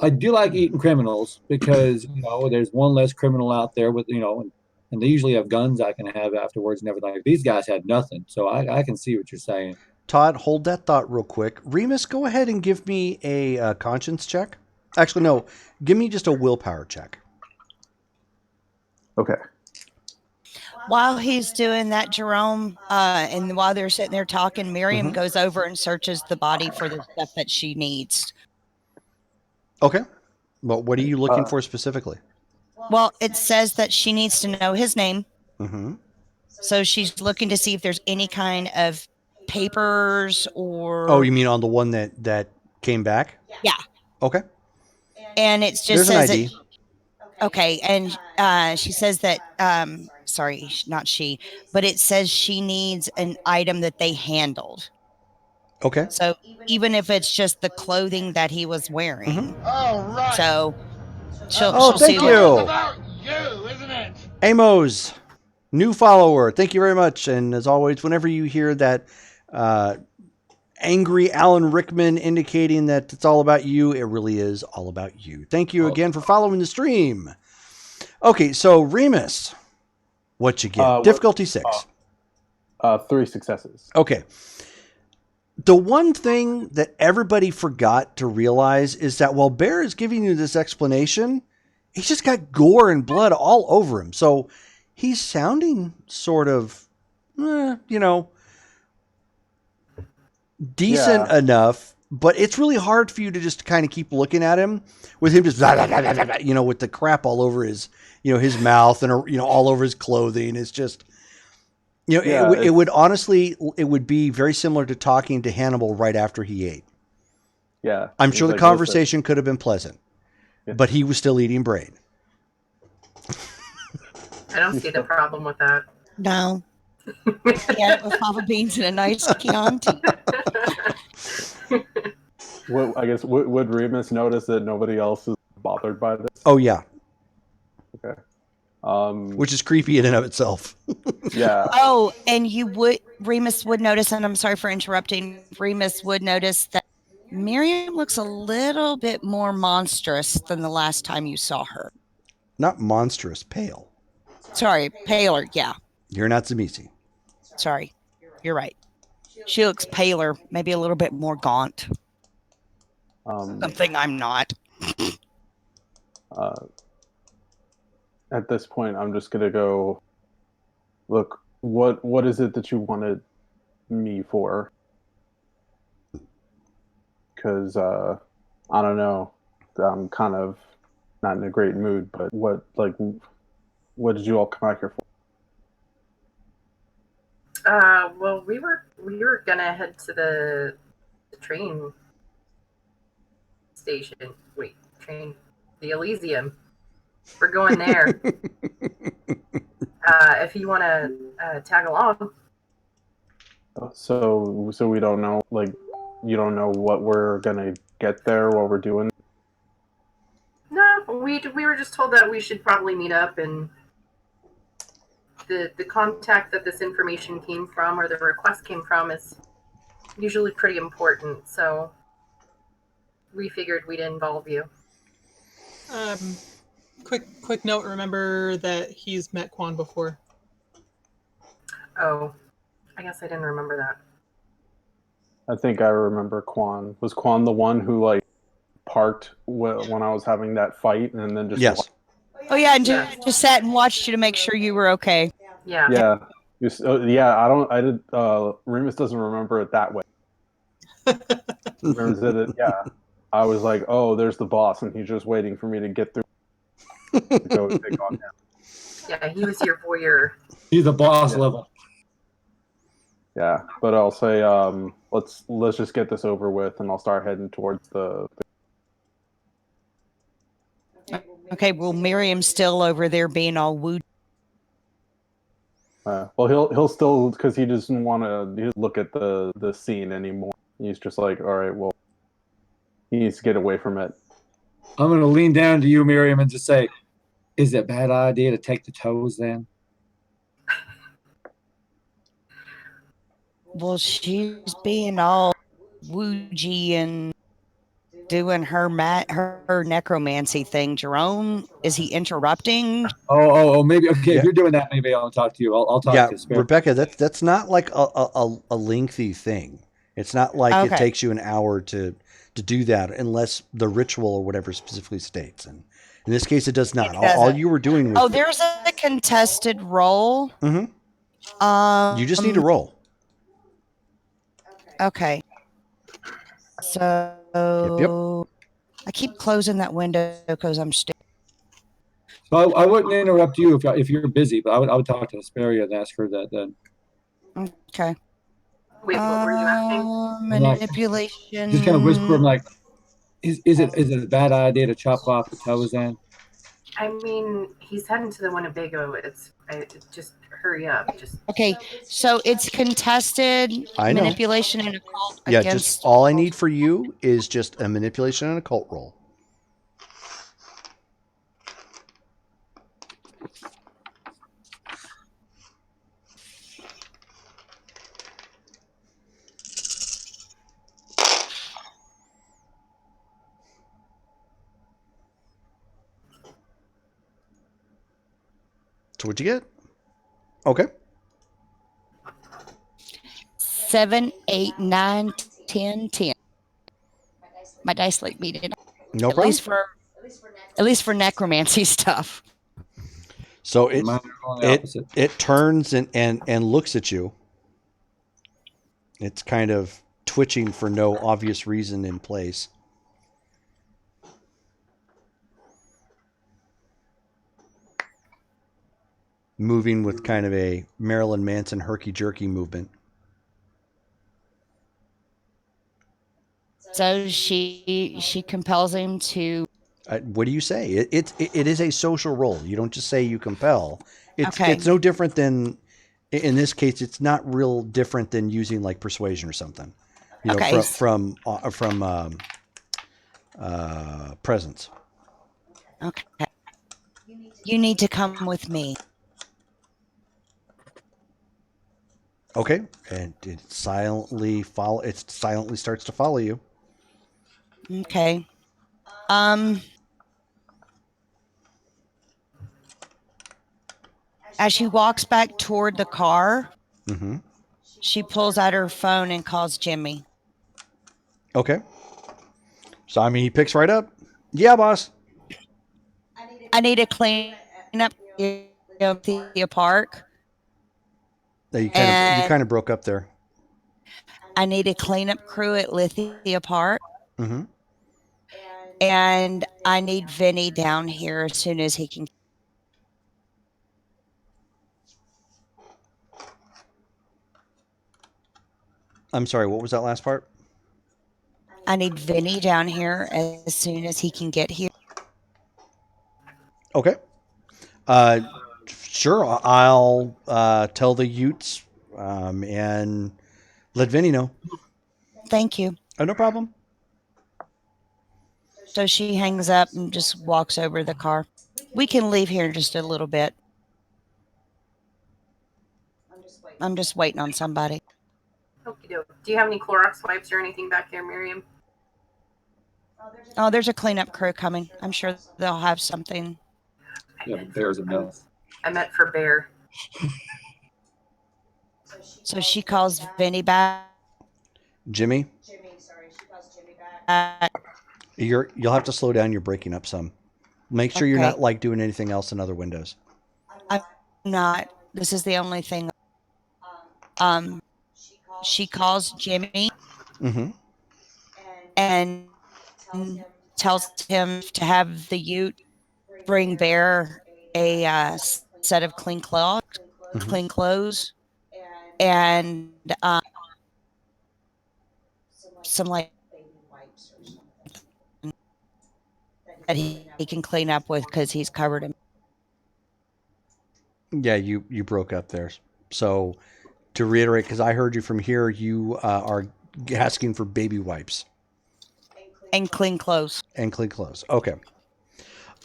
I do like eating criminals because there's one less criminal out there with and they usually have guns I can have afterwards and everything. These guys had nothing, so I can see what you're saying. Todd, hold that thought real quick. Remus, go ahead and give me a conscience check. Actually, no, give me just a willpower check. okay. While he's doing that, Jerome, and while they're sitting there talking, Miriam goes over and searches the body for the stuff that she needs. Okay. Well, what are you looking for specifically? Well, it says that she needs to know his name. Mm-hmm. So she's looking to see if there's any kind of papers or... Oh, you mean on the one that came back? Yeah. Okay. And it just There's says an ID. Okay, and she says that, sorry, not she, but it says she needs an item that they handled. Okay. So even if it's just the clothing that he was wearing. All right. So she'll thank see you. It's about you, isn't it? Amos, new follower. Thank you very much. And as always, whenever you hear that angry Alan Rickman indicating that it's all about you, it really is all about you. Thank you again for following the stream. Okay, so Remus, what you get? Difficulty 6. 3 successes. Okay. The one thing that everybody forgot to realize is that while Bear is giving you this explanation, he's just got gore and blood all over him. So he's sounding sort of, decent enough, but it's really hard for you to just kind of keep looking at him with him just, with the crap all over his, his mouth and, all over his clothing. It's just, it would honestly, it would be very similar to talking to Hannibal right after he ate. Yeah. I'm sure the conversation could have been pleasant, but he was still eating brain. I don't see the problem with that. No. Yeah, with fava beans and a nice Chianti. I guess would Remus notice that nobody else is bothered by this? Oh yeah. Okay. Which is creepy in and of itself. Yeah. Oh, and Remus would notice, and I'm sorry for interrupting, Remus would notice that Miriam looks a little bit more monstrous than the last time you saw her. Not monstrous, pale. Sorry, paler, yeah. You're not Zamisi. Sorry, you're right. She looks paler, maybe a little bit more gaunt. Something I'm not. At this point, I'm just gonna go. Look, what is it that you wanted me for? Because I don't know. I'm kind of not in a great mood. But what did you all come out here for? Well, we were gonna head to the train station. Wait, the Elysium. We're going there. If you want to tag along. So we don't know. Like, you don't know what we're gonna get there, what we're doing. No, we were just told that we should probably meet up, and the contact that this information came from, or the request came from, is usually pretty important. So we figured we'd involve you. Quick note. Remember that he's met Quan before. Oh, I guess I didn't remember that. I think I remember Quan. Was Quan the one who parked when I was having that fight and then just yes. Oh yeah, and just sat and watched you to make sure you were okay. Yeah. Yeah. Remus doesn't remember it that way. Remus did it. Yeah. I was like, oh, there's the boss, and he's just waiting for me to get through to go take on him. Yeah, he was your voyeur. He's the boss level. Yeah, but I'll say, let's just get this over with, and I'll start heading towards the. Okay, well, Miriam's still over there being all woo. Well, he'll still, because he doesn't want to look at the scene anymore. He's just like, all right, well, he needs to get away from it. I'm going to lean down to you, Miriam, and just say, is it a bad idea to take the toes then? Well, she's being all woojy and doing her necromancy thing. Jerome, is he interrupting? Maybe. Okay, Yeah. if you're doing that, maybe I'll talk to you. I'll talk Yeah, to Spirit. Rebecca, that's not like a lengthy thing. It's not like it Okay. takes you an hour to do that unless the ritual or whatever specifically states. And in this case, it does not. It All doesn't. you were doing was Oh, there's a contested roll. Mhm. Um, You just need to roll. Okay. So Yep. I keep closing that window because I'm stupid. So I wouldn't interrupt you if you're busy, but I would talk to Asperia and ask her that then. Okay. Wait, what were you asking? Manipulation. Just kind of whisper, I'm like, is it a bad idea to chop off the toes then? I mean, he's heading to the Winnebago. Just hurry up. Just Okay, so it's contested I know. manipulation and occult Yeah, against. just all I need for you is just a manipulation and a cult roll. So what'd you get? Okay. 7, 8, 9, 10, 10. My dice like me did. No At problem. least for necromancy stuff. So Mine are on the it opposite. it turns and looks at you. It's kind of twitching for no obvious reason in place. Moving with kind of a Marilyn Manson herky-jerky movement. So she compels him to. What do you say? It is a social role. You don't just say you compel. Okay. It's no different than, in this case, it's not real different than using like persuasion or something. You know, Okay. from presence. Okay. You need to come with me. Okay, and it silently starts to follow you. Okay. As she walks back toward the car, Mm-hmm. she pulls out her phone and calls Jimmy. Okay. So I mean, he picks right up. Yeah, boss. I need to clean up the park. You kind of broke up there. I need a cleanup crew at Lithia Park. Mm-hmm. And I need Vinny down here as soon as he can. I'm sorry. What was that last part? I need Vinny down here as soon as he can get here. Okay. Sure. I'll tell the Utes and let Vinny know. Thank you. Oh, no problem. So she hangs up and just walks over to the car. We can leave here in just a little bit. I'm just waiting on somebody. okie doke. Do you have any Clorox wipes or anything back there, Miriam? Oh, there's a cleanup crew coming. I'm sure they'll have something. Yeah, bears a mess. I meant for Bear. So she calls Vinny back. Jimmy, you'll have to slow down. You're breaking up some. Make sure you're Okay. not like doing anything else in other windows. I'm not. This is the only thing. She calls Jimmy Mm-hmm. and tells him to have the Ute bring Bear a set of clean clothes, and some like that he can clean up with because he's covered him. Yeah, you broke up there. So to reiterate, because I heard you from here, you are asking for baby wipes And clean clothes. and clean clothes. Okay.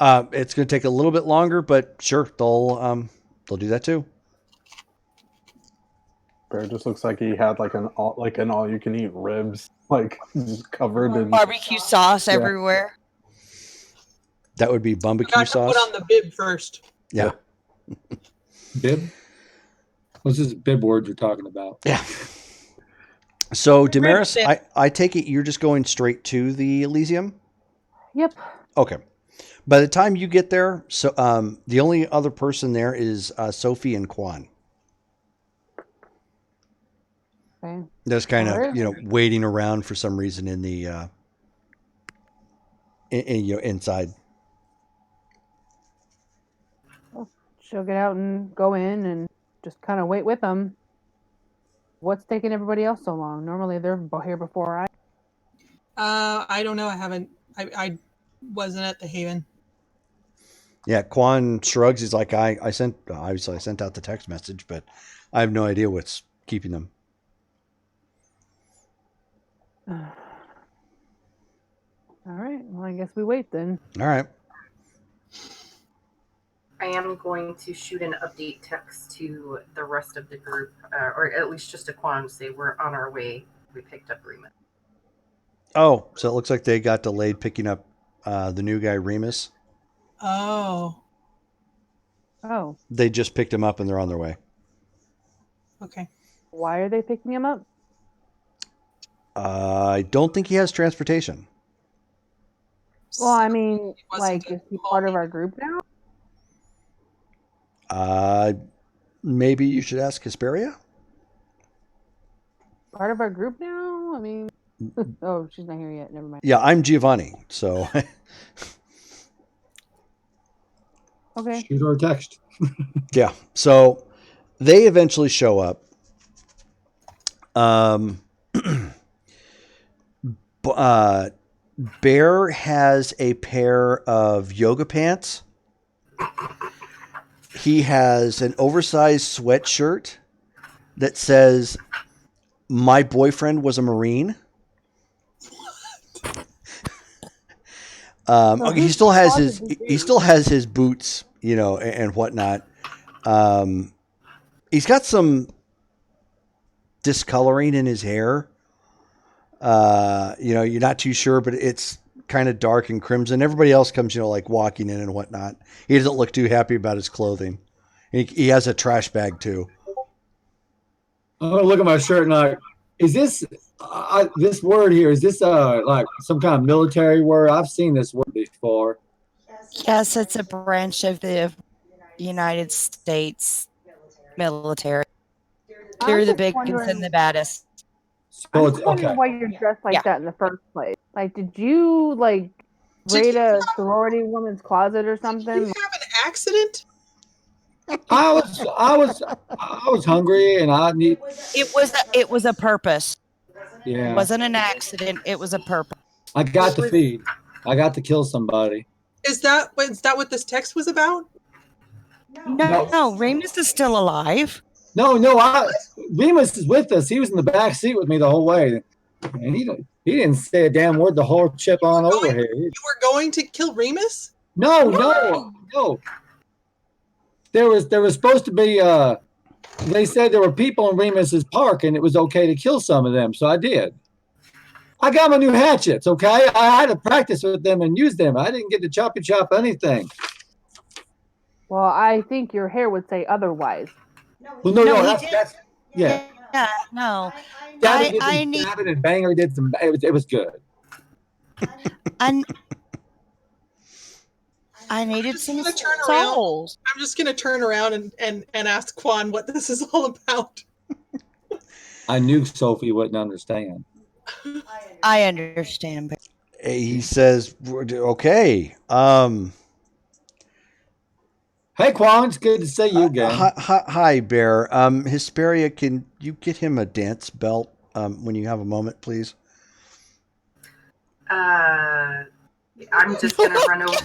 It's going to take a little bit longer, but sure, they'll do that too. Bear just looks like he had like an all you can eat ribs, like just covered in. Barbecue sauce Yeah. everywhere. That would be Got barbecue to sauce. put on the bib first. Yeah. Bib? What's this bib word you're talking about? Yeah. So Damaris, Ribs. I take it you're just going straight to the Elysium? Yep. Okay. By the time you get there, so the only other person there is Sophie and Quan. Okay. Just kind Where of, is waiting around for some reason in the inside. She'll get out and go in and just kind of wait with them. What's taking everybody else so long? Normally they're here before I. I don't know. I haven't. I wasn't at the Haven. Yeah, Quan shrugs. He's like, I sent out the text message, but I have no idea what's keeping them. All right. Well, I guess we wait then. All right. I am going to shoot an update text to the rest of the group, or at least just to Quan, say we're on our way. We picked up Remus. Oh, so it looks like they got delayed picking up the new guy, Remus. Oh, Oh, They just picked him up and they're on their way. okay. why are they picking him up? I don't think he has transportation. Well, I mean, He wasn't like, a is he part of our group now? Maybe you should ask Hesperia. Part of our group now? I mean, oh, she's not here yet. Never mind. Yeah, I'm Giovanni. So Okay. Shoot or text. yeah, so they eventually show up. Bear has a pair of yoga pants. He has an oversized sweatshirt that says, "My boyfriend was a Marine." He still has his boots, and whatnot. He's got some discoloring in his hair. You're not too sure, but it's kind of dark and crimson. Everybody else comes, like walking in and whatnot. He doesn't look too happy about his clothing. He has a trash bag too. I'm gonna look at my shirt and like, is this this word here? Is this like some kind of military word? I've seen this word before. Yes, it's a branch of the United States military. They're the biggest and the baddest. So I'm it's just wondering okay. why you're dressed like Yeah. that in the first place. Like, did you raid a sorority woman's closet or Did something? you have an accident? I was hungry and I need. It was a purpose. It Yeah, wasn't an accident. It was a purpose. I got to feed. I got to kill somebody. Is that what this text was about? No, Remus is still alive. No, Remus is with us. He was in the back seat with me the whole way, and he didn't say a damn word the whole trip on over here. You were going to kill Remus? No. There was supposed to be. They said there were people in Remus's park, and it was okay to kill some of them. So I did. I got my new hatchets. Okay, I had to practice with them and use them. I didn't get to chop anything. Well, I think your hair would say otherwise. Well, No, no, he that's yeah. Yeah, no. Gabby did I some need stabbing and Banger did some. It was good. I needed some gonna turn around. souls. I'm just going to turn around and ask Quan what this is all about. I knew Sophie wouldn't understand. I understand. But He says, "Okay." Hey, Quan, it's good to see you again. Hi, Bear. Hesperia, can you get him a dance belt when you have a moment, please? I'm just gonna run over.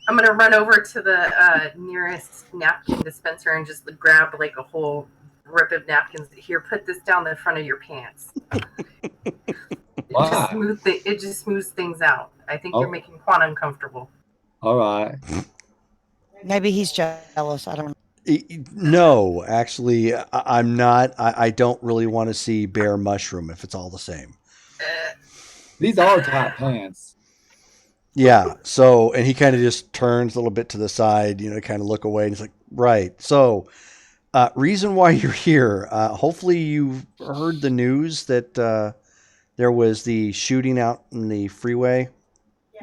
I'm gonna run over to the nearest napkin dispenser and just grab like a whole rip of napkins. Here, put this down the front of your pants. Why? It just smooths things out. I think you're Oh. making Quan uncomfortable. All right. Maybe he's jealous. I don't know. No, actually, I'm not. I don't really want to see Bear Mushroom if it's all the same. These are tight pants. Yeah. So, and he kind of just turns a little bit to the side, kind of look away. And he's like, right. So, reason why you're here. Hopefully, you've heard the news that there was the shooting out in the freeway.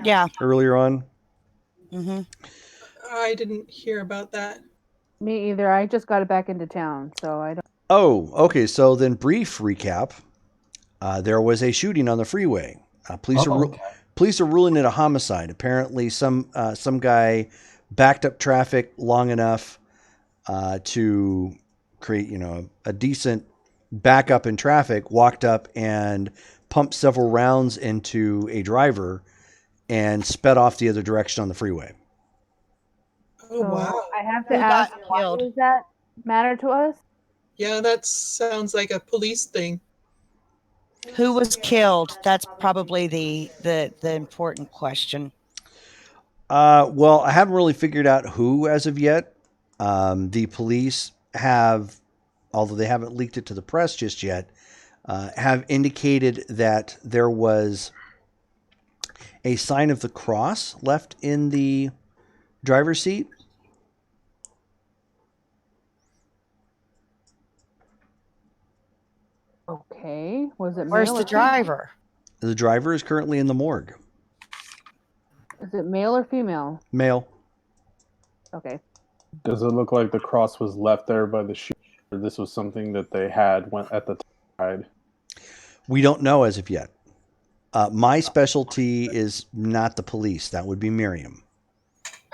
Yeah. Earlier on. Mm-hmm. I didn't hear about that. Me either. I just got it back into town, so I don't. Oh, okay. So then, brief recap. There was a shooting on the freeway. Police are ruling it a homicide. Apparently, some guy backed up traffic long enough to create, a decent backup in traffic. Walked up and pumped several rounds into a driver and sped off the other direction on the freeway. Oh, So wow. I have to Who ask, got why killed? does that matter to us? Yeah, that sounds like a police thing. Who was killed? That's probably the important question. Well, I haven't really figured out who as of yet. The police have, although they haven't leaked it to the press just yet, have indicated that there was a sign of the cross left in the driver's seat. Okay. Was it Where's male the or female? driver? The driver is currently in the morgue. Is it male or female? Male. Okay. Does it look like the cross was left there by the shooter, or this was something that they had when at the time? We don't know as of yet. My specialty is not the police. That would be Miriam.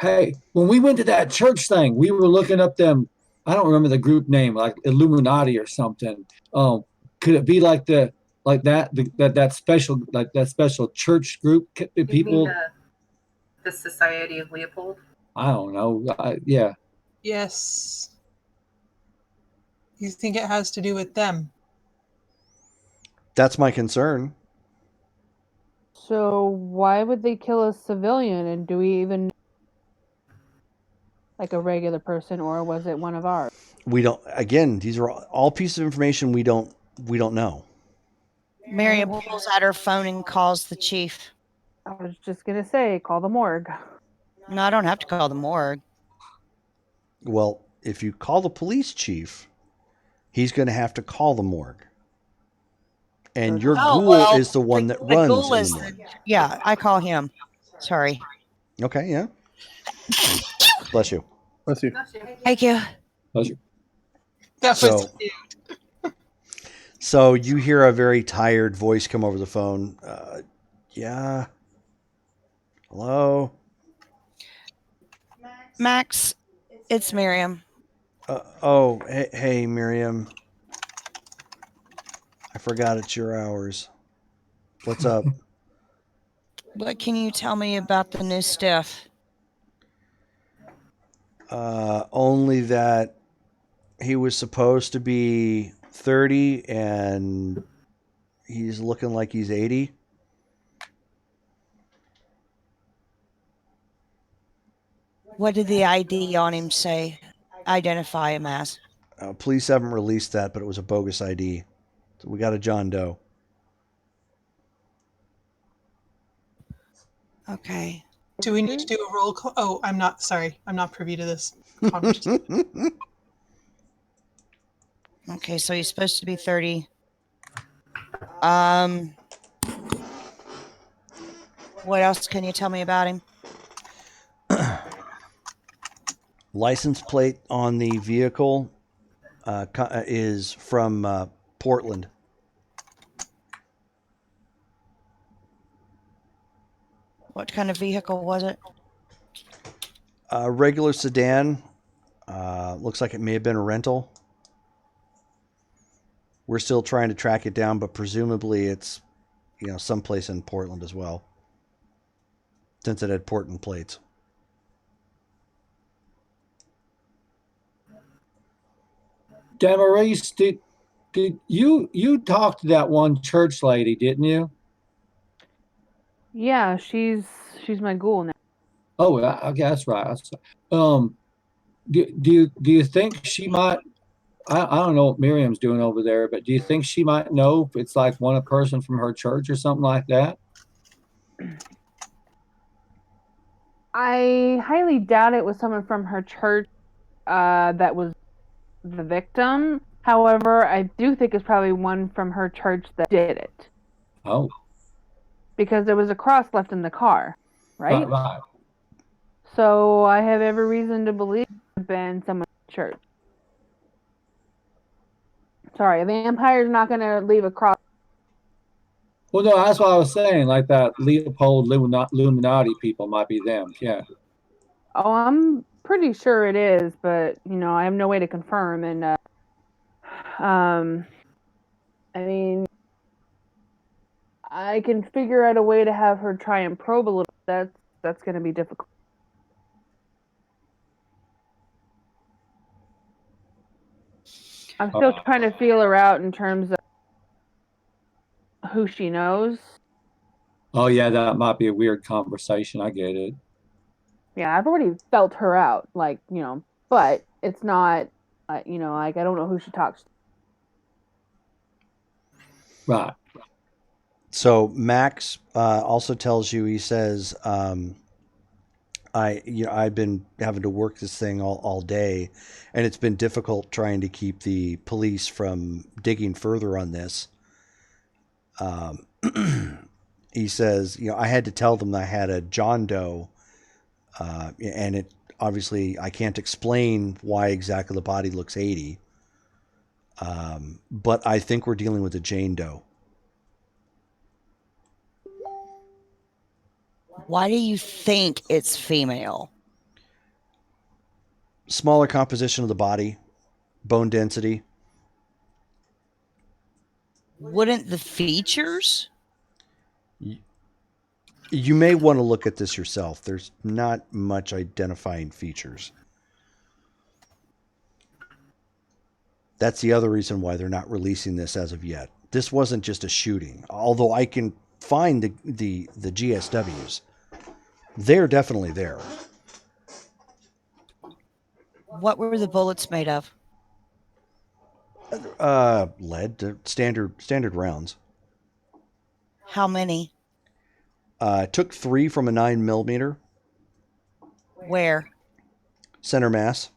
Hey, when we went to that church thing, we were looking up them. I don't remember the group name, like Illuminati or something. Could it be like that special church group You people? mean the Society of Leopold? I don't know. Yeah. Yes. You think it has to do with them? That's my concern. So why would they kill a civilian? And do we even know, like a regular person, or was it one of ours? We don't. Again, these are all pieces of information we don't know. Miriam pulls out her phone and calls the chief. I was just gonna say, call the morgue. No, I don't have to call the morgue. Well, if you call the police chief, he's going to have to call the morgue. And your ghoul is the one that runs the morgue. Yeah, I call him. Sorry. Okay, yeah. Bless you. Bless you. Thank you. Pleasure. That was cute. So you hear a very tired voice come over the phone. Yeah. Hello? Max, it's Miriam. Hey, Miriam. I forgot it's your hours. What's up? What can you tell me about the new stuff? Only that he was supposed to be 30 and he's looking like he's 80. What did the ID on him say? Identify him as? Police haven't released that, but it was a bogus ID. So we got a John Doe. Okay. Do we need to do a roll call? Oh, I'm not privy to this conversation. Okay, so he's supposed to be 30. What else can you tell me about him? License plate on the vehicle is from Portland. What kind of vehicle was it? A regular sedan. Looks like it may have been a rental. We're still trying to track it down, but presumably it's, someplace in Portland as well, since it had Portland plates. Damaris, did you talk to that one church lady, didn't you? Yeah, she's my ghoul now. Oh, okay, that's right. Um, do you think she might? I don't know what Miriam's doing over there, but do you think she might know if it's like a person from her church or something like that? I highly doubt it was someone from her church that was the victim. However, I do think it's probably one from her church that did it. Oh, Because there was a cross left in the car, right? right. So I have every reason to believe it been someone from church. Sorry, a vampire's not going to leave a cross. Well, no, that's what I was saying. Like that Leopold Illuminati people might be them. Yeah. Oh, I'm pretty sure it is, but I have no way to confirm. And I mean, I can figure out a way to have her try and probe a little. That's going to be difficult. I'm still trying to feel her out in terms of who she knows. Oh, yeah, that might be a weird conversation. I get it. Yeah, I've already felt her out, but it's not, like I don't know who she talks to. Right. So Max also tells you, he says, I've been having to work this thing all day, and it's been difficult trying to keep the police from digging further on this. He says, I had to tell them I had a John Doe, and it obviously I can't explain why exactly the body looks 80, but I think we're dealing with a Jane Doe. Why do you think it's female? Smaller composition of the body, bone density. Wouldn't the features? You may want to look at this yourself. There's not much identifying features. That's the other reason why they're not releasing this as of yet. This wasn't just a shooting, although I can find the GSWs. They're definitely there. What were the bullets made of? Lead, standard rounds. How many? Took 3 from a 9mm. Where? Center mass.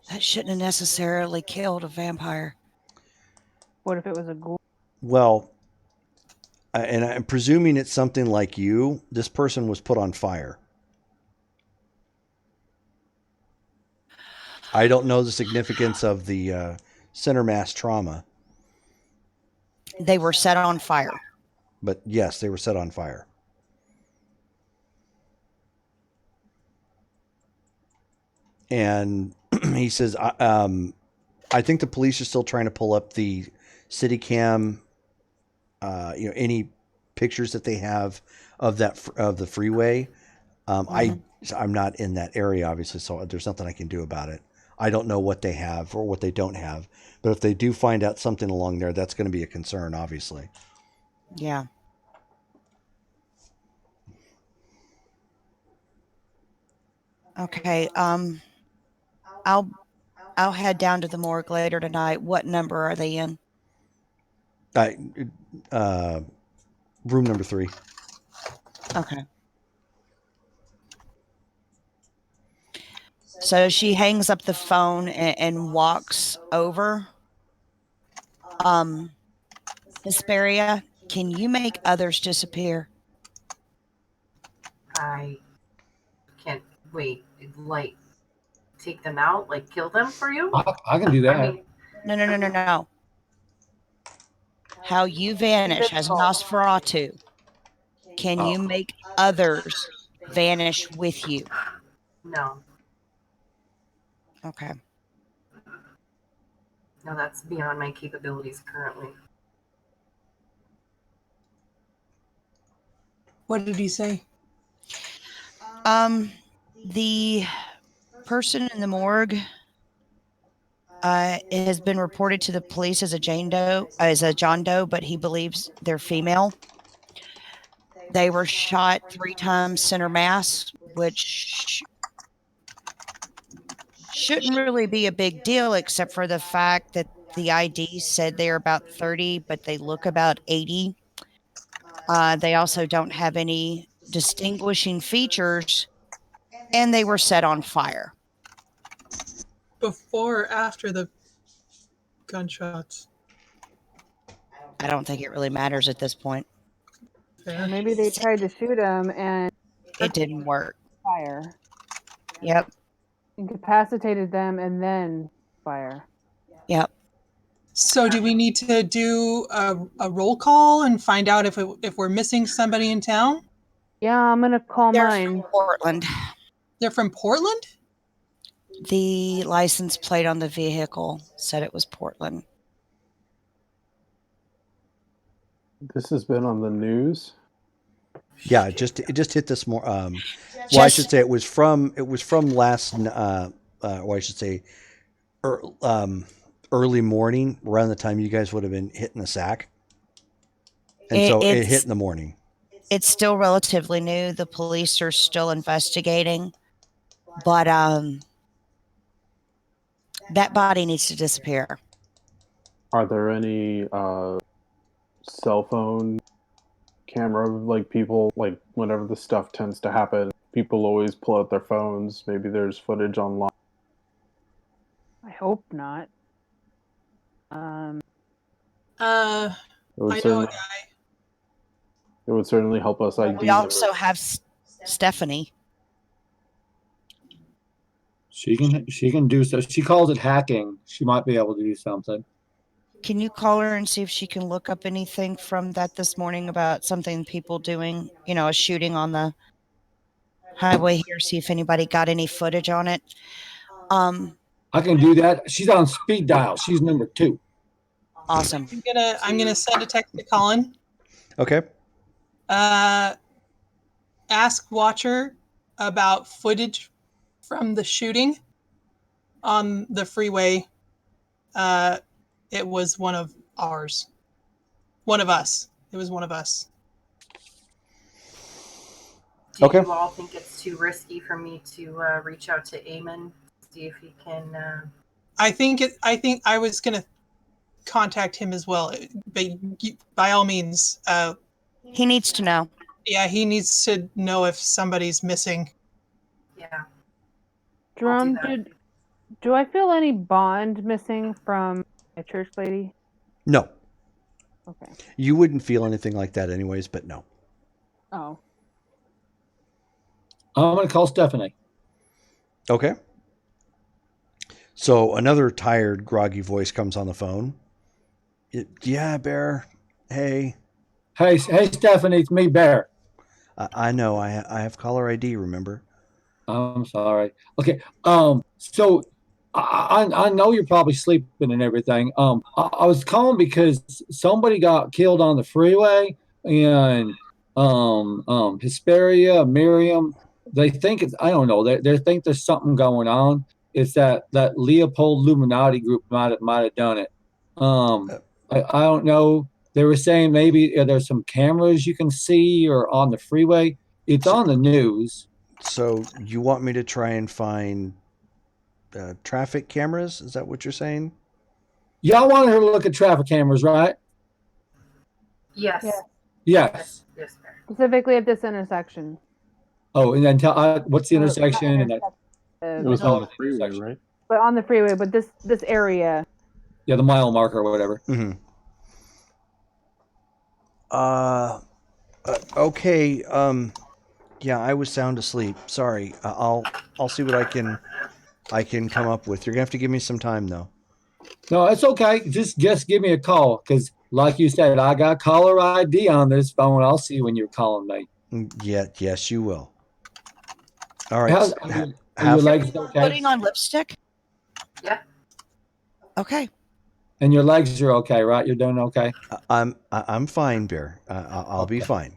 That shouldn't have necessarily killed a vampire. What if it was a ghoul? Well, and I'm presuming it's something like you. This person was put on fire. I don't know the significance of the center mass trauma. They were set on fire. But yes, they were set on fire. And he says, I think the police are still trying to pull up the city cam, any pictures that they have of the freeway. I'm not in that area, obviously, so there's nothing I can do about it. I don't know what they have or what they don't have. But if they do find out something along there, that's going to be a concern, obviously. Yeah. Okay. I'll head down to the morgue later tonight. What number are they in? Room number 3. Okay. So she hangs up the phone and walks over. Hesperia, can you make others disappear? I can't wait. Like, take them out? Like, kill them for you? I can do that. I mean, No. How you vanish as Nosferatu. Can you make others vanish with you? no. Okay. No, that's beyond my capabilities currently. What did he say? The person in the morgue it has been reported to the police as a John Doe, but he believes they're female. They were shot 3 times center mass, which shouldn't really be a big deal, except for the fact that the ID said they're about 30, but they look about 80. They also don't have any distinguishing features, and they were set on fire. Before or after the gunshots? I don't think it really matters at this point. Fair. Maybe they tried to shoot him and It didn't work. fire. Yep. Incapacitated them and then fire. Yep. So do we need to do a roll call and find out if we're missing somebody in town? Yeah, I'm gonna call They're mine. from Portland. They're from Portland? The license plate on the vehicle said it was Portland. This has been on the news. Yeah, it just hit this more. Well, I should say it was from last. Well, I should say, early morning, around the time you guys would have been hitting the sack, and so it hit in the morning. It's still relatively new. The police are still investigating, but that body needs to disappear. Are there any cell phone camera, like people, like whenever the stuff tends to happen, people always pull out their phones? Maybe there's footage online. I hope not. It I would know a certainly, guy. it would certainly help us ID We them. also have Stephanie. She can do so. She calls it hacking. She might be able to do something. Can you call her and see if she can look up anything from that this morning about something people doing, a shooting on the highway here, see if anybody got any footage on it? I can do that. She's on speed dial. She's number 2. Awesome. I'm gonna send a text to Colin. Okay. Ask Watcher about footage from the shooting on the freeway. It was one of ours. One of us. It was one of us. Do Okay. you all think it's too risky for me to reach out to Eamon, see if he can? I think I was gonna contact him as well, but by all means, He needs to know. yeah, he needs to know if somebody's missing. Yeah. Jerome, that. do I feel any bond missing from a church lady? No, Okay. you wouldn't feel anything like that, anyways. But no. Oh. I'm going to call Stephanie. Okay. So another tired, groggy voice comes on the phone. Yeah, Bear. Hey. Hey, Stephanie, it's me, Bear. I know. I have caller ID. Remember? I'm sorry. Okay. So I know you're probably sleeping and everything. I was calling because somebody got killed on the freeway, and Hesperia, Miriam, they think it's, I don't know, they think there's something going on. It's that Leopold Illuminati group might have done it. I don't know. They were saying maybe there's some cameras you can see or on the freeway. It's on the news. So you want me to try and find traffic cameras? Is that what you're saying? Y'all wanted her to look at traffic cameras, right? Yes. Yeah. Yes. Yes, sir. Specifically at this intersection. Oh, and then tell what's the intersection and that. It was No, on the freeway, right? But on the freeway, but this area. Yeah, the mile marker or whatever. Mm-hmm. Okay. Yeah, I was sound asleep. Sorry. I'll see what I can come up with. You're gonna have to give me some time though. No, it's okay. Just give me a call because, like you said, I got caller ID on this phone. I'll see when you're calling me. Yeah. Yes, you will. All right. Are your legs okay? Putting on lipstick? Yeah. Okay. And your legs are okay, right? You're doing okay. I'm fine, Bear. I'll be Okay. fine.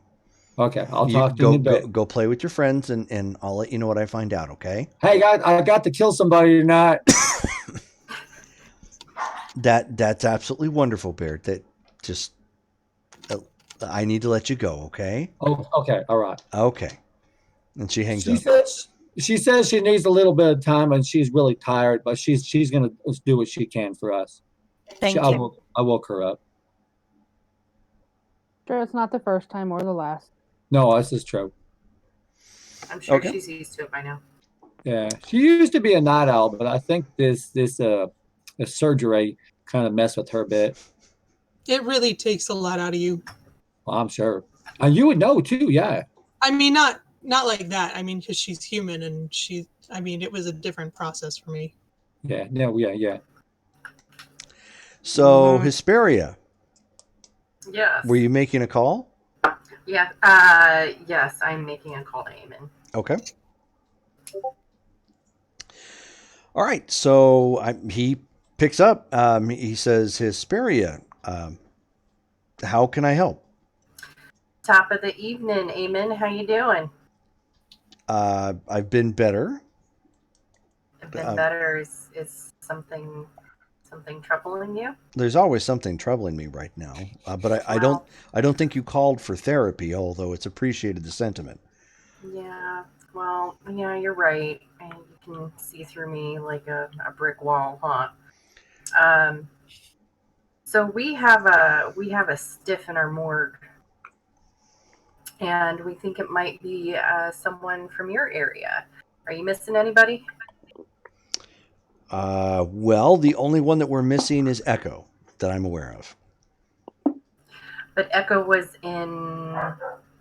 Okay, I'll You talk to you in a bit. go play with your friends, and I'll let you know what I find out. Okay. Hey, guys, I got to kill somebody tonight. That's absolutely wonderful, Bear. That just I need to let you go. Okay. Oh, okay, all right. Okay. And she hangs She up. says she says she needs a little bit of time and she's really tired, but she's gonna do what she can for us. Thank you. I woke her up. Sure, it's not the first time or the last. No, this is true. I'm sure Okay. she's used to it by now. Yeah, she used to be a night owl, but I think this surgery kind of messed with her a bit. It really takes a lot out of you. Well, I'm sure, and you would know too. Yeah, I mean, not like that. I mean, because she's human and she. I mean, it was a different process for me. yeah, no, yeah. So Hesperia, Yes. were you making a call? Yeah. Yes, I'm making a call to Eamon. Okay. All right. So he picks up. He says, Hesperia, how can I help? Top of the evening, Eamon. How you doing? I've been better. I've been better. Is something troubling you? There's always something troubling me right now, but I don't think you called for therapy, although it's appreciated the sentiment. Yeah. Well, yeah, you're right, and you can see through me like a brick wall, huh? So we have a stiff in our morgue, and we think it might be someone from your area. Are you missing anybody? Well, the only one that we're missing is Echo that I'm aware of. But Echo was in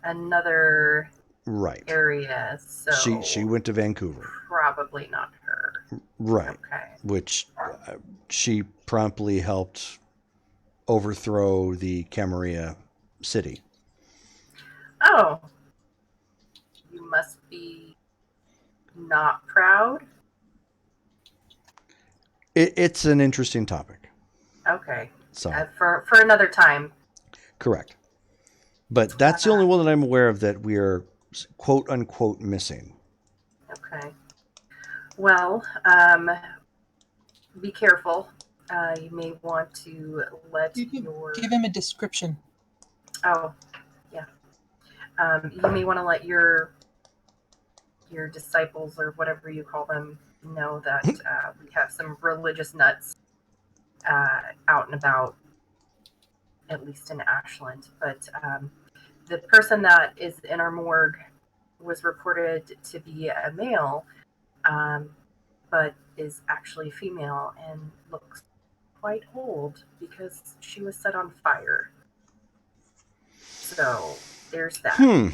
another Right. area, so She went to Vancouver. probably not her. Right. Okay. Which she promptly helped overthrow the Camarilla city. Oh, you must be not proud. It's an interesting topic. Okay. So for another time. correct. But that's the only one that I'm aware of that we are quote unquote missing. Okay. Well, be careful. You may want to let You can your give him a description. oh, yeah. You may want to let your disciples or whatever you call them know that we have some religious nuts out and about, at least in Ashland. But the person that is in our morgue was reported to be a male, but is actually female and looks quite old because she was set on fire. So there's that.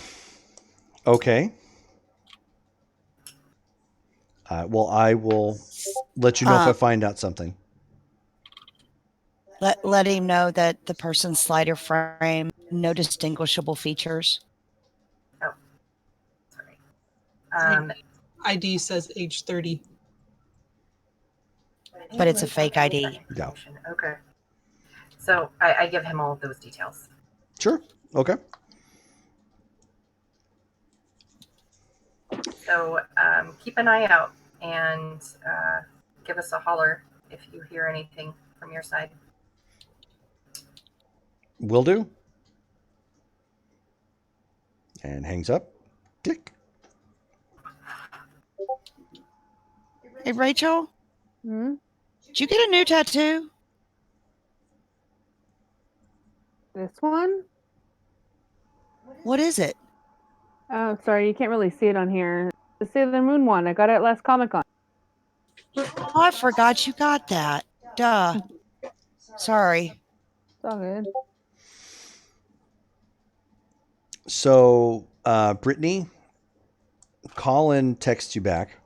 Okay. Well, I will let you know if I find out something. Let him know that the person's slider frame, no distinguishable features. Oh, sorry. ID says age 30. But it's a fake ID. Yeah. Okay. So I give him all of those details. Sure. Okay. So keep an eye out and give us a holler if you hear anything from your side. Will do. And hangs up. Tick. Hey, Rachel? Hmm? Did you get a new tattoo? This one? What is it? Oh, sorry, you can't really see it on here. The Sailor Moon one. I got it at last Comic-Con. Oh, I forgot you got that. Duh. Sorry. It's all good. So, Brittany, Colin texts you back.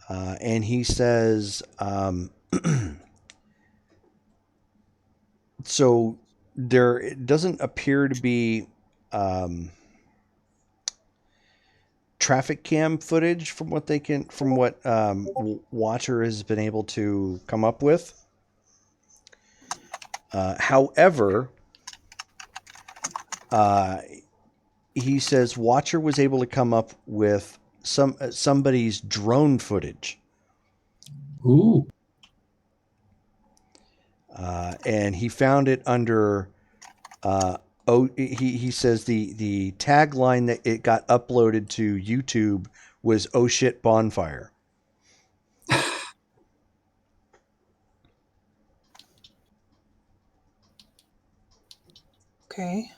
And he says, so there doesn't appear to be traffic cam footage from what Watcher has been able to come up with. However, he says Watcher was able to come up with somebody's drone footage. Ooh. And he found it under he says the tagline that it got uploaded to YouTube was "Oh shit bonfire." Okay.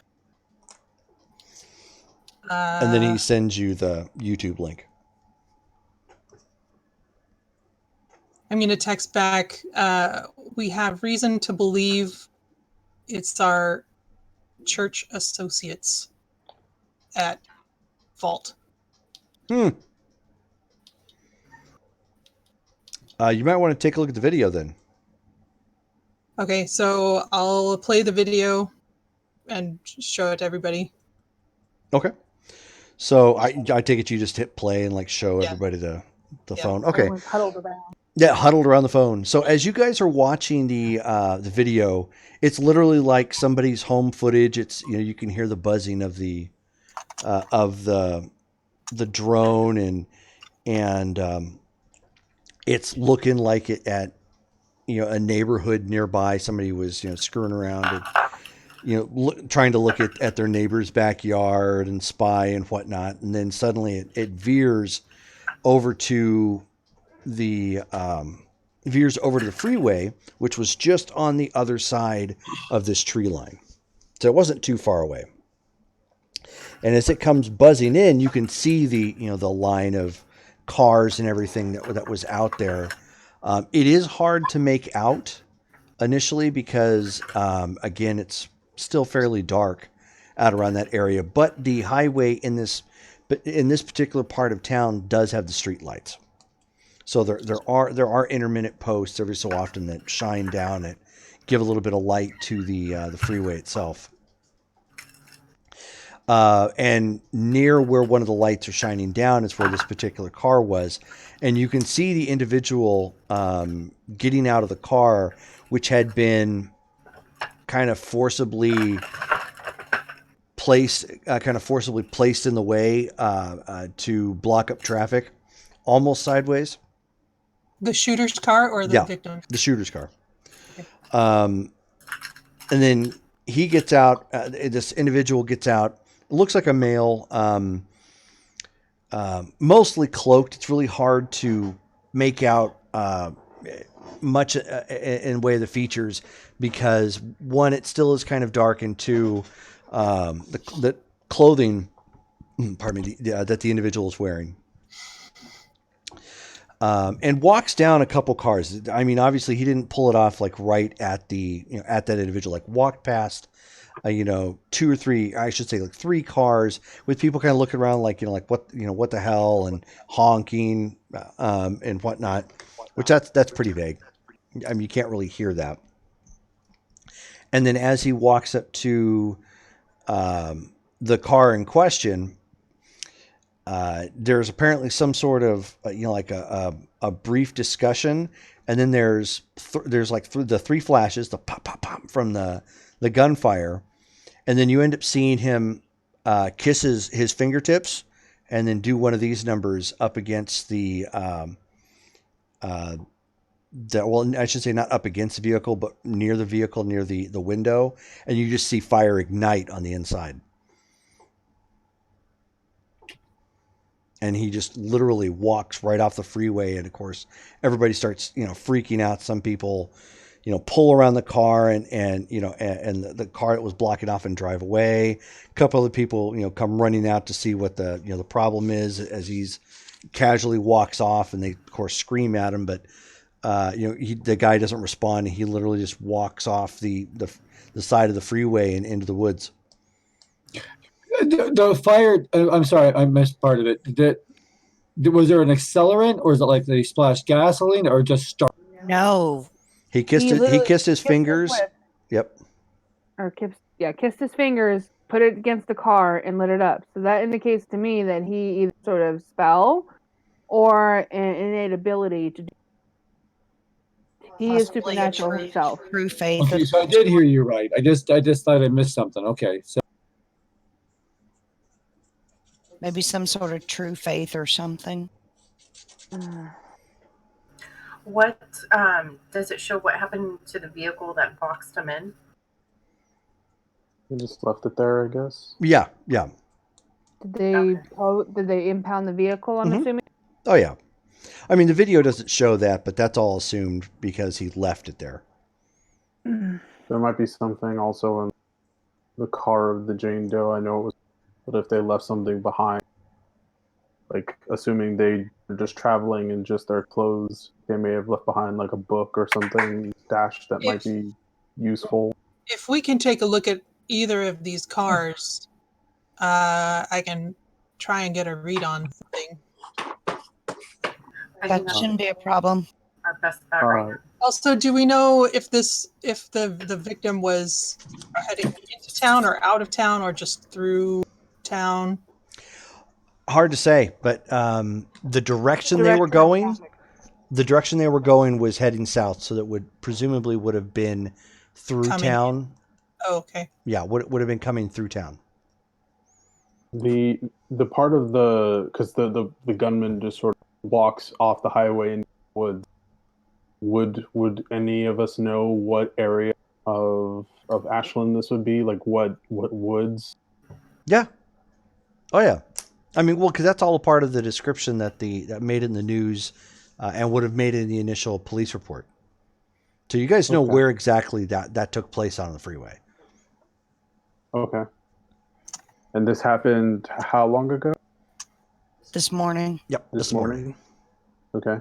And then he sends you the YouTube link. I'm going to text back. We have reason to believe it's our church associates at fault. You might want to take a look at the video then. Okay, so I'll play the video and show it to everybody. Okay. So I take it you just hit play and like show Yeah. everybody the Yeah. phone. Okay. Everyone's huddled around. Yeah, huddled around the phone. So as you guys are watching the video, it's literally like somebody's home footage. It's you can hear the buzzing of the drone and it's looking like it at a neighborhood nearby. Somebody was screwing around and trying to look at their neighbor's backyard and spy and whatnot, and then suddenly it veers over to the freeway, which was just on the other side of this tree line, so it wasn't too far away. And as it comes buzzing in, you can see the line of cars and everything that was out there. It is hard to make out initially because again, it's still fairly dark out around that area. But the highway in this particular part of town does have the street lights. So there are intermittent posts every so often that shine down and give a little bit of light to the freeway itself. And near where one of the lights are shining down is where this particular car was. And you can see the individual getting out of the car, which had been kind of forcibly placed in the way to block up traffic, almost sideways. The shooter's car or the victim? The shooter's car. And then he gets out. This individual gets out. It looks like a male, mostly cloaked. It's really hard to make out much in way of the features because one, it still is kind of dark, and two, the clothing, that the individual is wearing. And walks down a couple cars. I mean, obviously he didn't pull it off like right at at that individual, like walked past, two or three, I should say like three cars with people kind of looking around like, what the hell, and honking, and whatnot, which that's pretty vague. I mean, you can't really hear that. And then as he walks up to, the car in question, there's apparently some sort of like a brief discussion, and then there's like the three flashes, the pop pop pop from the gunfire, and then you end up seeing him kiss his fingertips, and then do one of these numbers up against I should say not up against the vehicle, but near the vehicle, near the window, and you just see fire ignite on the inside. And he just literally walks right off the freeway. And of course, everybody starts, freaking out. Some people, pull around the car and the car that was blocking off and drive away. A couple other people, come running out to see what the problem is as he's casually walks off, and they of course scream at him. But, the guy doesn't respond. He literally just walks off the side of the freeway and into the woods. The fire. I'm sorry, I missed part of it. Was there an accelerant, or is it like they splashed gasoline, or just start? No. He kissed his fingers. Yep. Or kissed his fingers, put it against the car, and lit it up. So that indicates to me that he either sort of spell or an innate ability to do. He is supernatural himself. True faith. Okay, so I did hear you right. I just thought I missed something. Okay, so Maybe some sort of true faith or something. What does it show? What happened to the vehicle that boxed him in? They just left it there, I guess. Yeah. Did they impound the vehicle? I'm assuming. Oh yeah. I mean, the video doesn't show that, but that's all assumed because he left it there. There might be something also in the car of the Jane Doe. I know it was, but if they left something behind, like assuming they were just traveling in just their clothes, they may have left behind like a book or something stashed that might be useful. If we can take a look at either of these cars, I can try and get a read on something. I think That that's shouldn't be a problem. our best bet right now. Also, do we know if the victim was heading into town or out of town or just through town? Hard to say, but the direction they were going was heading south, so that would have been through town. Oh, okay. Yeah, would have been coming through town. The part of because the gunman just sort of walks off the highway in the woods. Would any of us know what area of Ashland this would be? Like what woods? Yeah. Oh yeah. I mean, well, because that's all a part of the description that made it in the news, and would have made it in the initial police report. So you guys know where exactly that took place on the freeway. Okay. And this happened how long ago? This morning. Yep, this morning. Okay.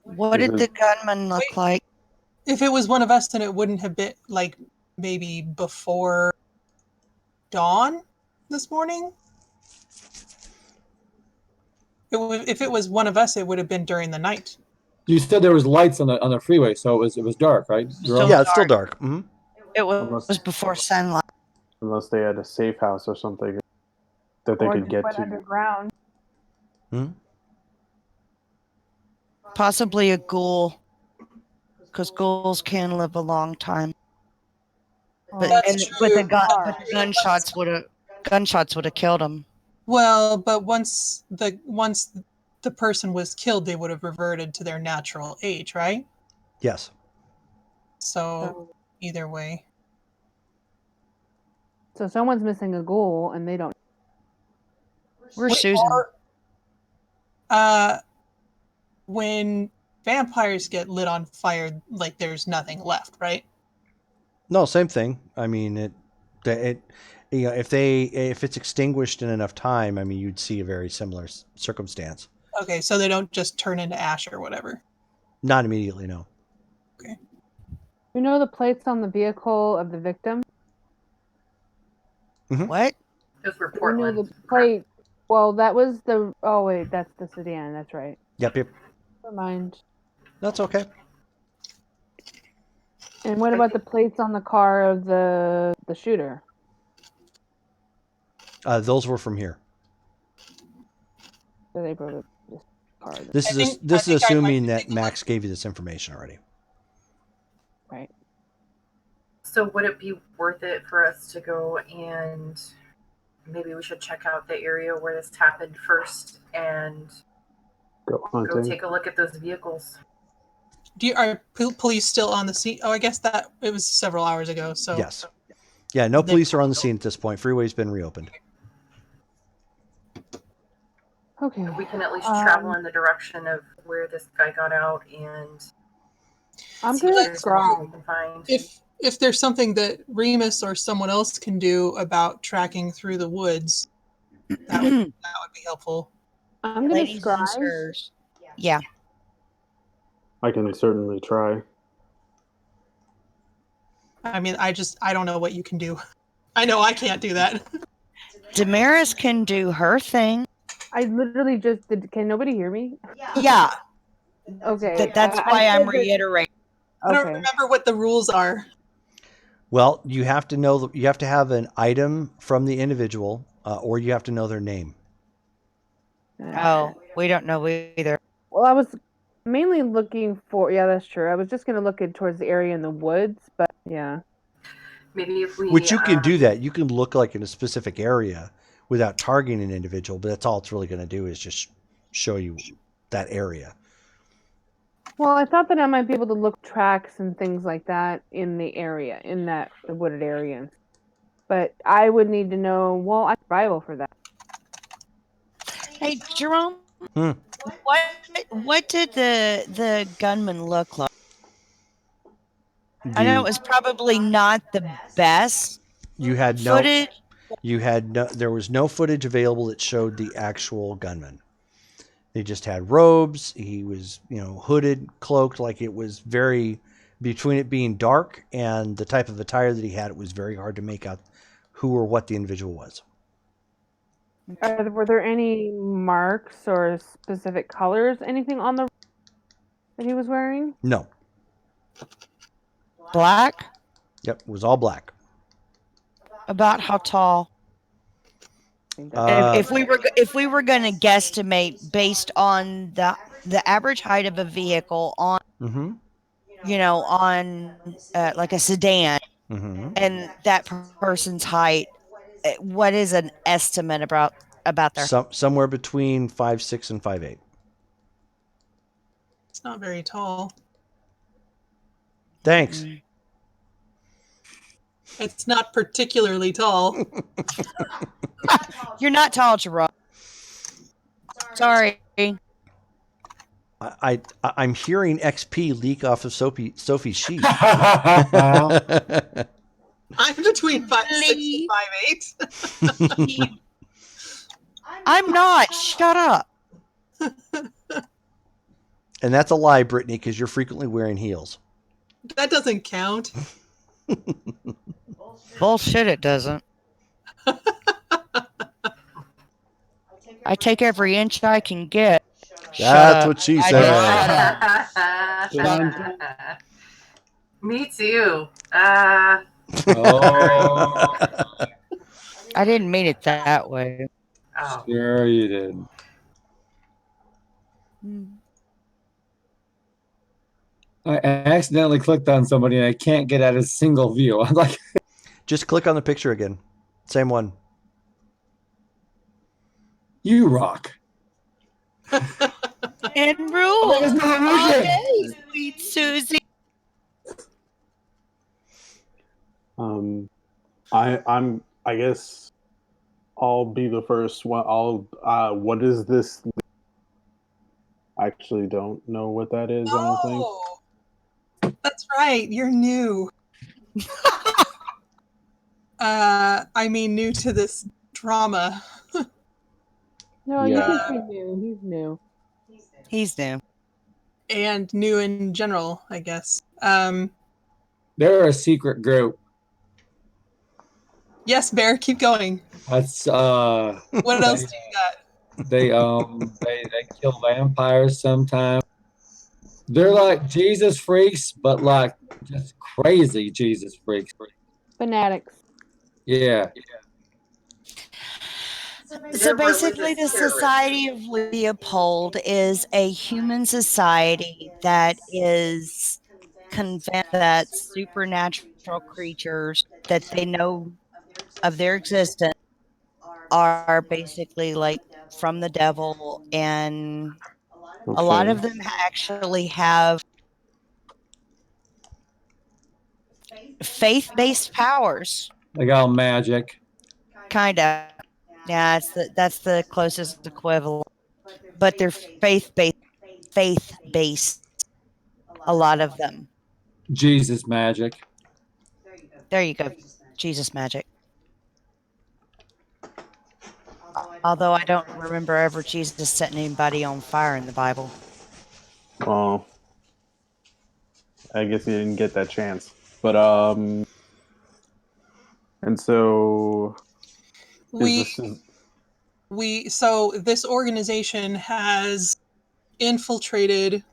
What did the gunman look like? If it was one of us, then it wouldn't have been like maybe before dawn this morning. If it was one of us, it would have been during the night. You said there was lights on the freeway, so it was dark, right? Yeah, it's still dark. Mm-hmm. It was before sunlight. Unless they had a safe house or something that they could get to. Underground. Hmm? Possibly a ghoul, because ghouls can live a long time. But the gunshots would have killed him. Well, but once the person was killed, they would have reverted to their natural age, right? Yes. So either way. So someone's missing a ghoul, and they don't. Where's Susan? When vampires get lit on fire, like there's nothing left, right? No, same thing. I mean, if it's extinguished in enough time, I mean, you'd see a very similar circumstance. Okay, so they don't just turn into ash or whatever. Not immediately, no. Okay. You know the plates on the vehicle of the victim? Mm-hmm. What? Those were Portland. You know the plate. Well, that was the. Oh wait, that's the sedan. That's right. Yep. Never mind. That's okay. And what about the plates on the car of the shooter? Those were from here. So they brought this car. This is assuming that Max gave you this information already. Right. So would it be worth it for us to go and maybe we should check out the area where this happened first and Go go take a look at those vehicles? Are police still on the scene? Oh, I guess that it was several hours ago. So yes. Yeah, no police are on the scene at this point. Freeway's been reopened. Okay. We can at least travel in the direction of where this guy got out and I'm see if gonna there's anything we scry. can find. if there's something that Remus or someone else can do about tracking through the woods, that would be helpful. I'm gonna Ladies and scry. sirs. Yeah. I can certainly try. I mean, I don't know what you can do. I know I can't do that. Damaris can do her thing. I literally just did. Can nobody hear me? Yeah. Okay. That's why I'm reiterating. I don't Okay. remember what the rules are. Well, you have to know. You have to have an item from the individual, or you have to know their name. Oh, we don't know either. Well, I was mainly looking for. Yeah, that's true. I was just gonna look towards the area in the woods, but yeah. Maybe if we Which you can do that. You can look like in a specific area without targeting an individual, but that's all it's really going to do is just show you that area. Well, I thought that I might be able to look tracks and things like that in the area, in the wooded area. But I would need to know. Well, I survival for that. Hey, Jerome, what did the gunman look like? I know it was probably not the best You had footage. there was no footage available that showed the actual gunman. They just had robes. He was, hooded, cloaked, like it was very, between it being dark and the type of attire that he had, it was very hard to make out who or what the individual was. Were there any marks or specific colors, anything on the that he was wearing? No. Black? Yep, it was all black. About how tall? If we were going to guesstimate based on the average height of a vehicle on, on like a sedan, and that person's height, what is an estimate about their? Somewhere between 5'6" and 5'8". It's not very tall. Thanks. It's not particularly tall. You're not tall, Jerome. Sorry. I'm hearing XP leak off of Sophie's sheet. I'm between 5'6" and 5'8". I'm not. Shut up. And that's a lie, Brittany, because you're frequently wearing heels. That doesn't count. Bullshit, it doesn't. I take every inch I can get. That's what she said. Me too. Oh. I didn't mean it that way. Oh. Sure you did. I accidentally clicked on somebody and I can't get at a single view. I'm like, just click on the picture again. Same one. You rock. And rule. Oh, sweet Susie. I guess I'll be the first one. What is this? I actually don't know what that is. I don't think. That's right. You're new. New to this drama. No, you can say new. He's new. He's new. And new in general, I guess. They're a secret group. Yes, Bear, keep going. That's what else do you got? They kill vampires sometimes. They're like Jesus freaks, but like just crazy Jesus freaks. Fanatics. Yeah. So basically, the Society of Leopold is a human society that is convinced that supernatural creatures that they know of their existence are basically like from the devil, and a lot of them actually have faith-based powers. They got magic. Kind of. Yeah, that's the closest equivalent. But they're faith-based, a lot of them. Jesus magic. There you go. Jesus magic. Although I don't remember ever Jesus setting anybody on fire in the Bible. Oh. I guess you didn't get that chance. But and so so this organization has infiltrated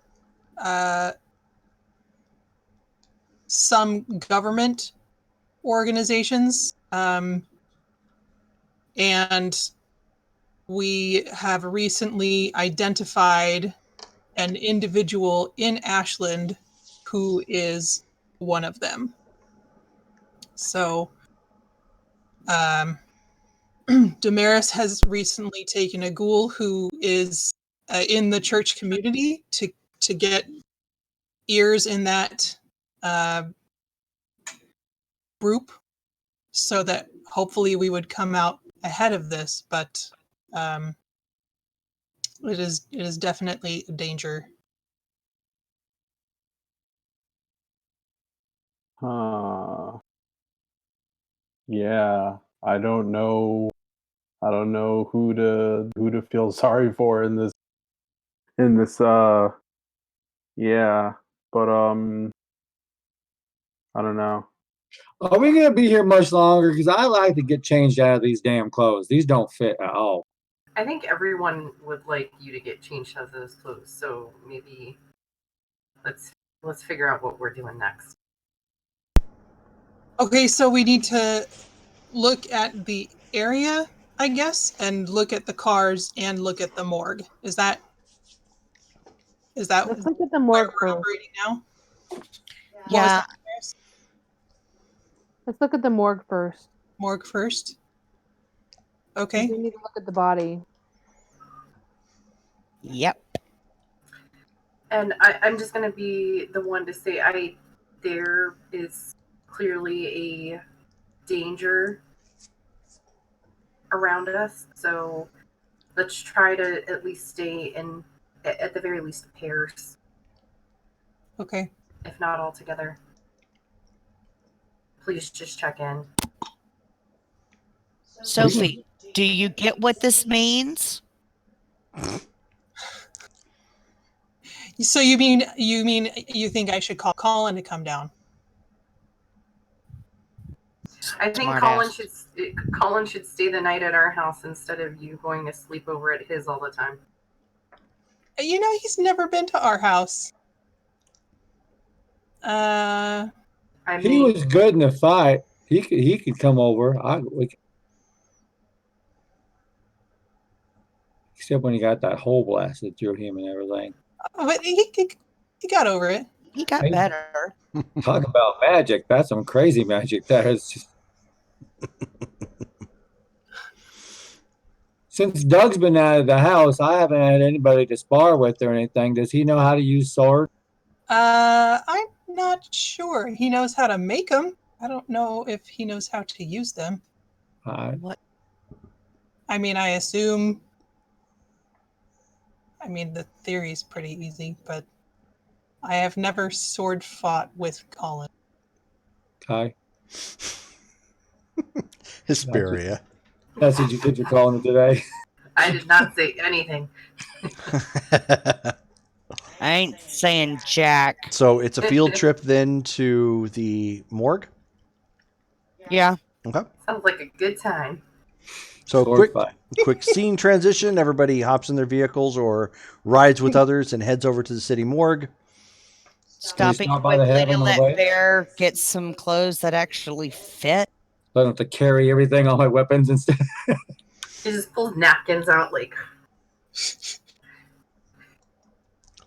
some government organizations, and we have recently identified an individual in Ashland who is one of them. So Damaris has recently taken a ghoul who is in the church community to get ears in that group, so that hopefully we would come out ahead of this. But it is definitely a danger. Yeah, I don't know. I don't know who to feel sorry for in this. Yeah, but I don't know. Are we gonna be here much longer? Because I like to get changed out of these damn clothes. These don't fit at all. I think everyone would like you to get changed out of those clothes. So maybe let's figure out what we're doing next. Okay, so we need to look at the area, I guess, and look at the cars and look at the morgue. Is that Let's where look at the morgue we're first. operating now? Yeah. Let's look at the morgue first. Morgue first. 'Cause Okay. we need to look at the body. Yep. And I'm just gonna be the one to say there is clearly a danger around us, so let's try to at least stay in at the very least pairs, Okay. if not all together. Please just check in. Sophie, do you get what this means? So you mean you think I should call Colin to come down? I think Smart Colin ass. should stay the night at our house instead of you going to sleep over at his all the time. You know, he's never been to our house. I He mean, was good in the fight. He could come over. Except when he got that hole blasted through him and everything. But he got over it. He got Hey. better. Talk about magic. That's some crazy magic. That is just. Since Doug's been out of the house, I haven't had anybody to spar with or anything. Does he know how to use sword? I'm not sure. He knows how to make them. I don't know if he knows how to use them. What? I mean, I assume. I mean, the theory's pretty easy, but I have never sword fought with Colin. Kai. Hesperia. That's what you did for calling it today. I did not say anything. I ain't saying jack. So it's a field trip then to the morgue? Yeah. Okay. Sounds like a good time. So Sword fight. quick scene transition. Everybody hops in their vehicles or rides with others and heads over to the city morgue. Stopping stop by the quickly Heaven to on the let way? Bear get some clothes that actually fit. I don't have to carry everything, all my weapons and stuff. He just pulls napkins out like.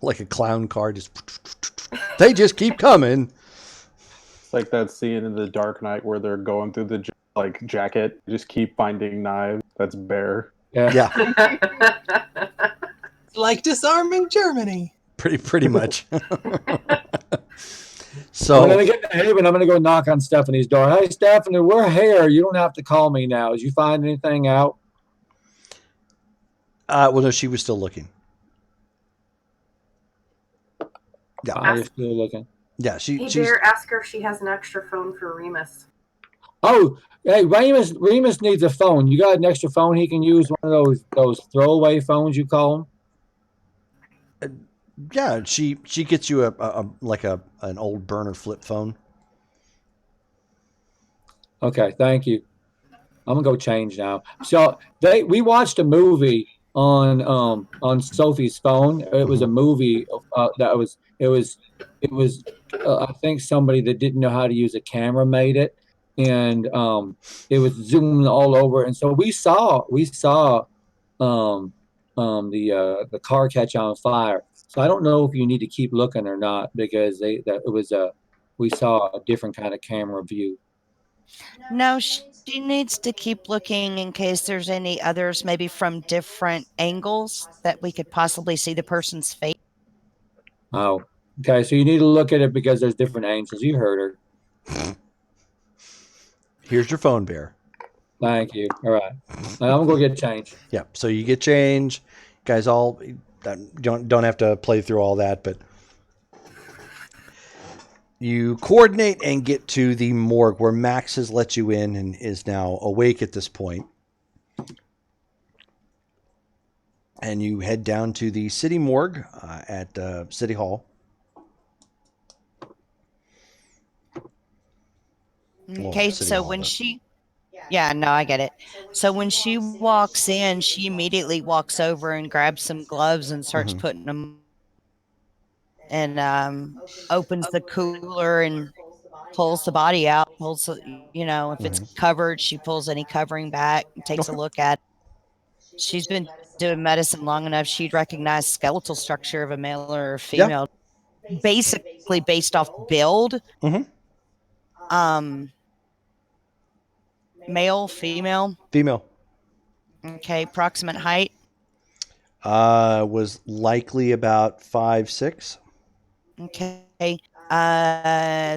Like a clown car, they just keep coming. It's like that scene in The Dark Knight where they're going through the jacket, just keep finding knives. That's Bear. Yeah, Like disarming Germany. pretty much. I'm So gonna get to Haven. I'm gonna go knock on Stephanie's door. Hey, Stephanie, we're here. You don't have to call me now. Did you find anything out? well, no, she was still looking. Yeah, I'm just still looking. yeah. Hey, She's Bear, ask her if she has an extra phone for Remus. Oh, hey, Remus needs a phone. You got an extra phone he can use? One of those throwaway phones you call them? yeah. She gets you an old burner flip phone. Okay, thank you. I'm gonna go change now. So we watched a movie on Sophie's phone. It was a movie it was I think somebody that didn't know how to use a camera made it, and it was zooming all over. And so we saw the car catch on fire. So I don't know if you need to keep looking or not because we saw a different kind of camera view. No, she needs to keep looking in case there's any others, maybe from different angles that we could possibly see the person's face. Oh, okay. So you need to look at it because there's different angles. You heard her. Here's your phone, Bear. Thank you. All right. I'm gonna go get change. Yep. So you get change. Guys all don't have to play through all that, but you coordinate and get to the morgue where Max has let you in and is now awake at this point. And you head down to the city morgue at City Hall. Okay, so when she, yeah, no, I get it. So when she walks in, she immediately walks over and grabs some gloves and starts putting them, and opens the cooler and pulls the body out. Pulls, if it's covered, she pulls any covering back and takes a look at it. She's been doing medicine long enough. She'd recognize skeletal structure of a male or a female, basically based off build. Male, female. Female. Okay, approximate height. Was likely about 5'6". Okay.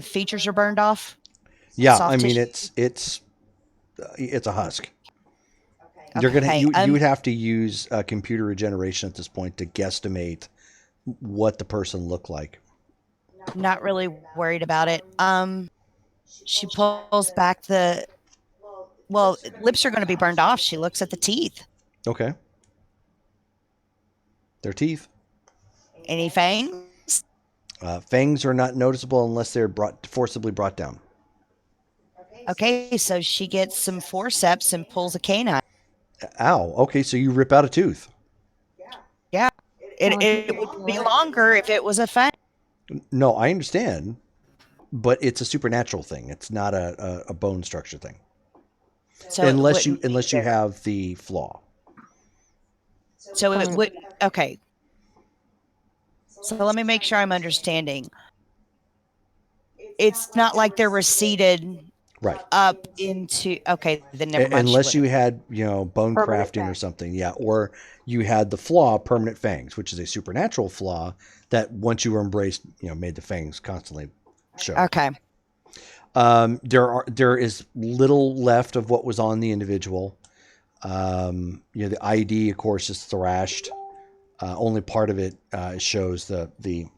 Features are burned off. Yeah, Soft I mean tissue? it's a husk. Okay. You would have to use computer regeneration at this point to guesstimate what the person looked like. Not really worried about it. She pulls back lips are going to be burned off. She looks at the teeth. Okay. Their teeth. Any fangs? Fangs are not noticeable unless they're forcibly brought down. Okay, so she gets some forceps and pulls a canine. Ow. Okay, so you rip out a tooth. Yeah. It would be longer if it was a fang. No, I understand, but it's a supernatural thing. It's not a bone structure thing. So unless you have the flaw. So it would. Okay. So let me make sure I'm understanding. It's not like they're receded right up into. Okay, then never mind. Unless you had bone crafting or something, yeah, or you had the flaw permanent fangs, which is a supernatural flaw that once you were embraced, made the fangs constantly show. Okay. There is little left of what was on the individual. The ID, of course, is thrashed. Only part of it shows the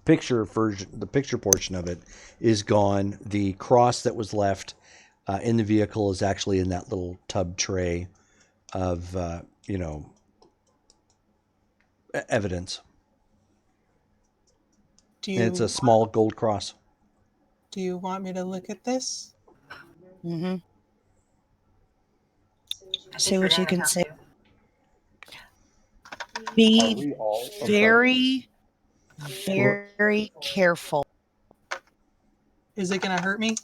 picture version. The picture portion of it is gone. The cross that was left in the vehicle is actually in that little tub tray of evidence. And it's a small gold cross. Do you want me to look at this? Mm-hmm. See what you can see. Be very, very careful. Is it going to hurt me?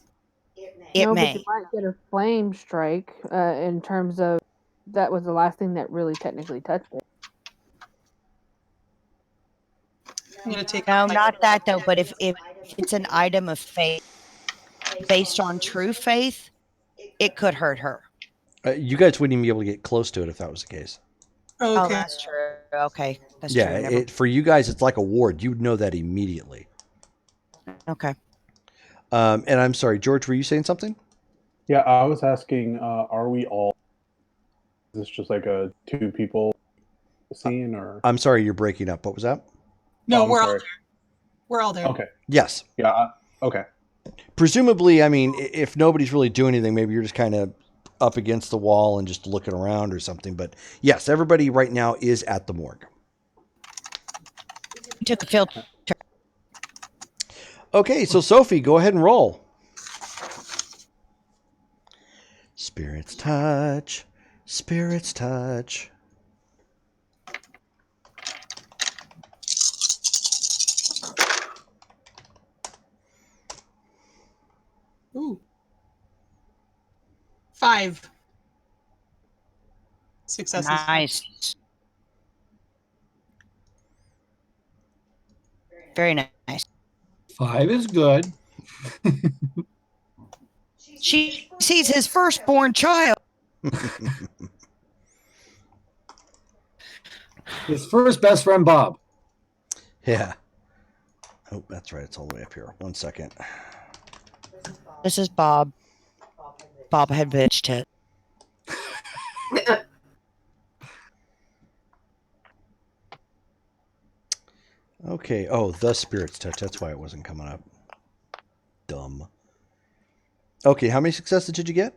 It no, may. but you might get a flame strike in terms of that was the last thing that really technically touched it. I'm going to take no, not that though. But if it's an item of faith based on true faith, it could hurt her. You guys wouldn't even be able to get close to it if that was the case. Okay. Oh, that's true. Okay, that's yeah, true. For you guys, it's like a ward. You'd know that immediately. Okay. And I'm sorry, George, were you saying something? Yeah, I was asking, are we all? Is this just like a 2 people scene, or? I'm sorry, you're breaking up. What was that? No, we're all there. We're all there. Okay. Yes. Yeah. Okay. Presumably, I mean, if nobody's really doing anything, maybe you're just kind of up against the wall and just looking around or something. But yes, everybody right now is at the morgue. You took a field trip. Okay, so Sophie, go ahead and roll. Spirits touch. Spirits touch. Ooh. 5 successes. Nice. Very nice. 5 is good. She sees his firstborn child. His first best friend, Bob. Yeah. Oh, that's right. It's all the way up here. 1 second. This is Bob. Bob had bitch tit. Okay. Oh, the spirit's touch. That's why it wasn't coming up. Dumb. Okay. How many successes did you get?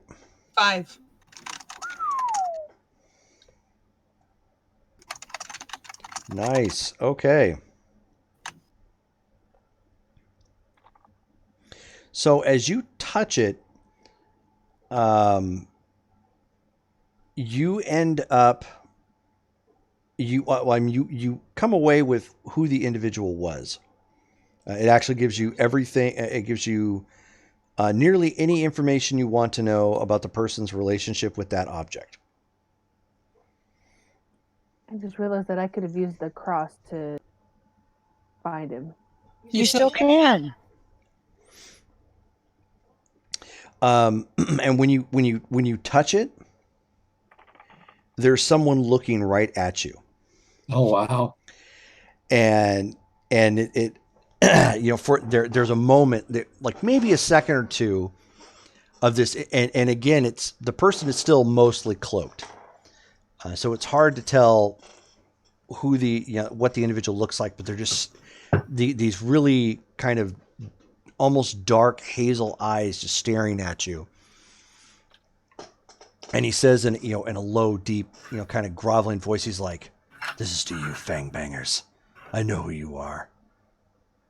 5. Nice. Okay. So as you touch it, you end up you come away with who the individual was. It actually gives you everything. It gives you nearly any information you want to know about the person's relationship with that object. I just realized that I could have used the cross to find him. You still can. And when you touch it, there's someone looking right at you. Oh wow! And it for there's a moment that, like maybe a second or two of this, and again, it's the person is still mostly cloaked, so it's hard to tell who what the individual looks like, but they're just these really kind of almost dark hazel eyes just staring at you. And he says in a low, deep, kind of groveling voice, he's like, "This is to you, Fang Bangers. I know who you are.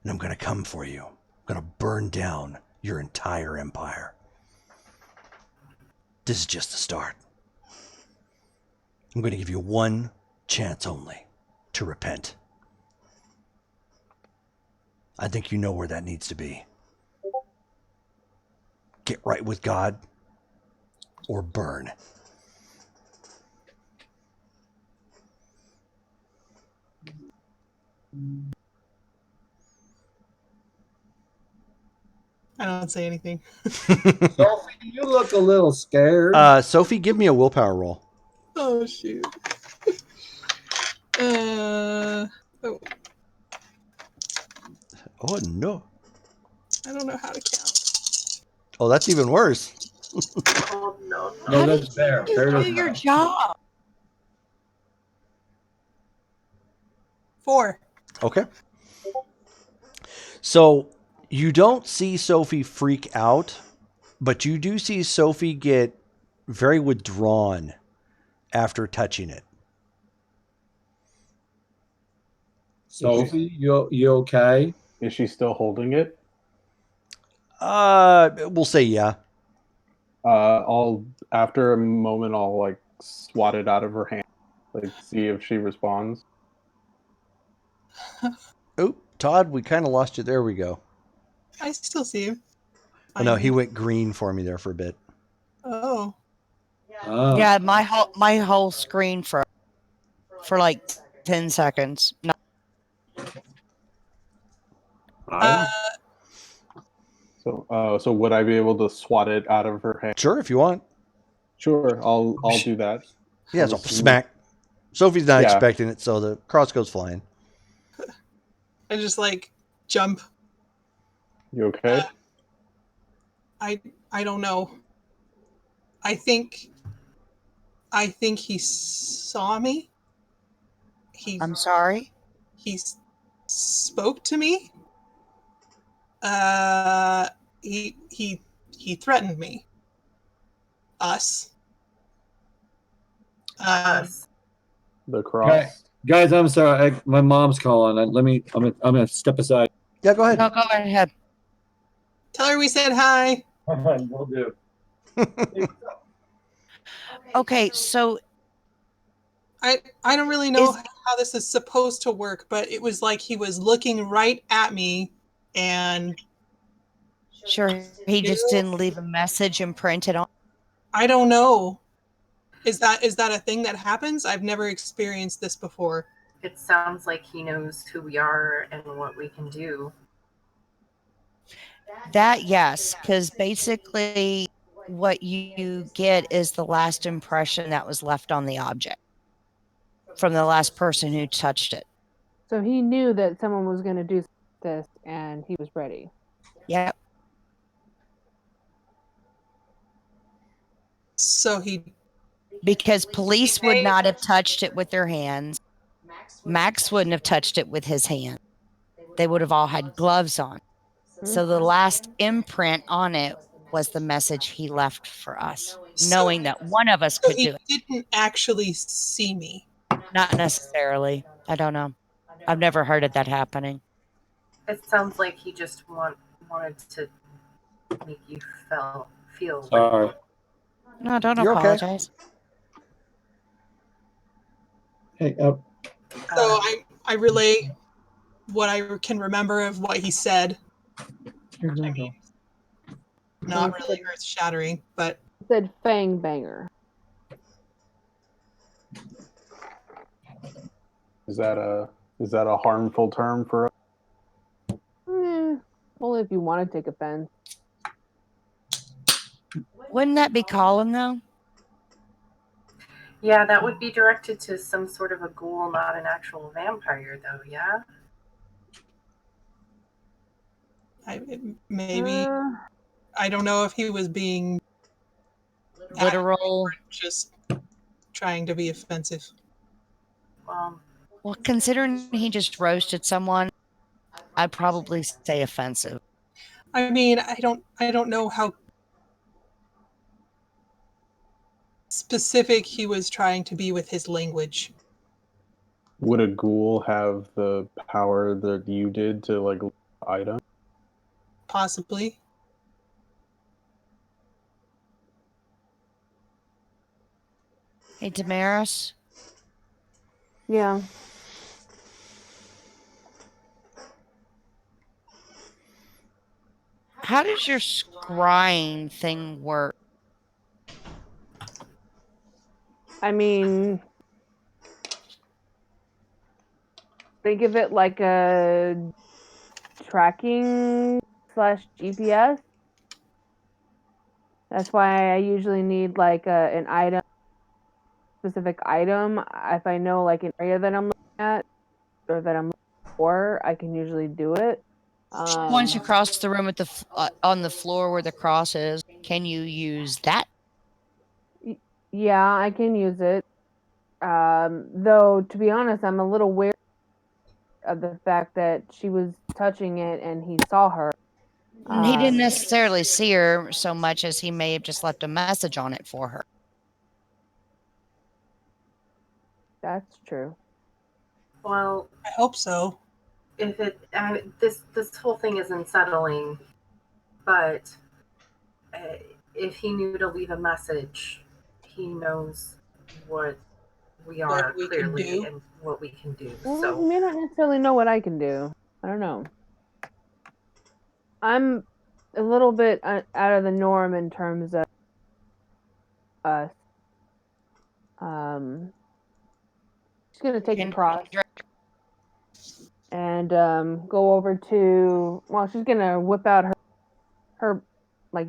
And I'm going to come for you. I'm going to burn down your entire empire. This is just the start. I'm going to give you one chance only to repent. I think you know where that needs to be. Get right with God or burn." I don't say anything. Sophie, you look a little scared. Sophie, give me a willpower roll. Oh, shoot. Oh, Oh, no. I don't know how to count. Oh, that's even worse. Oh, no. No, that's fair. You Fair do enough. your job. 4. Okay. So you don't see Sophie freak out, but you do see Sophie get very withdrawn after touching it. Sophie, you okay? Is she still holding it? We'll say yeah. After a moment, I'll like swat it out of her hand, like see if she responds. Oh, Todd, we kind of lost you. There we go. I still see him. Oh, no, he went green for me there for a bit. Oh. Oh. Yeah, my whole screen for like 10 seconds. No. So would I be able to swat it out of her hand? Sure, if you want. Sure, I'll do that. Yeah, so smack. Sophie's not Yeah. expecting it, so the cross goes flying. I just like jump. You okay? I don't know. I think he saw me. I'm sorry. He spoke to me. He threatened me. Us. Us. The cross. Guys, I'm sorry. My mom's calling. I'm gonna step aside. Yeah, go ahead. No, go ahead. Tell her we said hi. Will do. Okay, so I don't really know how this is supposed to work, but it was like he was looking right at me, and sure he just didn't leave a message imprinted on. I don't know. Is that a thing that happens? I've never experienced this before. It sounds like he knows who we are and what we can do. That yes, because basically what you get is the last impression that was left on the object from the last person who touched it. So he knew that someone was going to do this, and he was ready. Yep. So Because police would not have touched it with their hands. Max wouldn't have touched it with his hand. They would have all had gloves on. So the last imprint on it was the message he left for us, knowing that one of us could do it. He didn't actually see me. Not necessarily. I don't know. I've never heard of that happening. It sounds like he just wanted to make you feel. Sorry. No, don't You're okay. apologize. Hey, So I relay what I can remember of what he said. here's my girl. Not really earth shattering, but He said fang banger. Is that a harmful term for us? Only if you want to take offense. Wouldn't that be Colin, though? Yeah, that would be directed to some sort of a ghoul, not an actual vampire, though. Yeah. Maybe I don't know if he was being Literal. or just trying to be offensive. Well, considering he just roasted someone, I'd probably say offensive. I mean, I don't know how specific he was trying to be with his language. Would a ghoul have the power that you did to like item? Possibly. Hey, Damaris. Yeah. How does your scrying thing work? I mean, think of it like a tracking / GPS. That's why I usually need like an item, specific item. If I know like an area that I'm looking at or that I'm looking for, I can usually do it. Once you cross the room at on the floor where the cross is, can you use that? Yeah, I can use it. Though, to be honest, I'm a little wary of the fact that she was touching it and he saw her. He didn't necessarily see her so much as he may have just left a message on it for her. That's true. Well, I hope so. This whole thing is unsettling, but if he knew to leave a message, he knows what we are we clearly can do. and what we can do. Well, So you may not necessarily know what I can do. I don't know. I'm a little bit out of the norm in terms of us. She's gonna take the cross and go over to. Well, she's gonna whip out her like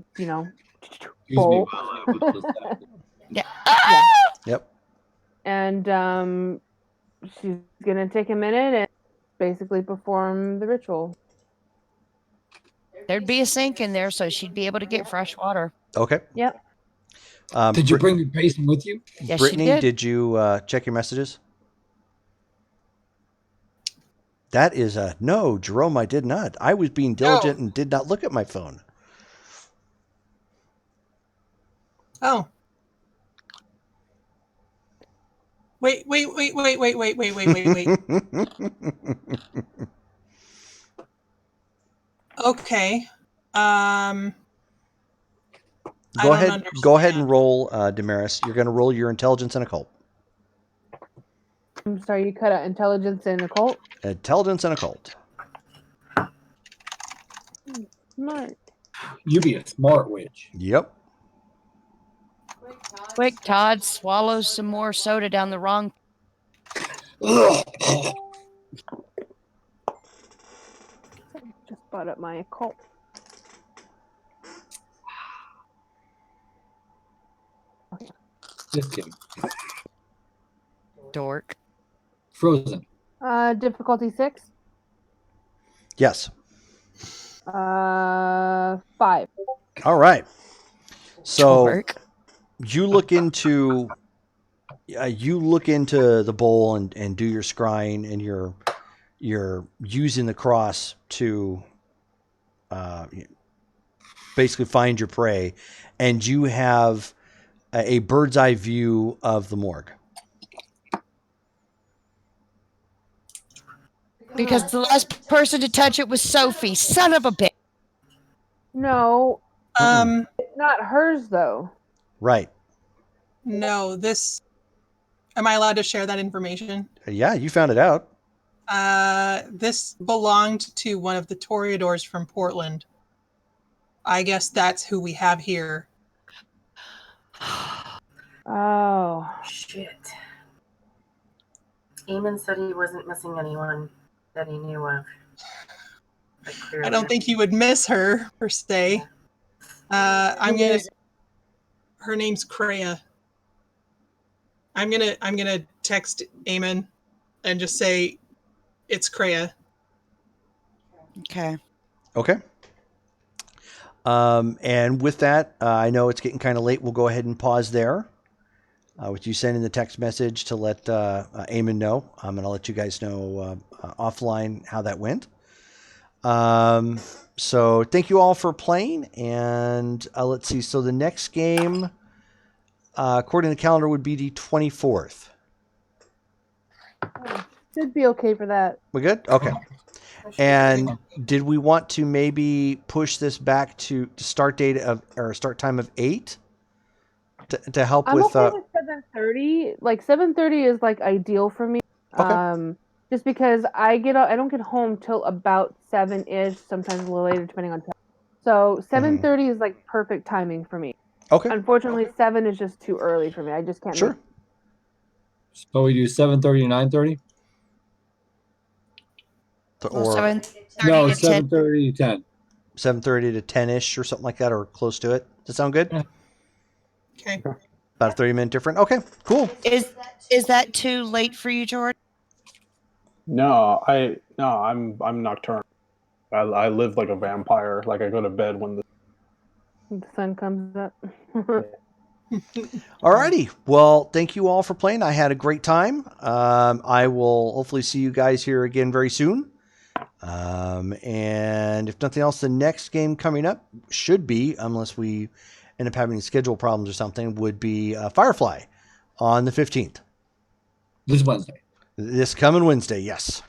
bowl. Yeah. Yeah. Yep. And she's gonna take a minute and basically perform the ritual. There'd be a sink in there, so she'd be able to get fresh water. Okay. Yep. Did you bring the basin with you? Yes, Brittany, she did. did you check your messages? That is a no, Jerome. I did not. I was being diligent and did not look at my phone. Oh. Wait. Okay. Go ahead and roll, Damaris. You're going to roll your intelligence and occult. I'm sorry, you cut out intelligence and occult. Intelligence and occult. Smart. You be a smart witch. Yep. Quick, Todd, swallow some more soda down the wrong. Just brought up my occult. Just kidding. Dork. Frozen. Difficulty 6. Yes. 5. All right. So Dork. you look into the bowl and do your scrying, and you're using the cross to basically find your prey, and you have a bird's eye view of the morgue. Because the last person to touch it was Sophie, son of a bitch. No, Um, it's not hers though. Right. no, this. Am I allowed to share that information? Yeah, you found it out. This belonged to one of the Toreadors from Portland. I guess that's who we have here. Oh. Shit. Eamon said he wasn't missing anyone that he knew of. But clearly- I don't think you would miss her per se. I'm gonna. Her name's Kreia. I'm gonna text Eamon and just say it's Kreia. Okay. Okay. And with that, I know it's getting kind of late. We'll go ahead and pause there. With you sending the text message to let Eamon know. I'm going to let you guys know offline how that went. So thank you all for playing. And let's see. So the next game, according to the calendar, would be the 24th. Should be okay for that. We good? Okay. And did we want to maybe push this back to start date of or start time of 8 to help I'm with? okay with 7:30. Like 7:30 is like ideal for me. Okay. Just because I don't get home till about 7-ish, sometimes a little later depending on time. So 7:30 is like perfect timing for me. Okay. Unfortunately, 7 is just too early for me. I just can't. Sure. So we do 7:30 to 9:30. Or 7:30 No, to 10. 7:30 to 10. 7:30 to 10ish or something like that, or close to it. Does that sound good? Yeah. Okay. About a 30-minute difference. Okay, cool. Is that too late for you, George? No, I'm nocturnal. I live like a vampire. Like I go to bed when The sun comes up. Alrighty. Well, thank you all for playing. I had a great time. I will hopefully see you guys here again very soon. And if nothing else, the next game coming up should be, unless we end up having schedule problems or something, would be Firefly on the 15th. This Wednesday. This coming Wednesday, yes.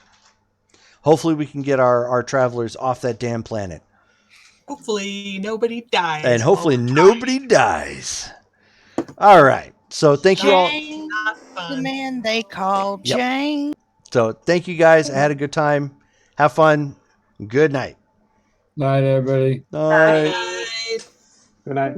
Hopefully we can get our travelers off that damn planet. Hopefully nobody dies. And hopefully nobody dies. All right. So thank you all. Jane, Not the fun. man they call Yep. Jane. So thank you guys. I had a good time. Have fun. Good night. Night, everybody. Night. Bye. good night.